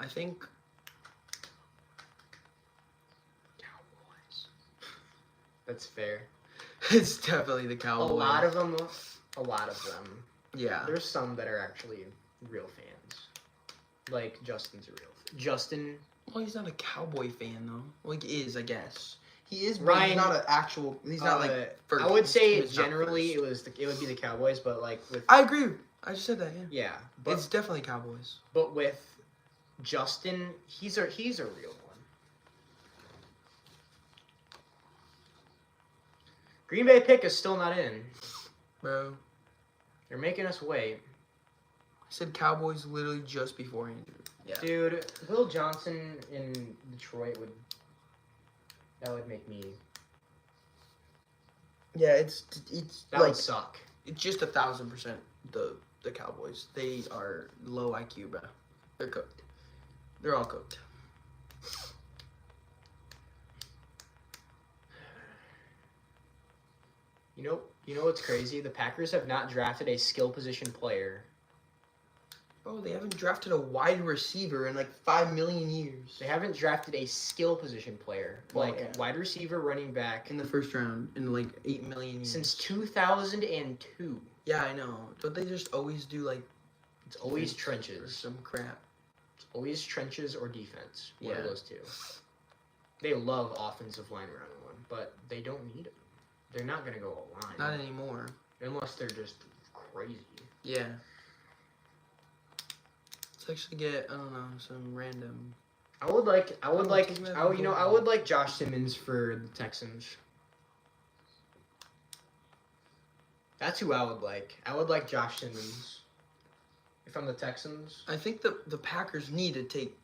I think Cowboys. That's fair. It's definitely the Cowboys. A lot of them. A lot of them. Yeah. There's some that are actually real fans. Like Justin's a real. Justin. Well, he's not a Cowboy fan though. Well, he is, I guess. He is, but Ryan- he's not an actual. He's not like. First. I would say He's not generally first. it would be the Cowboys, but like with I agree. I just said that. Yeah. yeah, but It's definitely Cowboys. but with Justin, he's a real one. Green Bay pick is still not in. Bro. They're making us wait. I said Cowboys literally just before Andrew. Yeah. Dude, Will Johnson in Detroit would make me. Yeah, it's That like would suck. it's just 1,000% the Cowboys. They are low IQ, bro. They're cooked. They're all cooked. You know what's crazy? The Packers have not drafted a skill position player. Bro, they haven't drafted a wide receiver in like 5 million years. They haven't drafted a skill position player, Well, like yeah. wide receiver, running back, In the first round, in like 8 million years. since 2002. Yeah, I know. Don't they just always do like It's always defense or trenches. some crap? It's always trenches or defense. One of Yeah. those two. They love offensive line running one, but they don't need them. They're not gonna go all line Not anymore. unless they're just crazy. Yeah. Let's actually get, I don't know, some random. I would like Josh Simmons for the Texans. That's who I would like. I would like Josh Simmons. If I'm the Texans. I think the Packers need to take.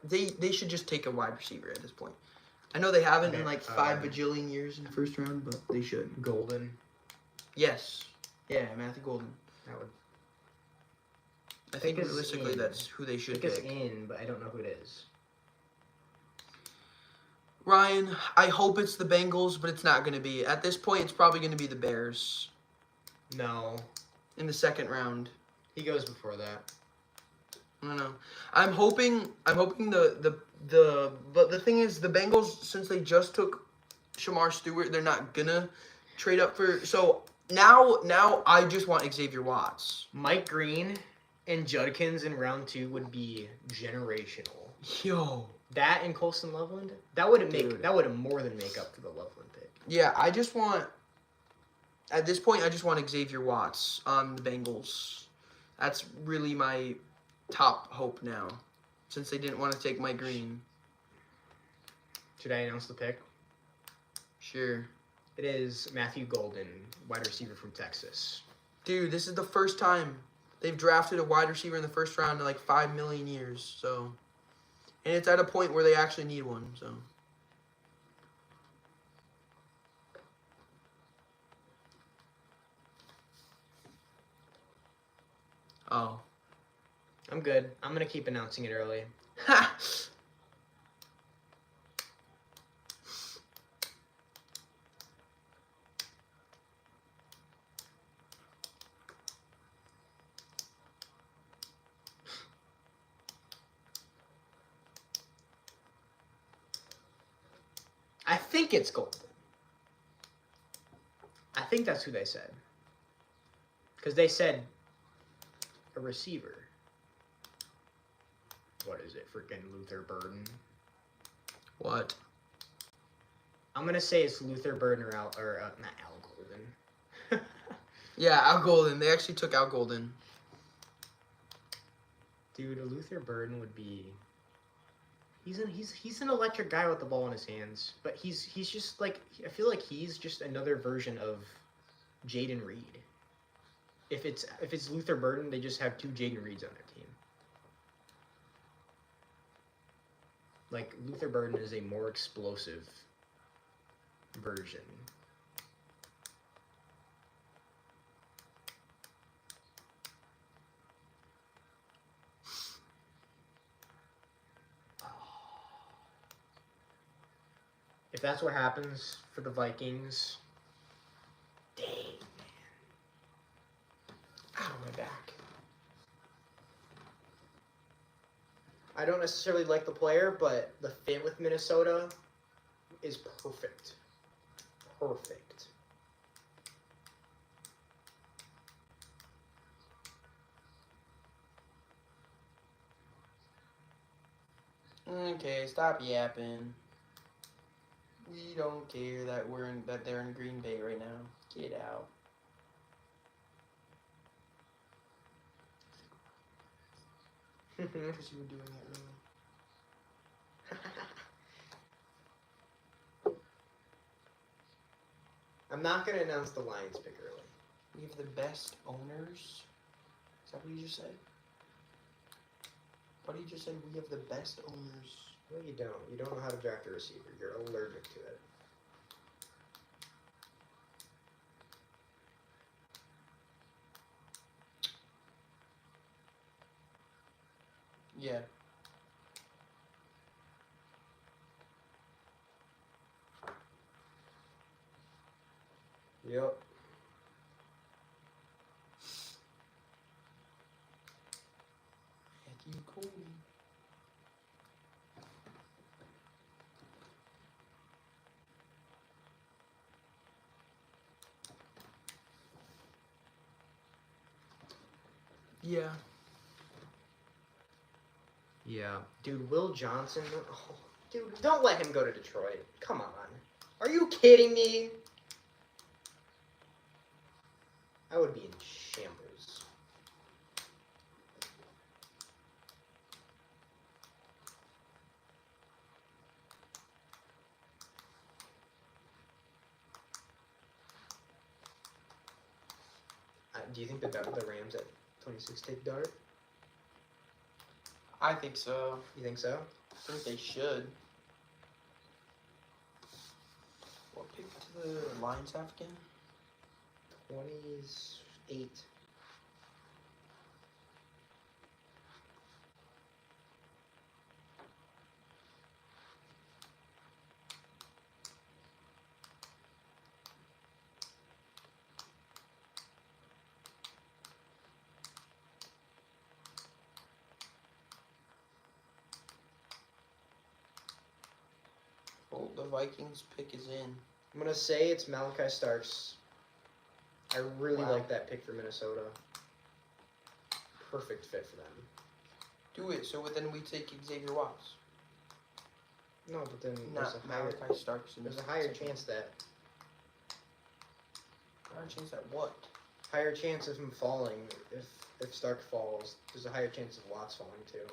They should just take a wide receiver at this point. I know they haven't in like 5 bajillion years in the first round, but they should. Golden. Yes. Yeah, Matthew Golden. That would I think Pick is realistically in. that's who they should pick us pick. in, but I don't know who it is. Ryan, I hope it's the Bengals, but it's not going to be. At this point, it's probably going to be the Bears No. in the second round. He goes before that. I don't know. I'm hoping but the thing is the Bengals, since they just took Shamar Stewart, they're not gonna trade up for. So now I just want Xavier Watts. Mike Green and Judkins in round 2 would be generational. Yo. That and Colson Loveland, that would Dude. more than make up for the Loveland pick. Yeah, I just want. At this point, I just want Xavier Watts on the Bengals. That's really my top hope now, since they didn't want to take Mike Green. Should I announce the pick? Sure. It is Matthew Golden, wide receiver from Texas. Dude, this is the first time they've drafted a wide receiver in the first round in like 5 million years. So, and it's at a point where they actually need one. So, oh, I'm good. I'm gonna keep announcing it early. ha! I think it's Golden. I think that's who they said. Because they said a receiver. What is it? Freaking Luther Burden. What? I'm gonna say it's Luther Burden or not Al Golden. Yeah, Al Golden. They actually took Al Golden. Dude, a Luther Burden would be. He's an electric guy with the ball in his hands, but he's just like, I feel like he's just another version of Jaden Reed. If it's Luther Burden, they just have 2 Jaden Reeds on their team. Like Luther Burden is a more explosive version. If that's what happens for the Vikings, Dang, man. Ow, my back. I don't necessarily like the player, but the fit with Minnesota is perfect. Perfect. Okay, stop yapping. We don't care that they're in Green Bay right now. Get out. Because you were doing it early. I'm not gonna announce the Lions pick early. We have the best owners. Is that what you just said? What you just said? We have the best owners. No, you don't. You don't know how to draft a receiver. You're allergic to it. Yeah. Yep. Heck, you cool. Yeah. Yeah. Dude, Will Johnson. Oh, dude, don't let him go to Detroit. Come on. Are you kidding me? I would be in shambles. Do you think the Rams at 26 take Dart? I think so. You think so? I think they should. What pick do the Lions have again? 28. Oh, the Vikings pick is in. I'm gonna say it's Malachi Starks. I really Wow. like that pick for Minnesota. Perfect fit for them. Do it, so then we take Xavier Watts. No, but then Not Malachi Starks. there's a higher chance that Higher chance at what? higher chance of him falling. If Stark falls, there's a higher chance of Watts falling too.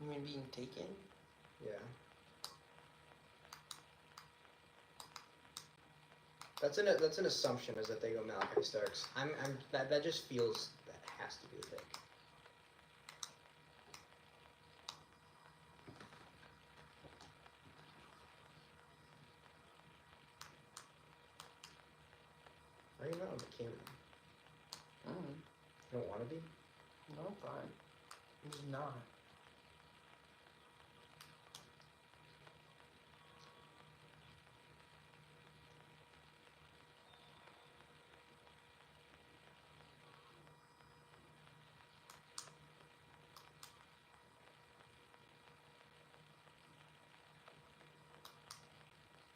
You mean being taken? Yeah. That's an assumption is that they go Malachi Starks. That just feels that has to be the pick. Why are you not on the camera? Mm. You don't want to be? No, I'm fine. I'm just not.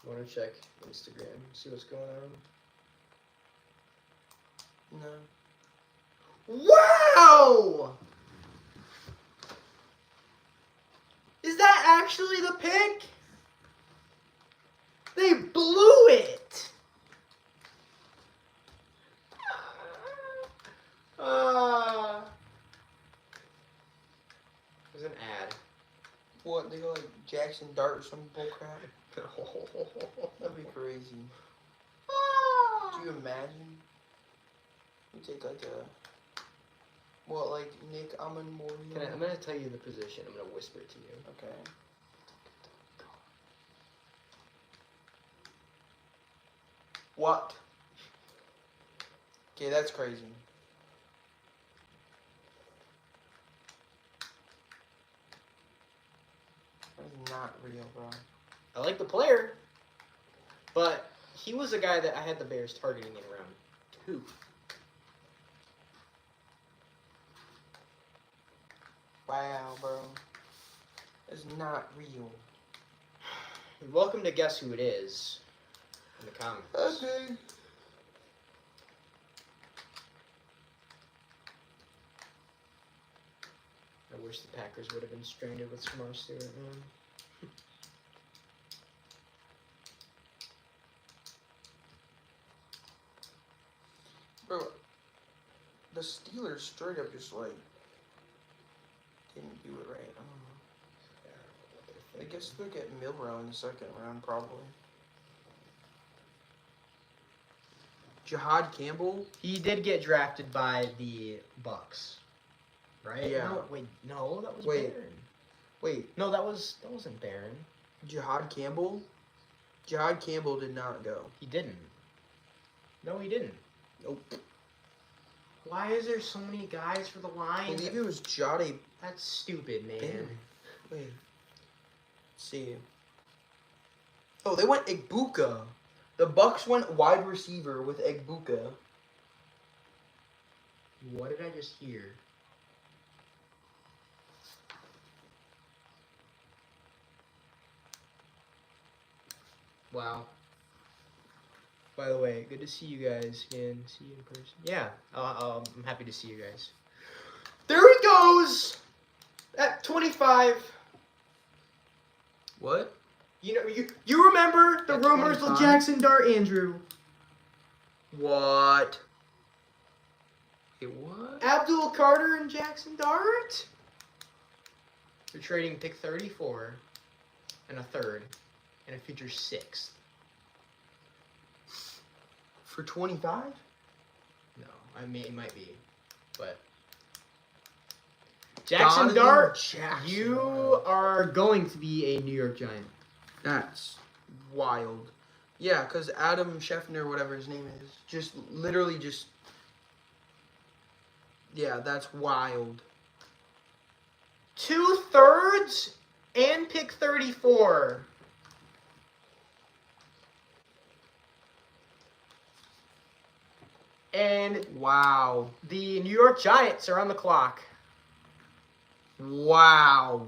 Want to check Instagram, see what's going on? No. Wow! Is that actually the pick? They blew it! There's an ad. What, they go like Jackson Dart or some bullcrap? That'd be crazy. Could you imagine? You take like a... What, like Nick Amon-Morion? I'm gonna tell you the position. I'm gonna whisper it to you. Okay. What? Okay, that's crazy. That is not real, bro. I like the player, but he was a guy that I had the Bears targeting in round 2. Wow, bro. It's not real. You're welcome to guess who it is in the comments. Okay. I wish the Packers would have been stranded with Shamar Stewart, man. Bro, the Steelers straight up just like didn't do it right. I don't know. Yeah, I don't know what they're I thinking. guess they'll get Milrow in the second round, probably. Jihad Campbell? He did get drafted by the Bucks, right? Yeah. No, wait, no, that was Wait. Barron. Wait, No, that wasn't Barron. Jihad Campbell? Jihad Campbell did not go. He didn't. No, he didn't. Nope. Why is there so many guys for the I Lions? believe it was Jade. That's stupid, man. Barron. Wait. Let's see. Oh, they went Igbuka. The Bucks went wide receiver with Igbuka. What did I just hear? Wow. By the way, good to see you guys again. See you in person. Yeah, I'm happy to see you guys. There he goes! At 25. What? You know, you remember the At rumors 25? with Jackson Dart, Andrew. What? Wait, what? Abdul Carter and Jackson Dart? They're trading pick 34 and a third and a future 6th. For 25? No, I mean it might be, but Jackson Donovan Dart, Jackson. you are going to be a New York Giant. That's wild. Yeah, because Adam Scheffner, whatever his name is, just literally just. Yeah, that's wild. 2/3 and pick 34. And Wow. the New York Giants are on the clock. Wow.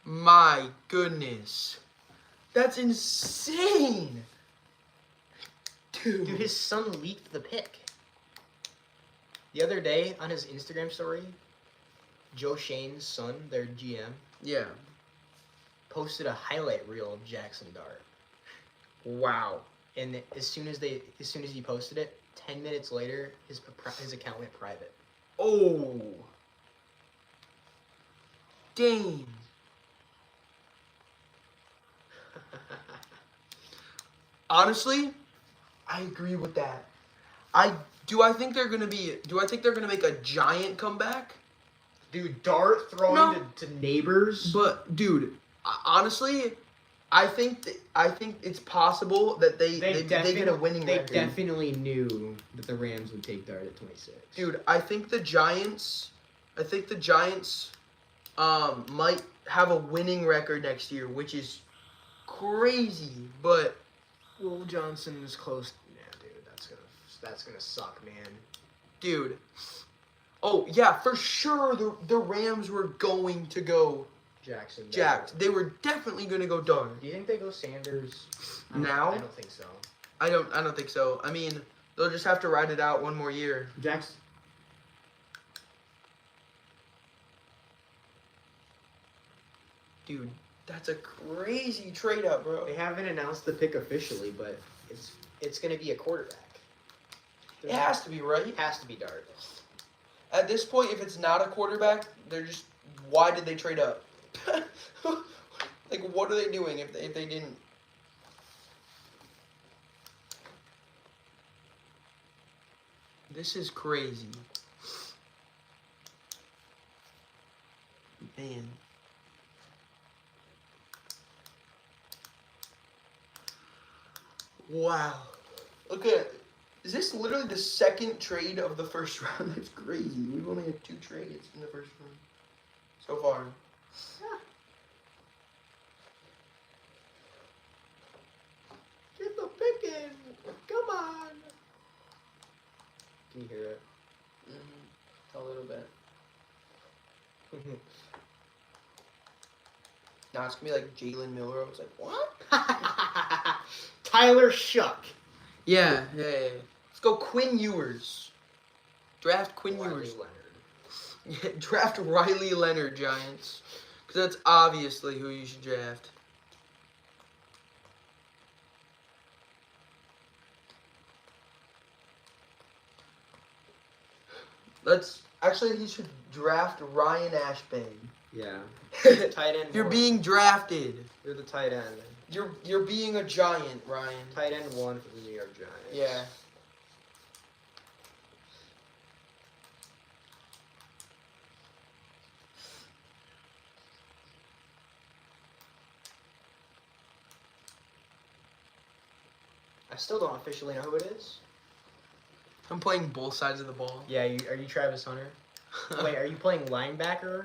My goodness. That's insane. Dude. Dude, his son leaked the pick. The other day on his Instagram story, Joe Shane's son, their GM, Yeah. posted a highlight reel of Jackson Dart. Wow. And as soon as he posted it, 10 minutes later, his account went private. Oh. Dang. Honestly, I agree with that. I think they're gonna make a giant comeback? Dude, Dart throwing No. to neighbors. But dude, honestly, I think it's possible that they get a winning They record. definitely knew that the Rams would take Dart at 26. Dude, I think the Giants might have a winning record next year, which is crazy, but Will Johnson is close. Yeah, dude, that's gonna suck, man. dude. Oh yeah, for sure the Rams were going to go Jackson. Jacked. They were definitely going to go Dart. Do you think they go Sanders Now? I don't think so. I don't think so. I mean, they'll just have to ride it out one more year. Jackson. Dude, that's a crazy trade up, bro. They haven't announced the pick officially, but it's gonna be a quarterback. It has to be, right? It has to be Dart. At this point, if it's not a quarterback, they're just, why did they trade up? Like, what are they doing if they didn't? This is crazy. Man. Wow. Okay, is this literally the second trade of the first round? That's crazy. We've only had 2 trades in the first round so far. picking. Come on. Can you hear it? A little bit. Now it's gonna be like Jalen Miller. I was like, what? Tyler Shuck. Yeah. Let's go Quinn Ewers. Draft Quinn Riley Ewers. Leonard. Yeah, draft Riley Leonard, Giants. Because that's obviously who you should draft. He should draft Ryan Ashbane. Yeah. Tight end. You're one. being drafted. You're the tight end. You're being a giant, Ryan. Tight end 1 for the New York Giants. Yeah. I still don't officially know who it is. I'm playing both sides of the ball. Yeah, are you Travis Hunter? Wait, are you playing linebacker?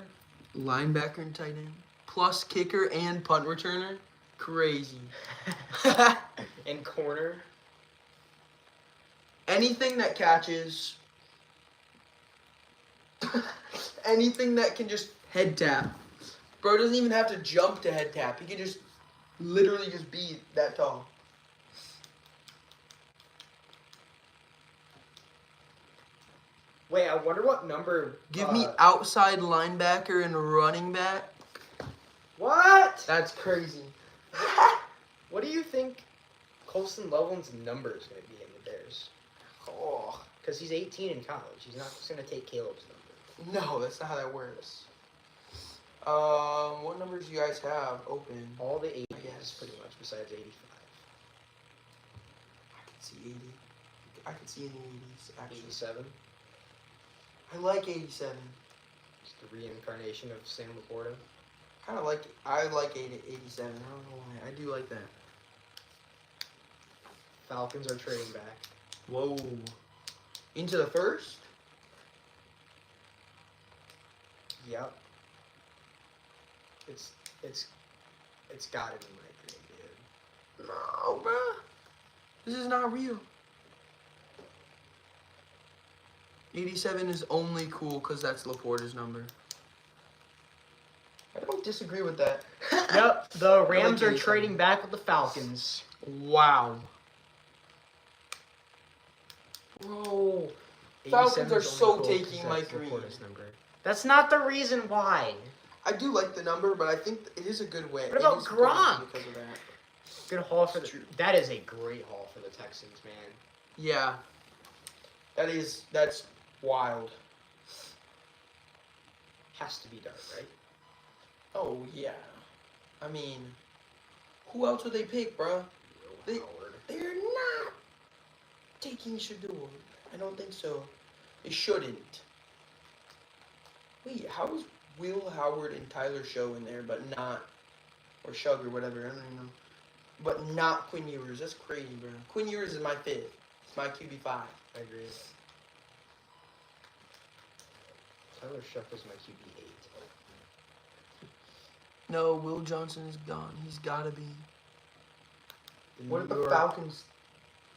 Linebacker and tight end. Plus kicker and punt returner. Crazy. And corner? Anything that catches. Anything that can just head tap. Bro doesn't even have to jump to head tap. He can just literally just be that tall. Wait, I wonder what number. Give me outside linebacker and running back. What? That's crazy. What do you think Colson Loveland's number is going to be in the Bears? Oh. Because he's 18 in college. He's not just going to take Caleb's number. No, that's not how that works. What numbers do you guys have open? All the 80s, Yes. pretty much, besides 85. I can see 80. I can see in the 80s, actually. 87. I like 87. It's the reincarnation of Sam Laporta. I like 87. I don't know why. I do like that. Falcons are trading back. Whoa. Into the first? Yep. It's gotta be Mike Green, dude. No, bruh. This is not real. 87 is only cool because that's Laporta's number. I don't disagree with that. Yep, the Rams are 87. trading back with the Falcons. Wow. Bro. Falcons 87 are is so only cool 'cause taking that's Mike Green. Laporta's number. That's not the reason why. I do like the number, but I think it is a good way. What about It is a good Gronk? way because of that. Good haul for the. True. That is a great haul for the Texans, man. Yeah. That's wild. Has to be dark, right? Oh, yeah. I mean, who else would they pick, bro? They- Howard. They're not taking Shador. I don't think so. They shouldn't. Wait, how is Will Howard and Tyler Show in there, but not, or Shug or whatever, I don't even know. But not Quinn Ewers. That's crazy, bro. Quinn Ewers is my 5th. It's my QB5. I agree. Tyler Shuck was my QB8. No, Will Johnson is gone. He's gotta be. What if New the York- Falcons?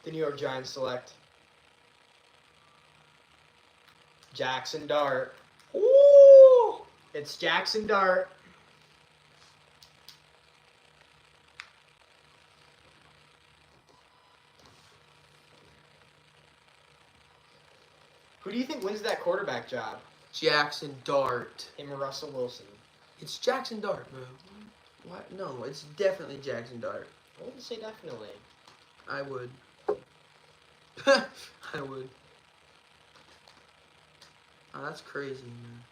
The New York Giants select Jackson Dart. Ooh! It's Jackson Dart. Who do you think wins that quarterback job? Jackson Dart. Him or Russell Wilson? It's Jackson Dart, bro. What? No, it's definitely Jackson Dart. I wouldn't say definitely. I would. I would. Oh, that's crazy, man.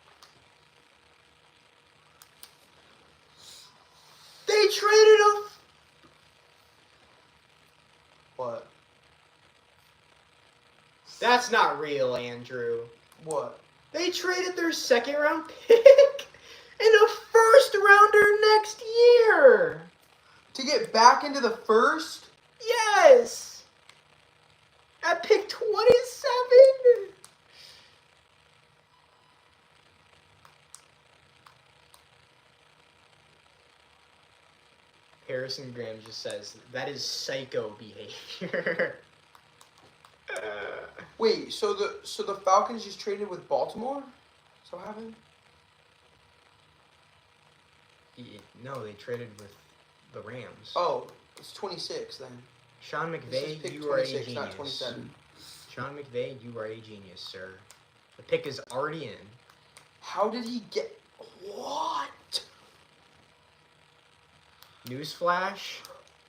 They traded him. What? That's not real, Andrew. What? They traded their second round pick and a first rounder next year. To get back into the first? Yes. At pick 27. Harrison Graham just says that is psycho behavior. Wait, so the Falcons just traded with Baltimore? So what happened? No, they traded with the Rams. Oh, it's 26 then. Sean This is McVay, pick you are a 26, genius. not 27. Sean McVay, you are a genius, sir. The pick is already in. How did he get what? Newsflash,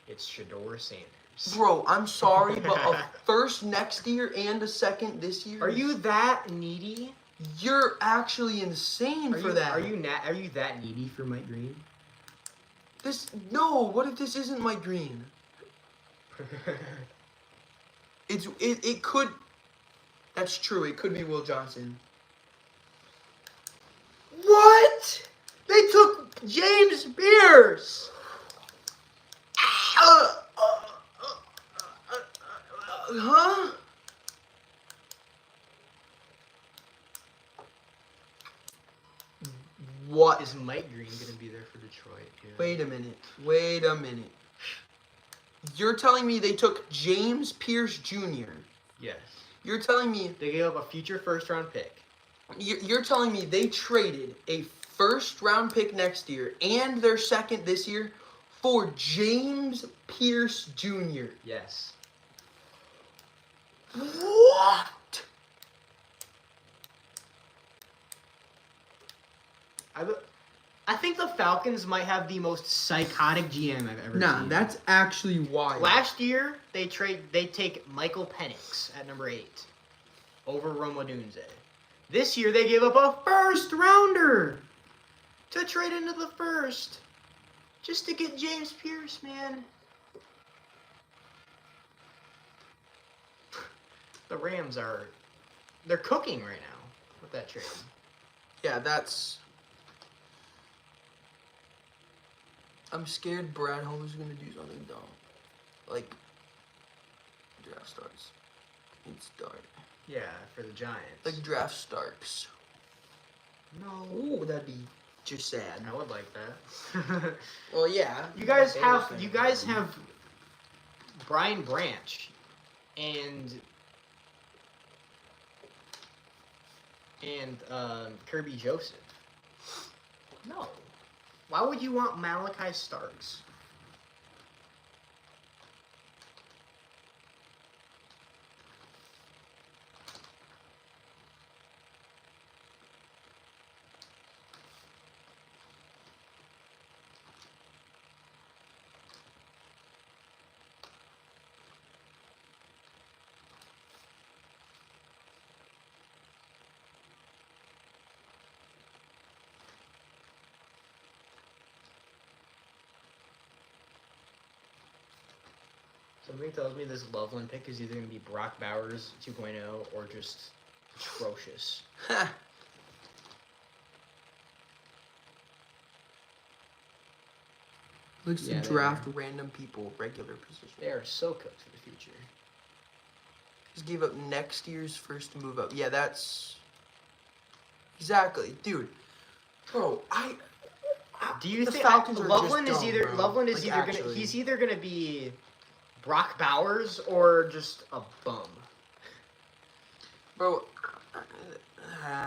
it's Shador Sanders. Bro, I'm sorry, but a first next year and a second this year. Are you that needy? You're actually insane for that. Are you that needy for Mike Green? No. What if this isn't Mike Green? It could. That's true. It could be Will Johnson. What? They took James Pierce. Huh? What? Is Mike Green gonna be there for Detroit? Yeah. Wait a minute. You're telling me they took James Pierce Jr. Yes. You're telling me They gave up a future first-round pick. you're telling me they traded a first round pick next year and their second this year for James Pierce Jr. Yes. What? I think the Falcons might have the most psychotic GM I've ever Nah, seen. that's actually wild. Last year they take Michael Penix at number 8 over Rome Odunze. This year they gave up a first rounder to trade into the first just to get James Pierce, man. The Rams they're cooking right now with that trade. Yeah, that's. I'm scared Brad Holmes is gonna do something dumb. Like, draft starts. It's dark. Yeah, for the Giants. Like, draft starts. no, Ooh, that'd be just sad. I would like that. Well, yeah. You guys Bengals have fan. Brian Branch and Kirby Joseph. No. Why would you want Malachi Starks? Something tells me this Loveland pick is either going to be Brock Bowers 2.0 or just atrocious. Looks Yeah, to they draft random people, regular position. They are so cooked for the future. Just gave up next year's first to move up. Yeah, that's exactly, dude. Bro, Do you The think Falcons are Loveland just is dumb, either bro. Loveland is Like, either actually. gonna he's either gonna be Brock Bowers or just a bum? Bro,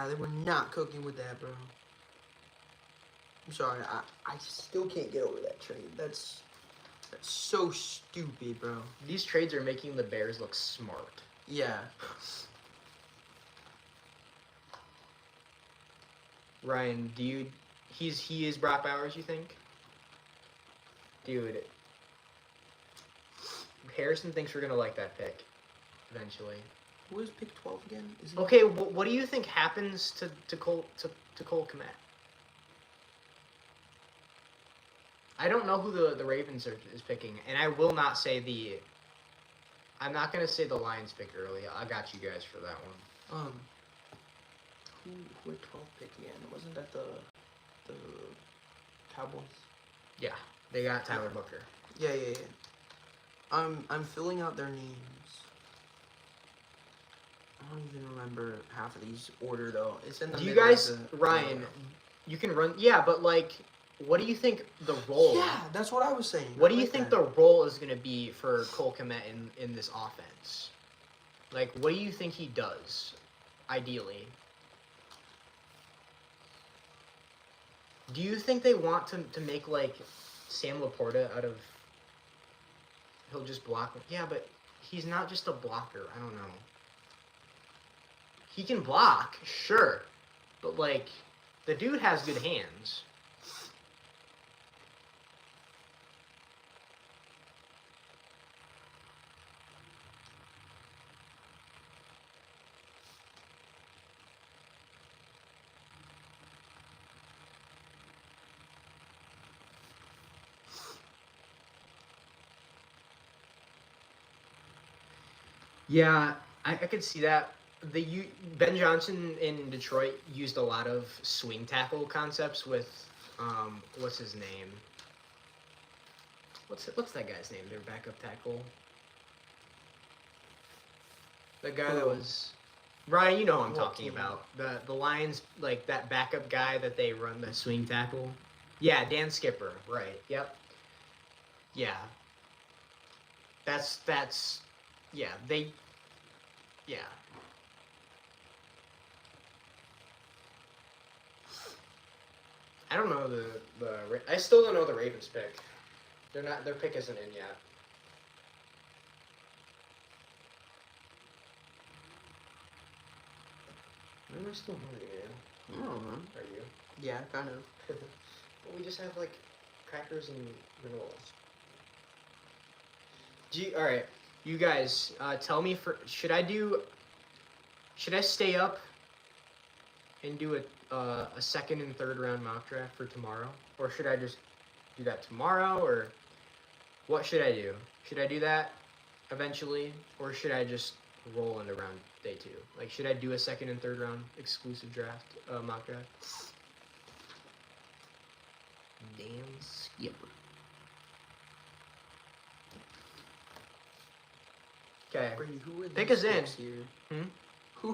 they were not cooking with that, bro. I'm sorry, I still can't get over that trade. That's so stupid, bro. These trades are making the Bears look smart. Yeah. Ryan, he is Brock Bowers, you think? Dude, Harrison thinks we're gonna like that pick eventually. Who is pick 12 again? Is it? Okay, what do you think happens to Cole Kmet? I don't know who the Ravens is picking, and I will not say I'm not gonna say the Lions pick early. I got you guys for that one. Who had 12 pick again? Wasn't that the Cowboys? Yeah, they got Tyler Hooker. Yeah. I'm filling out their names. I don't even remember half of these order though. It's in the Do you middle of guys, the- Ryan? You can run. Yeah, but like, what do you think the role? Yeah, that's what I was saying. What I do you like think that. the role is going to be for Cole Kmet in this offense? Like, what do you think he does, ideally? Do you think they want to make, like, Sam Laporta out of... He'll just block... Yeah, but he's not just a blocker. I don't know. He can block, sure. But, like, the dude has good hands. Yeah, I could see that. Ben Johnson in Detroit used a lot of swing tackle concepts with what's his name? What's that guy's name? Their backup tackle. The guy that was Ryan, you know who I'm talking about. The Lions, like that backup guy that they run the swing tackle. Yeah, Dan Skipper, right. Yep. Yeah. That's yeah, yeah. I don't know I still don't know the Ravens pick. Their pick isn't in yet. Am I still hungry, man? I don't know. Are you? Yeah, kind of. Well, we just have like crackers and granola. All right, you guys, tell me should I stay up and do a second and third round mock draft for tomorrow, or should I just do that tomorrow, or what should I do? Should I do that eventually, or should I just roll into round day 2? Like, should I do a second and third round exclusive draft, mock draft? Dan Skipper. Okay. Brady, who were Pick these us in. picks here? Hmm? Who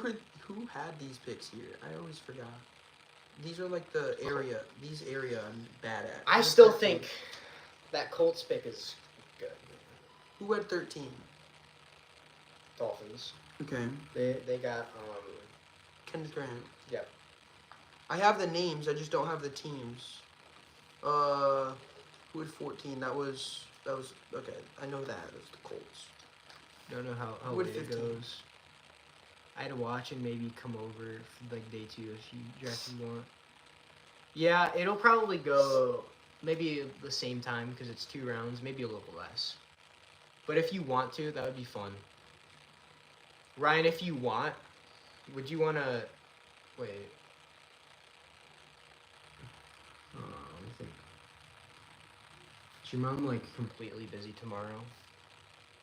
had these picks here? I always forgot. These are like the area. These area I'm bad at. I Who had still 13? think that Colts pick is good. Who had 13? Dolphins. Okay. They got Kenneth Grant. Yep. I have the names. I just don't have the teams. Who had 14? That was okay. I know that it was the Colts. Don't know how Who had late it 15? goes. I'd watch and maybe come over for like day 2 if you drafted more. Yeah, it'll probably go maybe the same time because it's 2 rounds, maybe a little less. But if you want to, that would be fun. Ryan, if you want, would you want to wait? Let me think. Is your mom like completely busy tomorrow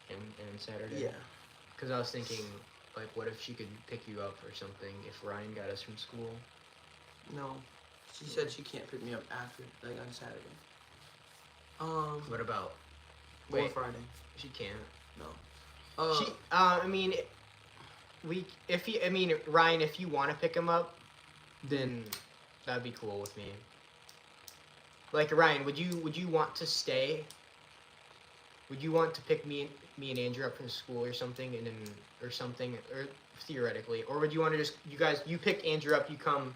and Saturday? Yeah. Because I was thinking, like, what if she could pick you up or something if Ryan got us from school? No. She said she can't pick me up after, like on Saturday. What about? Or Wait, Friday. she can't. No. She, I mean, Ryan, if you want to pick him up, then that'd be cool with me. Like, Ryan, would you want to stay? Would you want to pick me and Andrew up from school or something, or theoretically, or would you want to just you pick Andrew up, you come,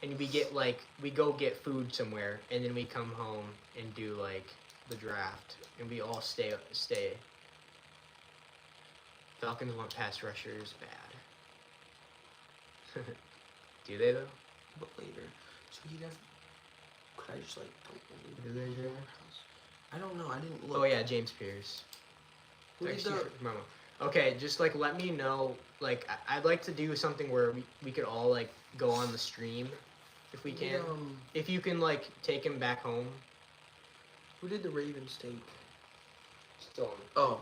and we go get food somewhere, and then we come home and do like the draft, and we all stay. Falcons want pass rushers bad. Do they though? But later. So he'd have. Could I just like? Do they really? I don't know. I didn't look. Oh yeah, James Pierce. Who did Actually, the- Mama. Okay, just like let me know. Like I'd like to do something where we could all like go on the stream, if we who can. did, If you can like take him back home. Who did the Ravens take? Still. Oh.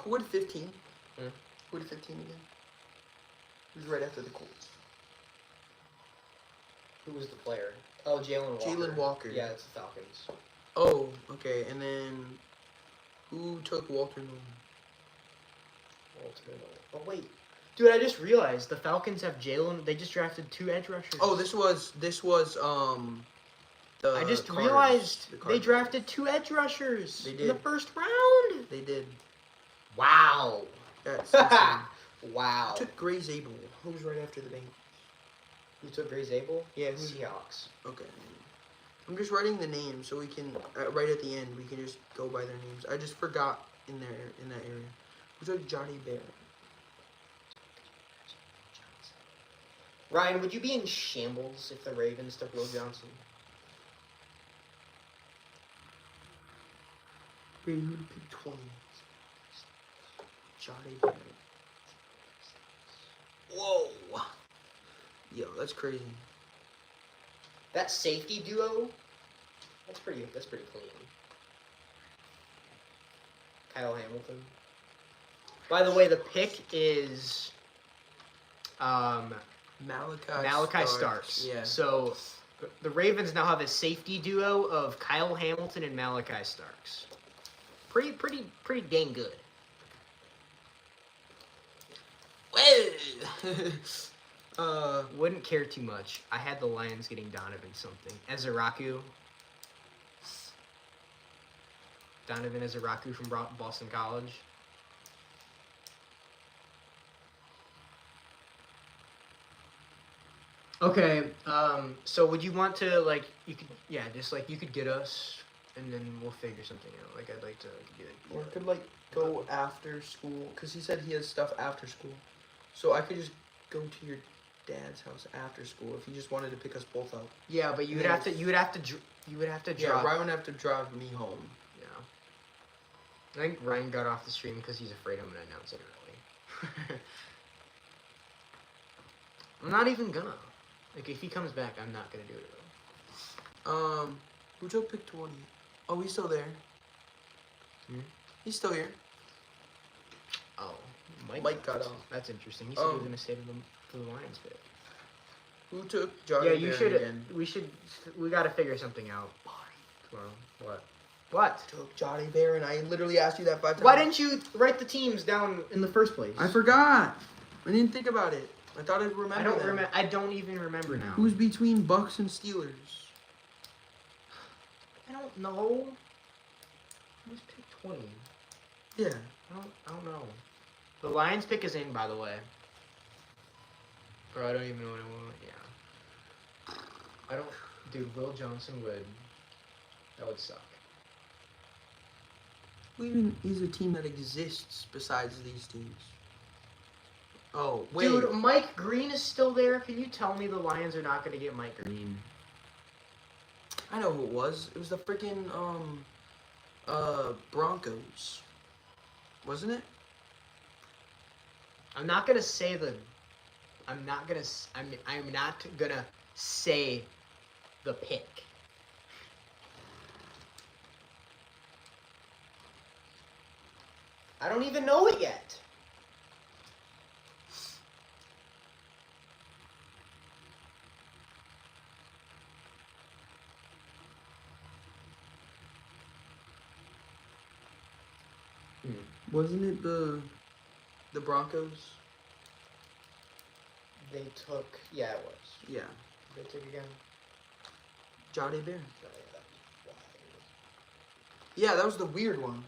Who had 15? Hmm? Who had 15 again? Who's right after the Colts? Who was the player? Oh, Jalen Walker. Jalen Walker. Yeah, it's the Falcons. Oh, okay. And then who took Walter Nolan? Oh wait, dude! I just realized the Falcons have Jalen. They just drafted 2 edge rushers. Oh, this was the I just Cards, realized the they Cardinals. drafted 2 edge rushers They in the did. first round. They did. Wow. That's insane. Wow. Who took Gray Zabel? Who was right after the Bengals? Who took Gray Zabel? Yeah, who's- Seahawks. Okay. I'm just writing the names so we can right at the end we can just go by their names. I just forgot in that area. Who took Johnny Bear? Ryan, would you be in shambles if the Ravens took Will Johnson? Who picked 20? Johnny Bear. Whoa. Yo, that's crazy. That safety duo, that's pretty clean. Kyle Hamilton. By the way, the pick is Malachi Starks. Yeah. So the Ravens now have a safety duo of Kyle Hamilton and Malachi Starks. Pretty dang good. Whoa. Wouldn't care too much. I had the Lions getting Donovan something. Ezeraku. Donovan Ezeraku from Boston College. Okay, so would you want to, like, you could get us, and then we'll figure something out. Like, I'd like to get Or could like go after school, cause he said he has stuff after school, so I could just go to your dad's house after school if he just wanted to pick us both up. Yeah, but you would have to Yeah, drop. Ryan would have to drive me home. Yeah. I think Ryan got off the stream because he's afraid I'm gonna announce it early. I'm not even gonna. Like, if he comes back, I'm not gonna do it early. Who took pick 20? Oh, he's still there. Hmm? He's still here. Oh, Mike got off. That's interesting. He said he was gonna stay to the Lions pick. Who took Johnny Yeah, you Bear should. again? We gotta figure something out tomorrow. What? What? Took Johnny Bear, and I literally asked you that 5 times. Why didn't you write the teams down in the first place? I forgot. I didn't think about it. I thought I'd remember. I don't them. remember. I don't even remember now. Who's between Bucks and Steelers? I don't know. Who's pick 20? Yeah. I don't know. The Lions pick is in, by the way. Bro, I don't even know what I want. Yeah. I don't. Dude, Will Johnson would. That would suck. Who even is a team that exists besides these teams? Oh, wait. Dude, Mike Green is still there. Can you tell me the Lions are not going to get Mike Green? I know who it was. It was the freaking Broncos. Wasn't it? I'm not gonna say the. I'm not gonna say the pick. I don't even know it yet. Wasn't it the Broncos? They took. Yeah, it was. Yeah. They took again. Johnny Bear. Oh, Yeah, that was the weird one.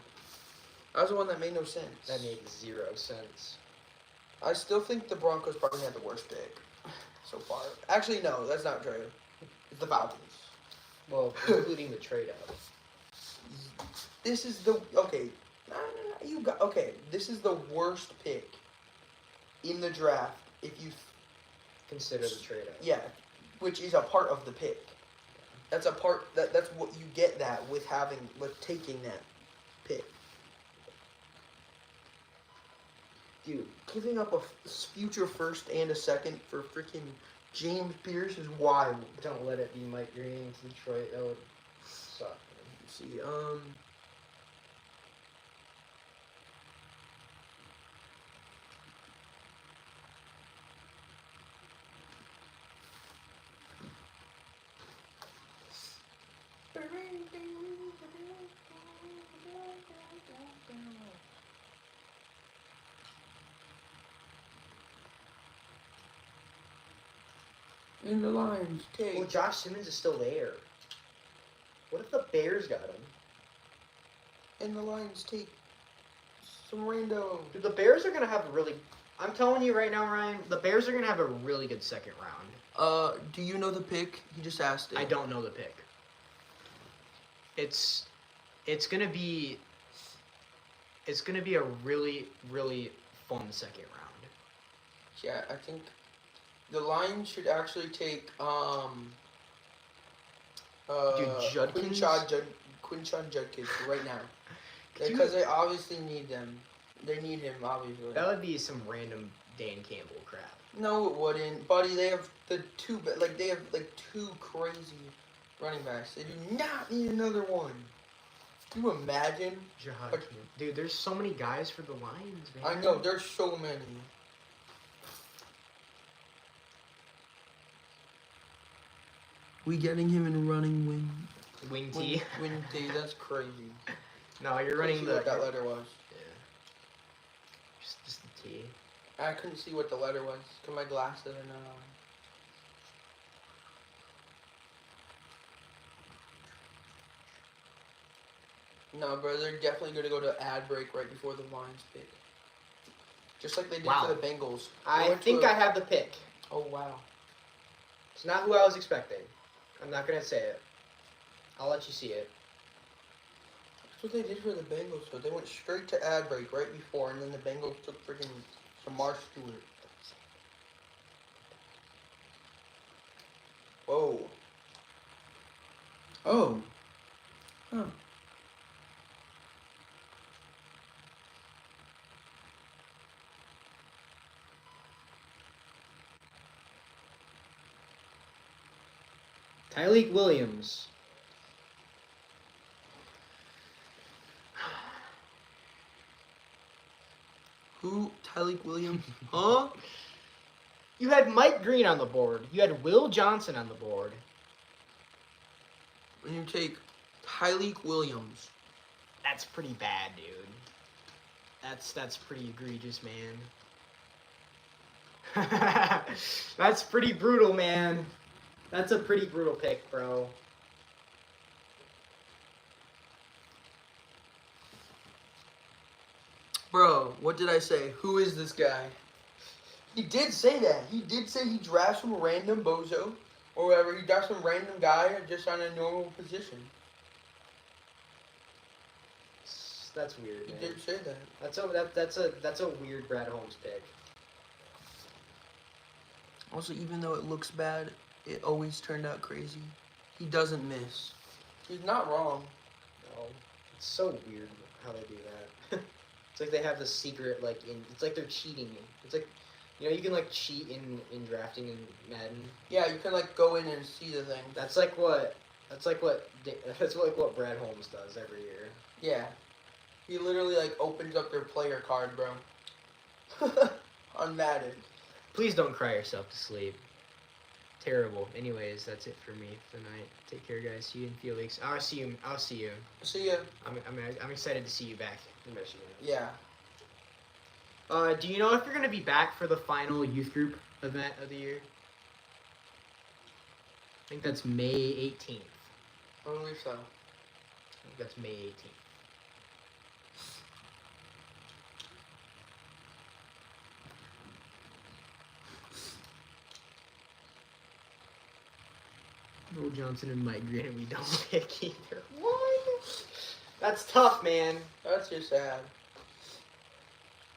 That was the one that made no sense. that made 0 sense. I still think the Broncos probably had the worst pick so far. Actually, no, that's not true. It's the Falcons. Well, including the trade out. This is the okay. No, you got okay. This is the worst pick in the draft. If you Consider the trade out. yeah, which is a part of the pick. That's a part that's what you get that with taking that pick. Dude, giving up a future first and a second for freaking James Pierce is wild. Don't let it be Mike Green to Detroit. That would suck. Let's see, in the Lions take. Well, Josh Simmons is still there. What if the Bears got him? And the Lions take some rando. Dude, the Bears are gonna have a really. I'm telling you right now, Ryan. The Bears are gonna have a really good second round. Do you know the pick? He just asked it. I don't know the pick. It's gonna be a really, really fun second round. Yeah, I think the Lions should actually take Judkins? Quinshon Judkins right now Could you- because they obviously need them. They need him obviously. That would be some random Dan Campbell crap. No, it wouldn't, buddy. They have they have two crazy running backs. They do not need another one. Can you imagine? Jahad But- Campbell. Dude, there's so many guys for the Lions, man. I know there's so many. We getting him in running wing. Wing T. Wing T. That's crazy. No, you're Let's running see the. what that letter was. Yeah. Just the T. I couldn't see what the letter was because my glasses are not on. No, bro, they're definitely going to go to ad break right before the Lions pick. Just like they did Wow. for the Bengals. They I went to think a- I have the pick. Oh, wow. It's not who I was expecting. I'm not gonna say it. I'll let you see it. That's what they did for the Bengals, so they went straight to ad break right before, and then the Bengals took freaking Samar Stewart. Whoa. Oh. Huh. Tyleek Williams. Who? Tyleek Williams? Huh? You had Mike Green on the board. You had Will Johnson on the board. And you take Tyleek Williams. That's pretty bad, dude. That's pretty egregious, man. That's pretty brutal, man. That's a pretty brutal pick, bro. Bro, what did I say? Who is this guy? He did say that. He did say he drafts some random bozo or whatever. He drafts some random guy just on a normal position. That's weird, He man. did say that. That's a weird Brad Holmes pick. Also, even though it looks bad, it always turned out crazy. He doesn't miss. He's not wrong. No, it's so weird how they do that. It's like they have the secret, like it's like they're cheating. It's like, you know, you can like cheat in drafting in Madden. Yeah, you can like go in and see the thing. That's like what Brad Holmes does every year. Yeah. He literally like opens up their player card, bro. On Madden. Please don't cry yourself to sleep. Terrible. Anyways, that's it for me for tonight. Take care, guys. See you in a few weeks. I'll see you. See ya. I'm excited to see you back in Michigan. Yeah. Do you know if you're gonna be back for the final youth group event of the year? I think that's May 18th. I believe so. I think that's May 18th. Will Johnson and Mike Green, and we don't pick either. What? That's tough, man. That's just sad.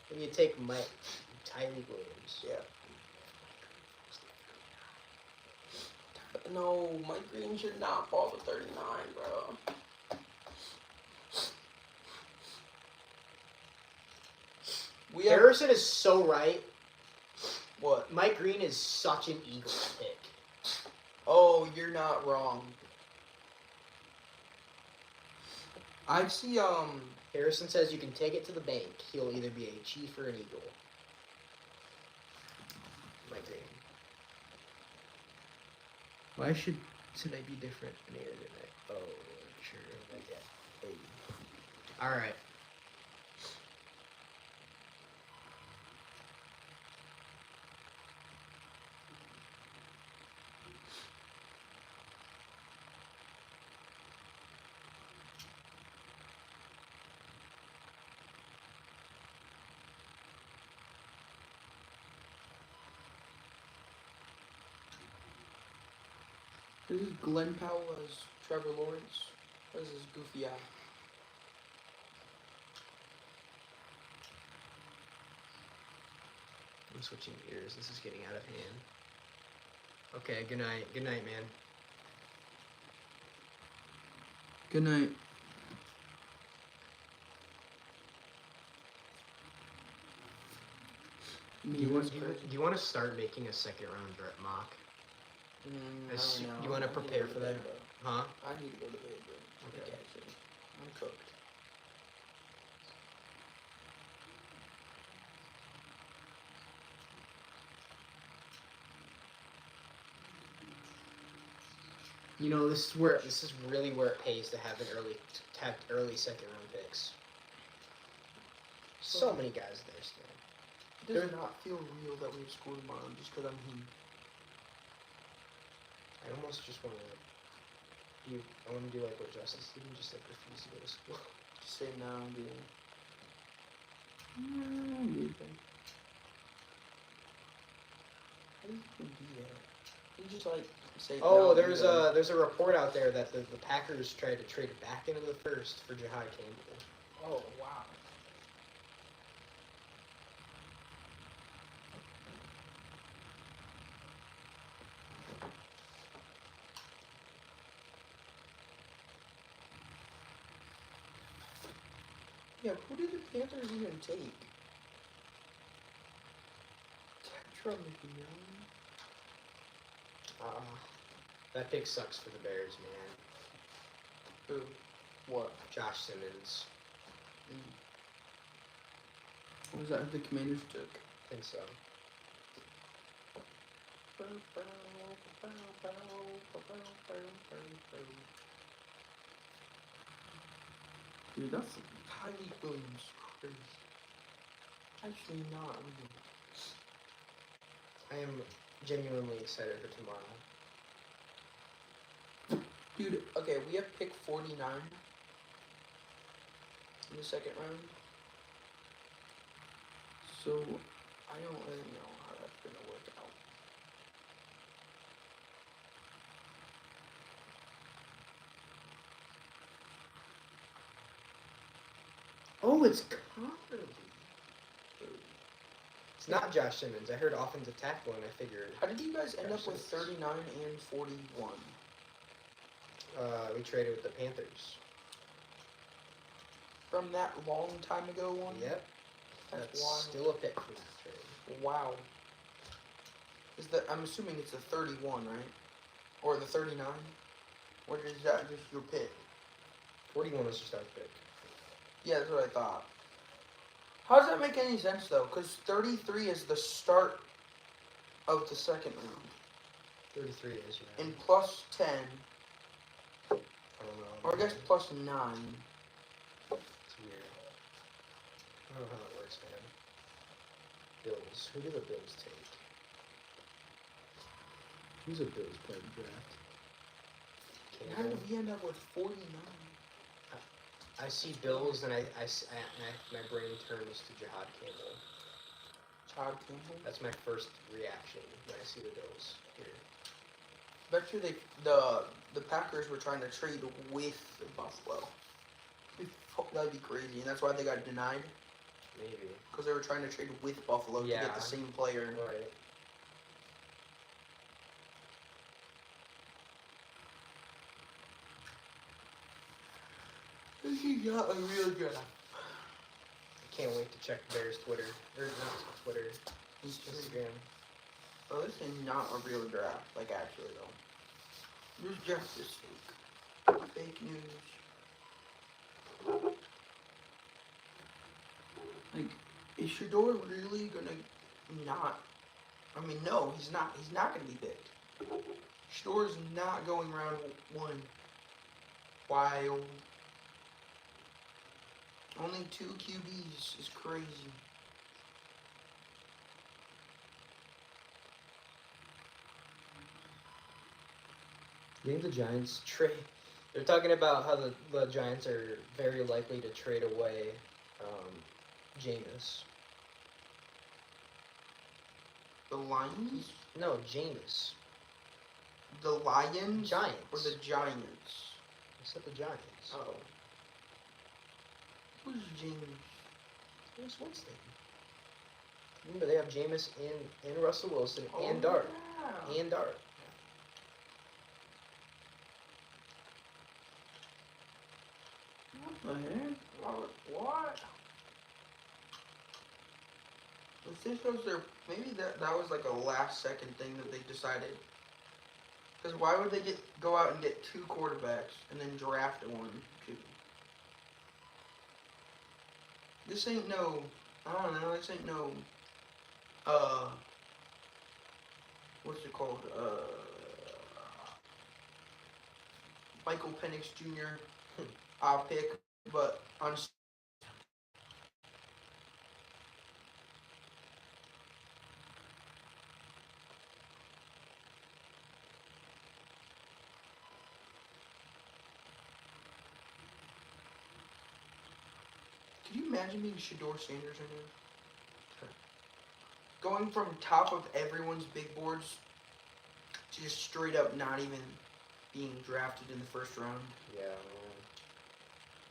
When you take Tyreek Williams. Yeah. No, Mike Green should not fall to 39, bro. We have Harrison is so right. what? Mike Green is such an Eagles pick. Oh, you're not wrong. I see. Harrison says you can take it to the bank. He'll either be a Chief or an Eagle. Mike Green. Why should today be different than the other night? Oh, sure. Like that. Hey. All right. This is Glenn Powell as Trevor Lawrence. This is goofy eye. I'm switching gears. This is getting out of hand. Okay, good night. Good night, man. Good night. Do you want to start making a second round mock? You want to prepare for that? Huh? I need to go to bed, bro. Okay. Actually, I'm cooked. You know, this is really where it pays to have early second round picks. So many guys there still. It does not feel real that we've scored a bomb just because I'm him. I almost just want to. I want to do like what Justice did and just like refuse to go to school. Just say no, dude. No, dude. How do you even do that? You just like say Oh, no, there's dude. a report out there that the Packers tried to trade back into the first for Jahad Campbell. Oh, wow. Yeah, who did the Panthers even take? Tetra McMillan? That pick sucks for the Bears, man. Who? What? Josh Simmons. Was that who the Commanders took? I think so. Dude, that's Tyreek Williams. Crazy. Actually, not real. I am genuinely excited for tomorrow. Dude, okay, we have pick 49 in the second round. So, I don't really know how that's gonna work out. Oh, it's Connerly. It's not Josh Simmons. I heard offensive tackle and I figured How did you guys end up with Josh 39 and 41? we traded with the Panthers. From that long time ago one? Yep. That's That's wild. still a pick from that trade. Wow. Is that, I'm assuming it's the 31, right? Or the 39? Or is that just your pick? 41 was just our pick. Yeah, that's what I thought. How does that make any sense though? Because 33 is the start of the second round. 33 is, yeah. And plus 10, I don't know. or I guess plus 9. It's weird. I don't know how that works, man. Bills. Who do the Bills take? Who's a Bills player in the draft? How did Campbell? we end up with 49? I see Bills and my brain turns to Jahad Campbell. Chad Campbell? That's my first reaction when I see the Bills here. Bet you the Packers were trying to trade with Buffalo. That'd be crazy, and that's why they got denied. Maybe. Because they were trying to trade with Buffalo to Yeah. get the same player. Right. He got a real draft. I can't wait to check Bears Twitter. Or not Twitter. Instagram. Oh, this is not a real draft. Like, actually, though. This draft is fake. Fake news. Like, is Shador really gonna not? I mean, no, he's not. He's not gonna be picked. Shador's not going round 1. Wild. Only 2 QBs is crazy. You think the Giants trade? They're talking about how the Giants are very likely to trade away Jameis. The Lions? No, Jameis. the Lions Giants. or the Giants? I said the Giants. Oh. Who's James? James Winston. Remember, they have Jameis and Russell Wilson and Oh, Dart. yeah. And Dart. What the heck? What? This shows their maybe that was like a last second thing that they decided. Because why would they go out and get 2 quarterbacks and then draft one too? This ain't no, I don't know. This ain't no. What's it called? Michael Penix Jr. I'll pick, but on. Can you imagine being Shador Sanders right now? Going from top of everyone's big boards to just straight up not even being drafted in the first round. Yeah.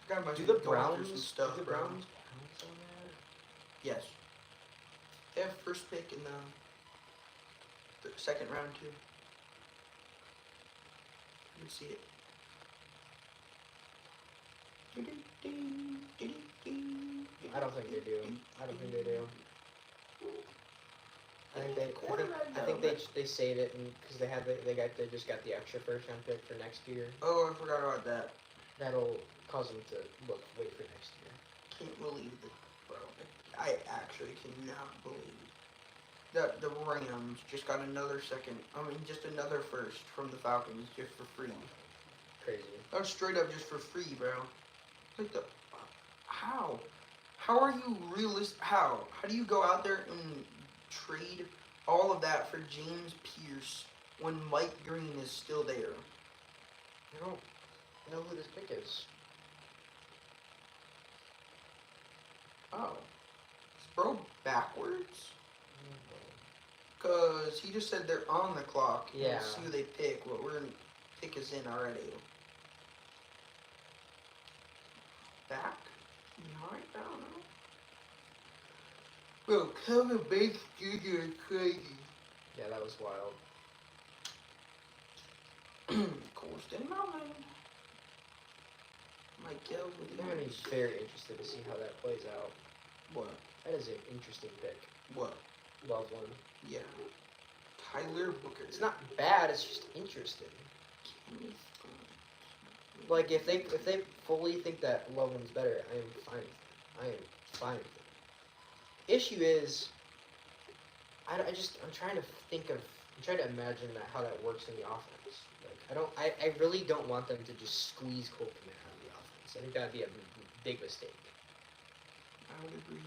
God, must Do be the going through Browns? some stuff, do the bro. Browns pounce on that? Yes. They have first pick in the second round too. You can see it. I don't think they do. I don't think they do. I think they save it because they just got the extra first round pick for next year. Oh, I forgot about that. That'll cause them to wait for next year. Can't believe it, bro. I actually cannot believe that the Rams just got just another first from the Falcons just for free. Crazy. That was straight up just for free, bro. Like how? How are you realist? How do you go out there and trade all of that for James Pierce when Mike Green is still there? I don't know who this pick is. Oh, is bro backwards? Cause he just said they're on the clock. And Yeah. we'll see who they pick. What we're gonna pick is in already. Back? Behind? I don't know. Bro, Kevin Bates Jr. is crazy. Yeah, that was wild. Colston Mountain. Mike Kells with I'm gonna be very interested to see how that plays out. What? That is an interesting pick. What? Loveland. Yeah. Tyler Booker. It's not bad. It's just interesting. Like if they fully think that Loveland's better, I am fine with it. I am fine with it. Issue is, I'm trying to imagine how that works in the offense. Like I really don't want them to just squeeze Cole Kmet out of the offense. I think that'd be a big mistake. I would agree.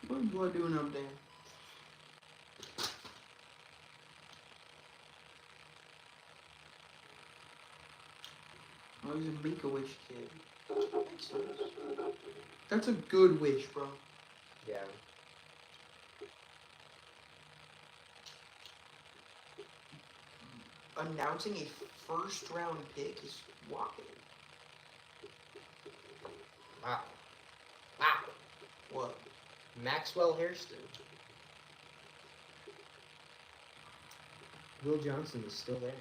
What is Blood doing up there? Oh, he's a Make-A-Wish kid. Makes sense. That's a good wish, bro. Yeah. Announcing a first-round pick is wild. Wow. Wow. What? Maxwell Hairston. Will Johnson is still there.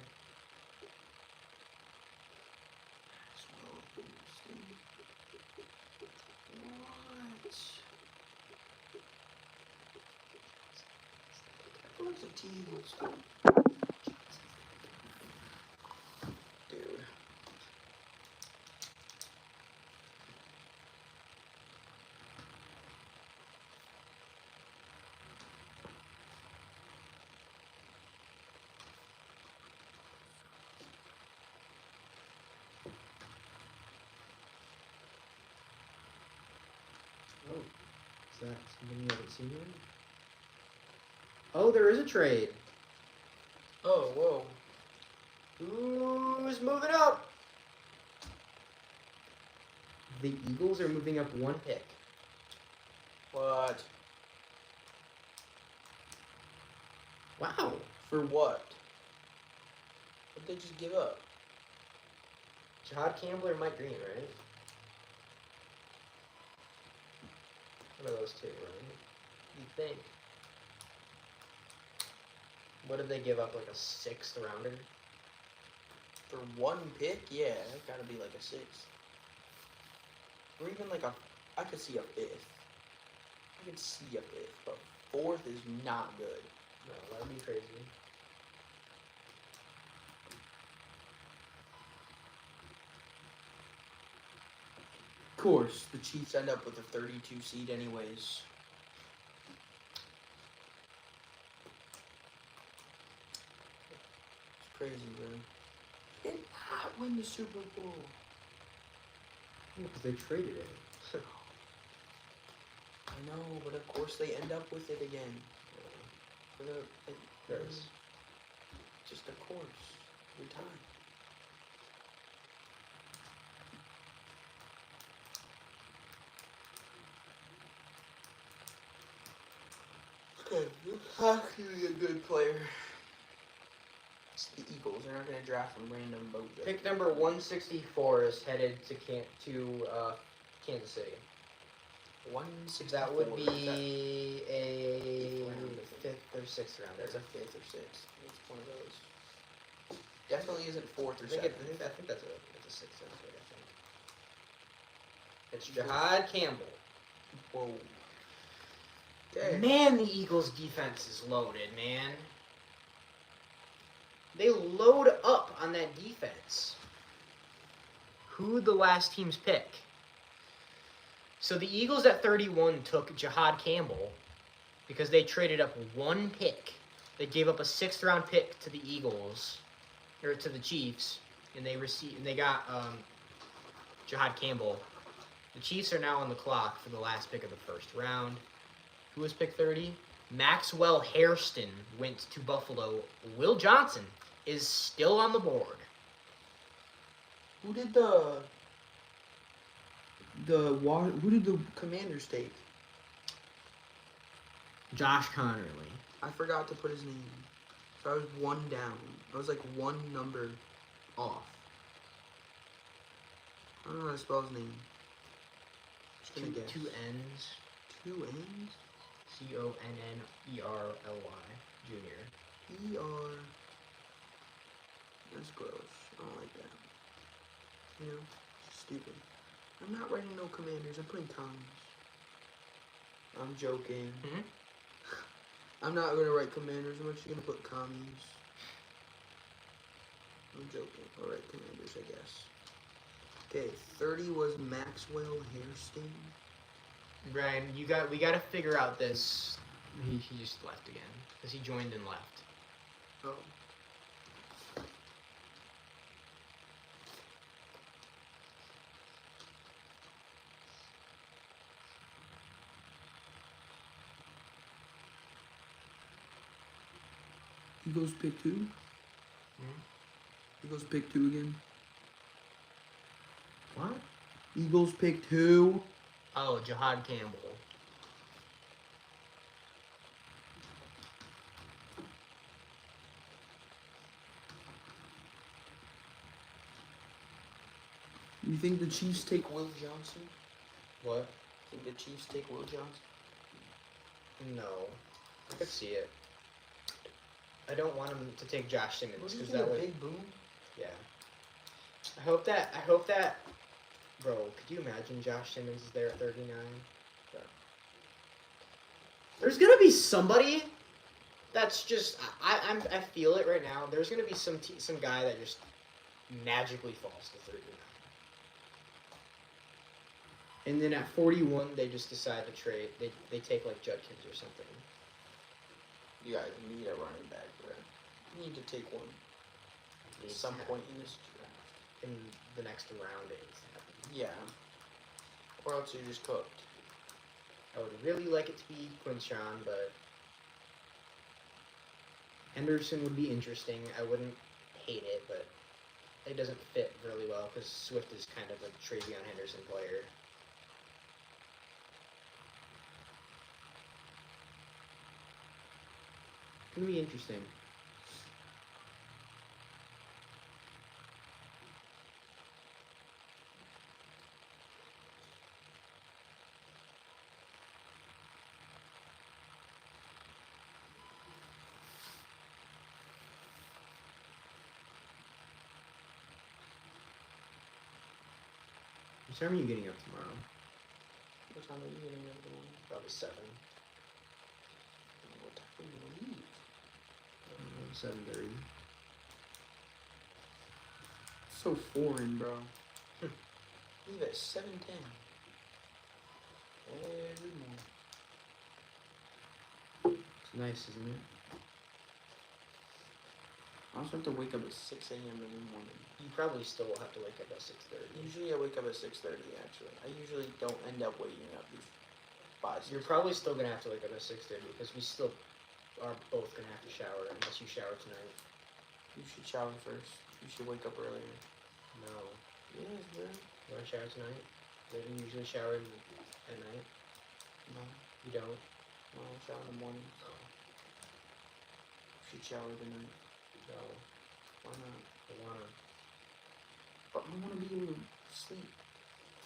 What? What's a team? Dude. that something you haven't seen yet? Oh, there is a trade. Oh, whoa. Who's moving up? The Eagles are moving up 1 pick. What? Wow. For what? What'd they just give up? Jahad Campbell or Mike Green, right? One of those two, right? You think? What did they give up? Like a 6th rounder? For 1 pick? Yeah, it gotta be like a 6th. Or even like a, I could see a 5th. I could see a 5th, but 4th is not good. No, that would be crazy. Of course, the Chiefs end up with a 32 seed anyways. It's crazy, man. They did not win the Super Bowl. Because they traded it. I know, but of course they end up with it again. For the, like, Gross. just of course, every time. Actually a good player. It's the Eagles. They're not gonna draft some random bojo. Pick number 164 is headed to Kansas City. 164. That would Is that- be a Fifth 5th or 6th rounder. There's a 5th or 6th. It's one of those. Definitely isn't 4th or I think, 7th. I think that's a 6th rounder, I think. It's Jahad Campbell. Whoa. Okay. Man, the Eagles' defense is loaded, man. They load up on that defense. Who'd the last teams pick? So the Eagles at 31 took Jahad Campbell because they traded up 1 pick. They gave up a 6th round pick to the Eagles, or to the Chiefs, and they got Jahad Campbell. The Chiefs are now on the clock for the last pick of the 1st round. Who was pick 30? Maxwell Hairston went to Buffalo. Will Johnson is still on the board. Who did who did the Commanders take? Josh Connerly. I forgot to put his name. So I was 1 down. I was like 1 number off. I don't know how to spell his name. Just gonna guess. 2 N's. 2 N's? Connerly Jr. E-R. That's gross. I don't like that. You know? It's stupid. I'm not writing no Commanders. I'm putting commies. I'm joking. Mhm. I'm not gonna write Commanders. I'm actually gonna put commies. I'm joking. I'll write Commanders, I guess. Okay, 30 was Maxwell Hairston. Brian, we got to figure out this. He just left again because he joined and left. Oh. Eagles pick 2? Eagles pick 2 again. What? Eagles pick 2. Oh, Jahad Campbell. You think the Chiefs take Will Johnson? What? Think the Chiefs take Will Johnson? No, I could see it. I don't want him to take Josh Simmons What do you because think that of would. Big Boom? Yeah. I hope that. Bro, could you imagine Josh Simmons is there at 39? Yeah. There's gonna be somebody that's just I feel it right now. There's gonna be some guy that just magically falls to 39. And then at 41, they just decide to trade. They take like Judkins or something. You guys need a running back there. You need to take one at some point in this draft. In the next round, it's happening. Yeah. Or else you're just cooked. I would really like it to be Quinshawn, but Henderson would be interesting. I wouldn't hate it, but it doesn't fit really well because Swift is kind of a Travion Henderson player. It's gonna be interesting. What time are you getting up tomorrow? What time are you getting up in the morning? Probably 7. What time are you gonna leave? 7:30. So foreign, bro. Leave at 7:10 every morning. It's nice, isn't it? I also have to wake up at 6 a.m. every morning. You probably still will have to wake up at 6:30. Usually I wake up at 6:30. Actually, I usually don't end up waking up by 6. You're probably still gonna have to wake up at 6:30 because we still are both gonna have to shower unless you shower tonight. You should shower first. You should wake up earlier. No. Yes, bro. You wanna shower tonight? Don't you usually shower at night? No, You don't? no, I shower in the morning. No. You should shower tonight. No. Why not? I wanna. But I want to be able to sleep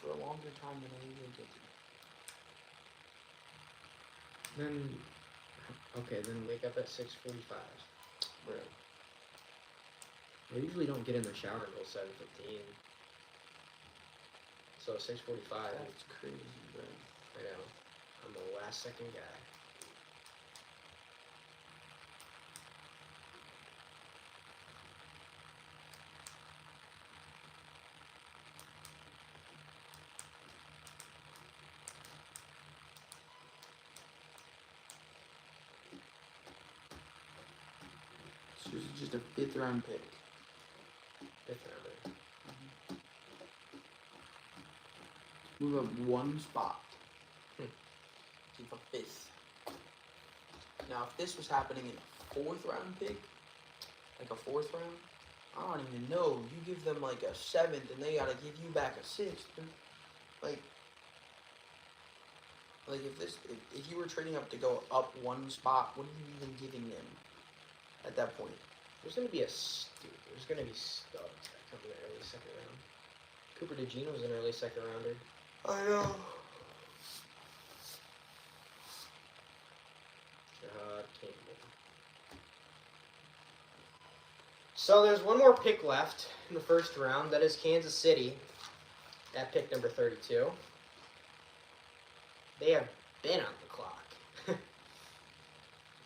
for a longer time than I usually get to. Then, okay, then wake up at 6:45. Bro, I usually don't get in the shower until 7:15. So 6:45. that's crazy, bro. I know. I'm a last second guy. So this is just a 5th round pick. Fifth rounder. Move up one spot. Hmm. Keep a 5th. Now, if this was happening in a 4th round pick, like a 4th round, I don't even know. You give them like a 7th, and they gotta give you back a 6th. Dude. Like if you were trading up to go up one spot, what are you even giving them at that point? There's gonna be there's gonna be studs that come in the early second round. Cooper DeGino's an early second rounder. I know. Campbell. So there's one more pick left in the first round. That is Kansas City at pick number 32. They have been on the clock,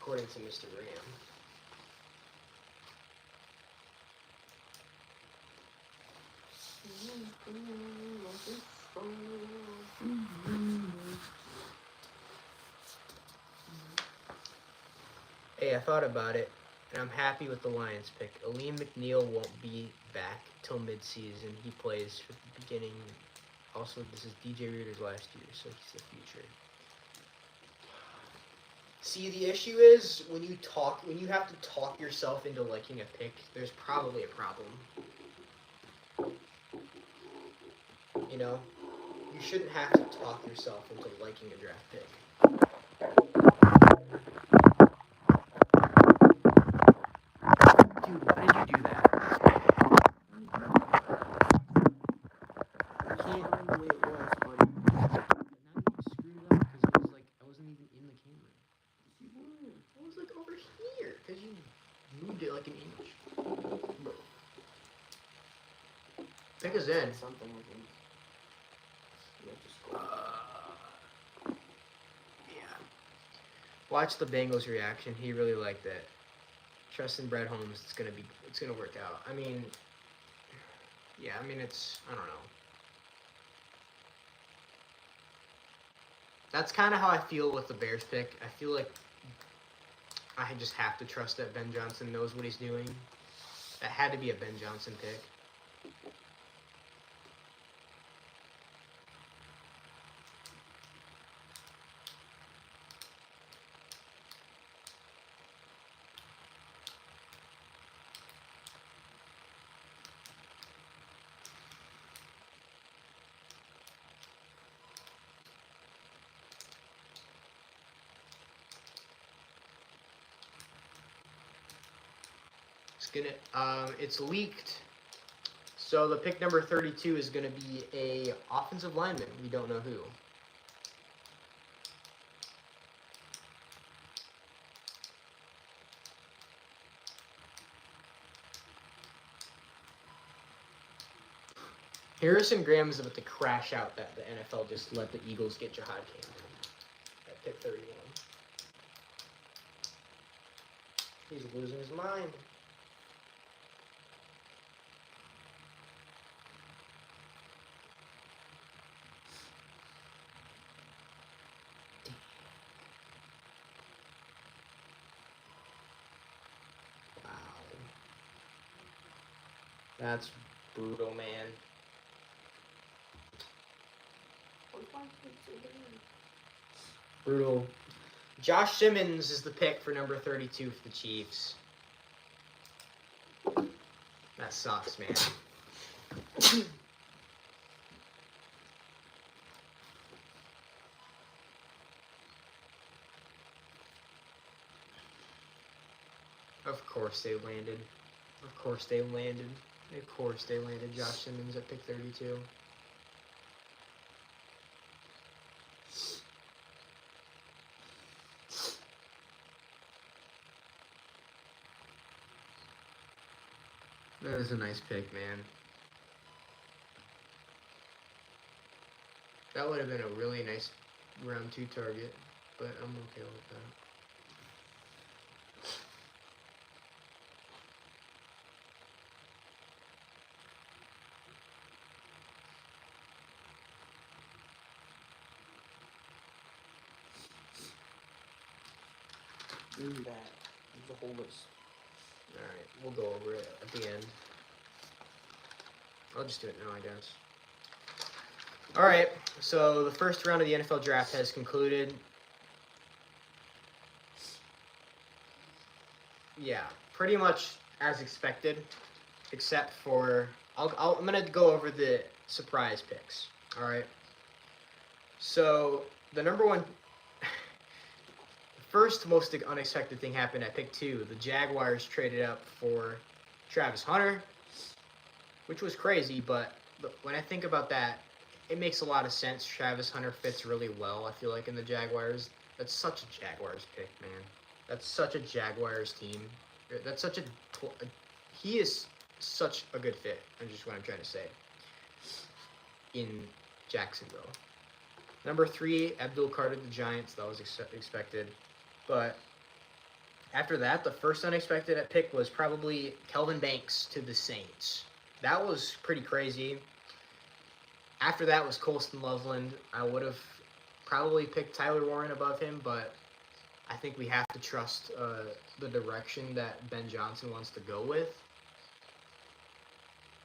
according to Mr. Ram. Hey, I thought about it, and I'm happy with the Lions pick. Aleem McNeil won't be back till midseason. He plays for the beginning. Also, this is DJ Reader's last year, so he's the future. See, the issue is when you have to talk yourself into liking a pick, there's probably a problem. You know? You shouldn't have to talk yourself into liking a draft pick. Dude, why did you do that? I can't remember the way it was, buddy. But now you screwed it up because it was like I wasn't even in the camera. You were. I was like over here because you moved it like an inch. Pick us in. Something with him. You have to scroll. Yeah. Watch the Bengals reaction. He really liked that. Trust in Brett Holmes. It's gonna work out. I mean, yeah. I mean, I don't know. That's kind of how I feel with the Bears pick. I feel like I just have to trust that Ben Johnson knows what he's doing. That had to be a Ben Johnson pick. It's leaked. So the pick number 32 is gonna be a offensive lineman. We don't know who. Harrison Graham is about to crash out that the NFL just let the Eagles get Jahad Camden at pick 31. He's losing his mind. Wow. That's brutal, man. Brutal. Josh Simmons is the pick for number 32 for the Chiefs. That sucks, man. Of course they landed. Of course they landed. Of course they landed Josh Simmons at pick 32. That is a nice pick, man. That would have been a really nice round 2 target, but I'm okay with that. Do that. The whole list. Alright, we'll go over it at the end. I'll just do it now, I guess. Alright, so the first round of the NFL draft has concluded. Yeah, pretty much as expected, except for I'm gonna go over the surprise picks. All right. So the number one, first most unexpected thing happened at pick 2. The Jaguars traded up for Travis Hunter, which was crazy, but when I think about that, it makes a lot of sense. Travis Hunter fits really well, I feel like, in the Jaguars. That's such a Jaguars pick, man. That's such a Jaguars team. That's such a... He is such a good fit, is just what I'm trying to say, in Jacksonville. Number 3, Abdul Carter, the Giants. That was expected. But after that, the first unexpected at pick was probably Kelvin Banks to the Saints. That was pretty crazy. After that was Colston Loveland. I would have probably picked Tyler Warren above him, but I think we have to trust the direction that Ben Johnson wants to go with.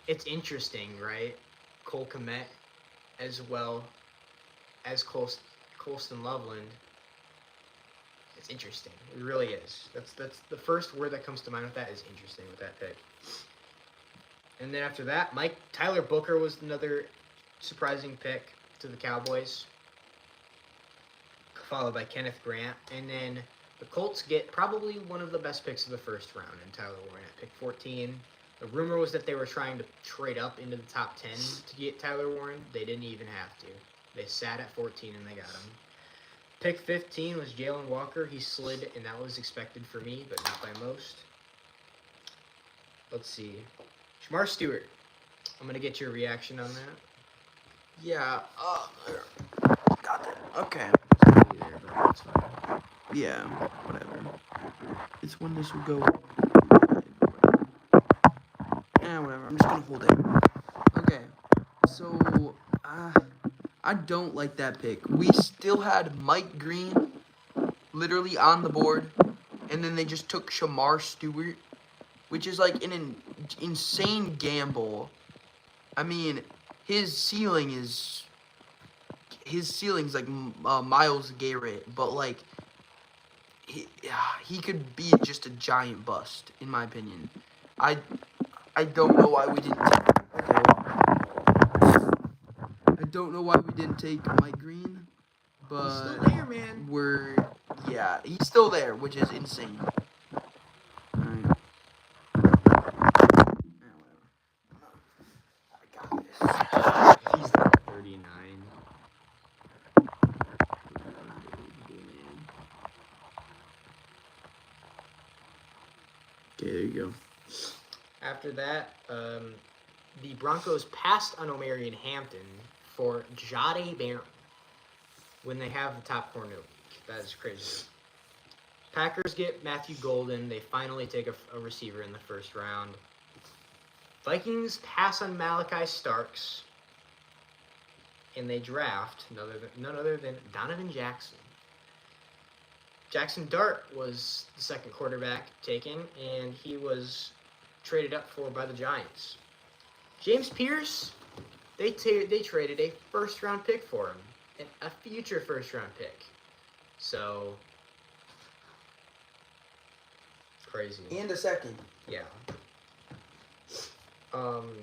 It's interesting, right? Cole Kmet as well as Colston Loveland. It's interesting. It really is. That's the first word that comes to mind with that is interesting with that pick. And then after that, Tyler Booker was another surprising pick to the Cowboys, followed by Kenneth Grant. And then the Colts get probably one of the best picks of the first round in Tyler Warren at pick 14. The rumor was that they were trying to trade up into the top 10 to get Tyler Warren. They didn't even have to. They sat at 14 and they got him. Pick 15 was Jalen Walker. He slid, and that was expected for me, but not by most. Let's see. Shamar Stewart. I'm going to get your reaction on that. Yeah, got that. Okay. Yeah, whatever. It's when this will go. Whatever. I'm just gonna hold it. Okay. So, I don't like that pick. We still had Mike Green literally on the board, and then they just took Shamar Stewart, which is like an insane gamble. I mean, his ceiling's like Myles Garrett, but like he could be just a giant bust in my opinion. I don't know why we didn't take Mike Green, but He's still there, man. he's still there, which is insane. Alright. Okay, there you go. After that, the Broncos passed on Omarion Hampton for Jade Barron when they have the top corner in the league. That is crazy. Packers get Matthew Golden. They finally take a receiver in the first round. Vikings pass on Malachi Starks. And they draft none other than Donovan Jackson. Jackson Dart was the second quarterback taken, and he was traded up for by the Giants. James Pierce, they traded a first-round pick for him, and a future first-round pick. So, crazy. And a second. Yeah. And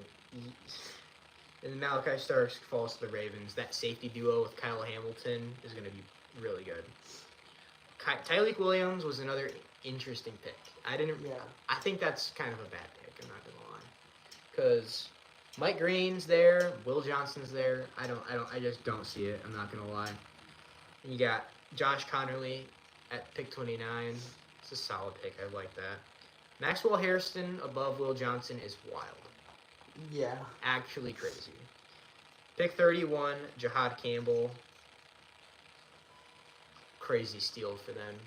Malachi Starks falls to the Ravens. That safety duo with Kyle Hamilton is going to be really good. Tyreek Williams was another interesting pick. I think that's kind of a bad pick. I'm not gonna lie, because Mike Green's there, Will Johnson's there. I just don't see it. I'm not gonna lie. And you got Josh Connerly at pick 29. It's a solid pick. I like that. Maxwell Hairston above Will Johnson is wild. Yeah. Actually crazy. Pick 31, Jahad Campbell. Crazy steal for them.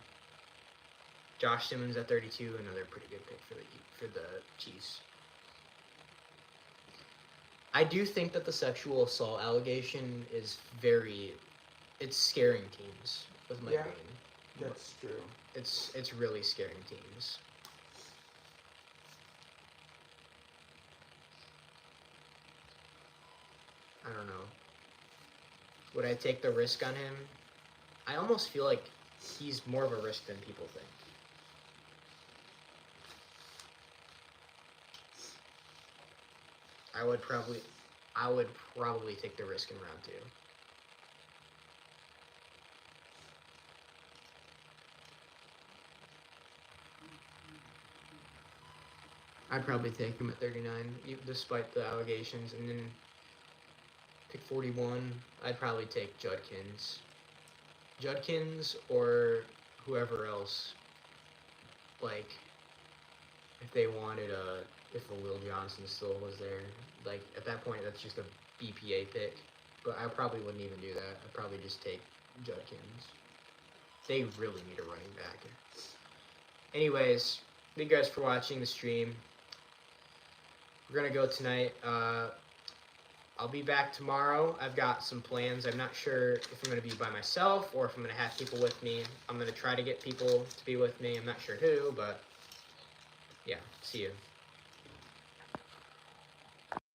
Josh Simmons at 32, another pretty good pick for the Chiefs. I do think that the sexual assault allegation is it's scaring teams with Mike Yeah. Green. That's true. It's really scaring teams. I don't know. Would I take the risk on him? I almost feel like he's more of a risk than people think. I would probably take the risk in round 2. I'd probably take him at 39, despite the allegations, and then pick 41. I'd probably take Judkins or whoever else. Like, if they wanted if a Will Johnson still was there, like at that point that's just a BPA pick. But I probably wouldn't even do that. I'd probably just take Judkins. They really need a running back. Anyways, thank you guys for watching the stream. We're gonna go tonight. I'll be back tomorrow. I've got some plans. I'm not sure if I'm going to be by myself or if I'm going to have people with me. I'm going to try to get people to be with me. I'm not sure who, but yeah, see you.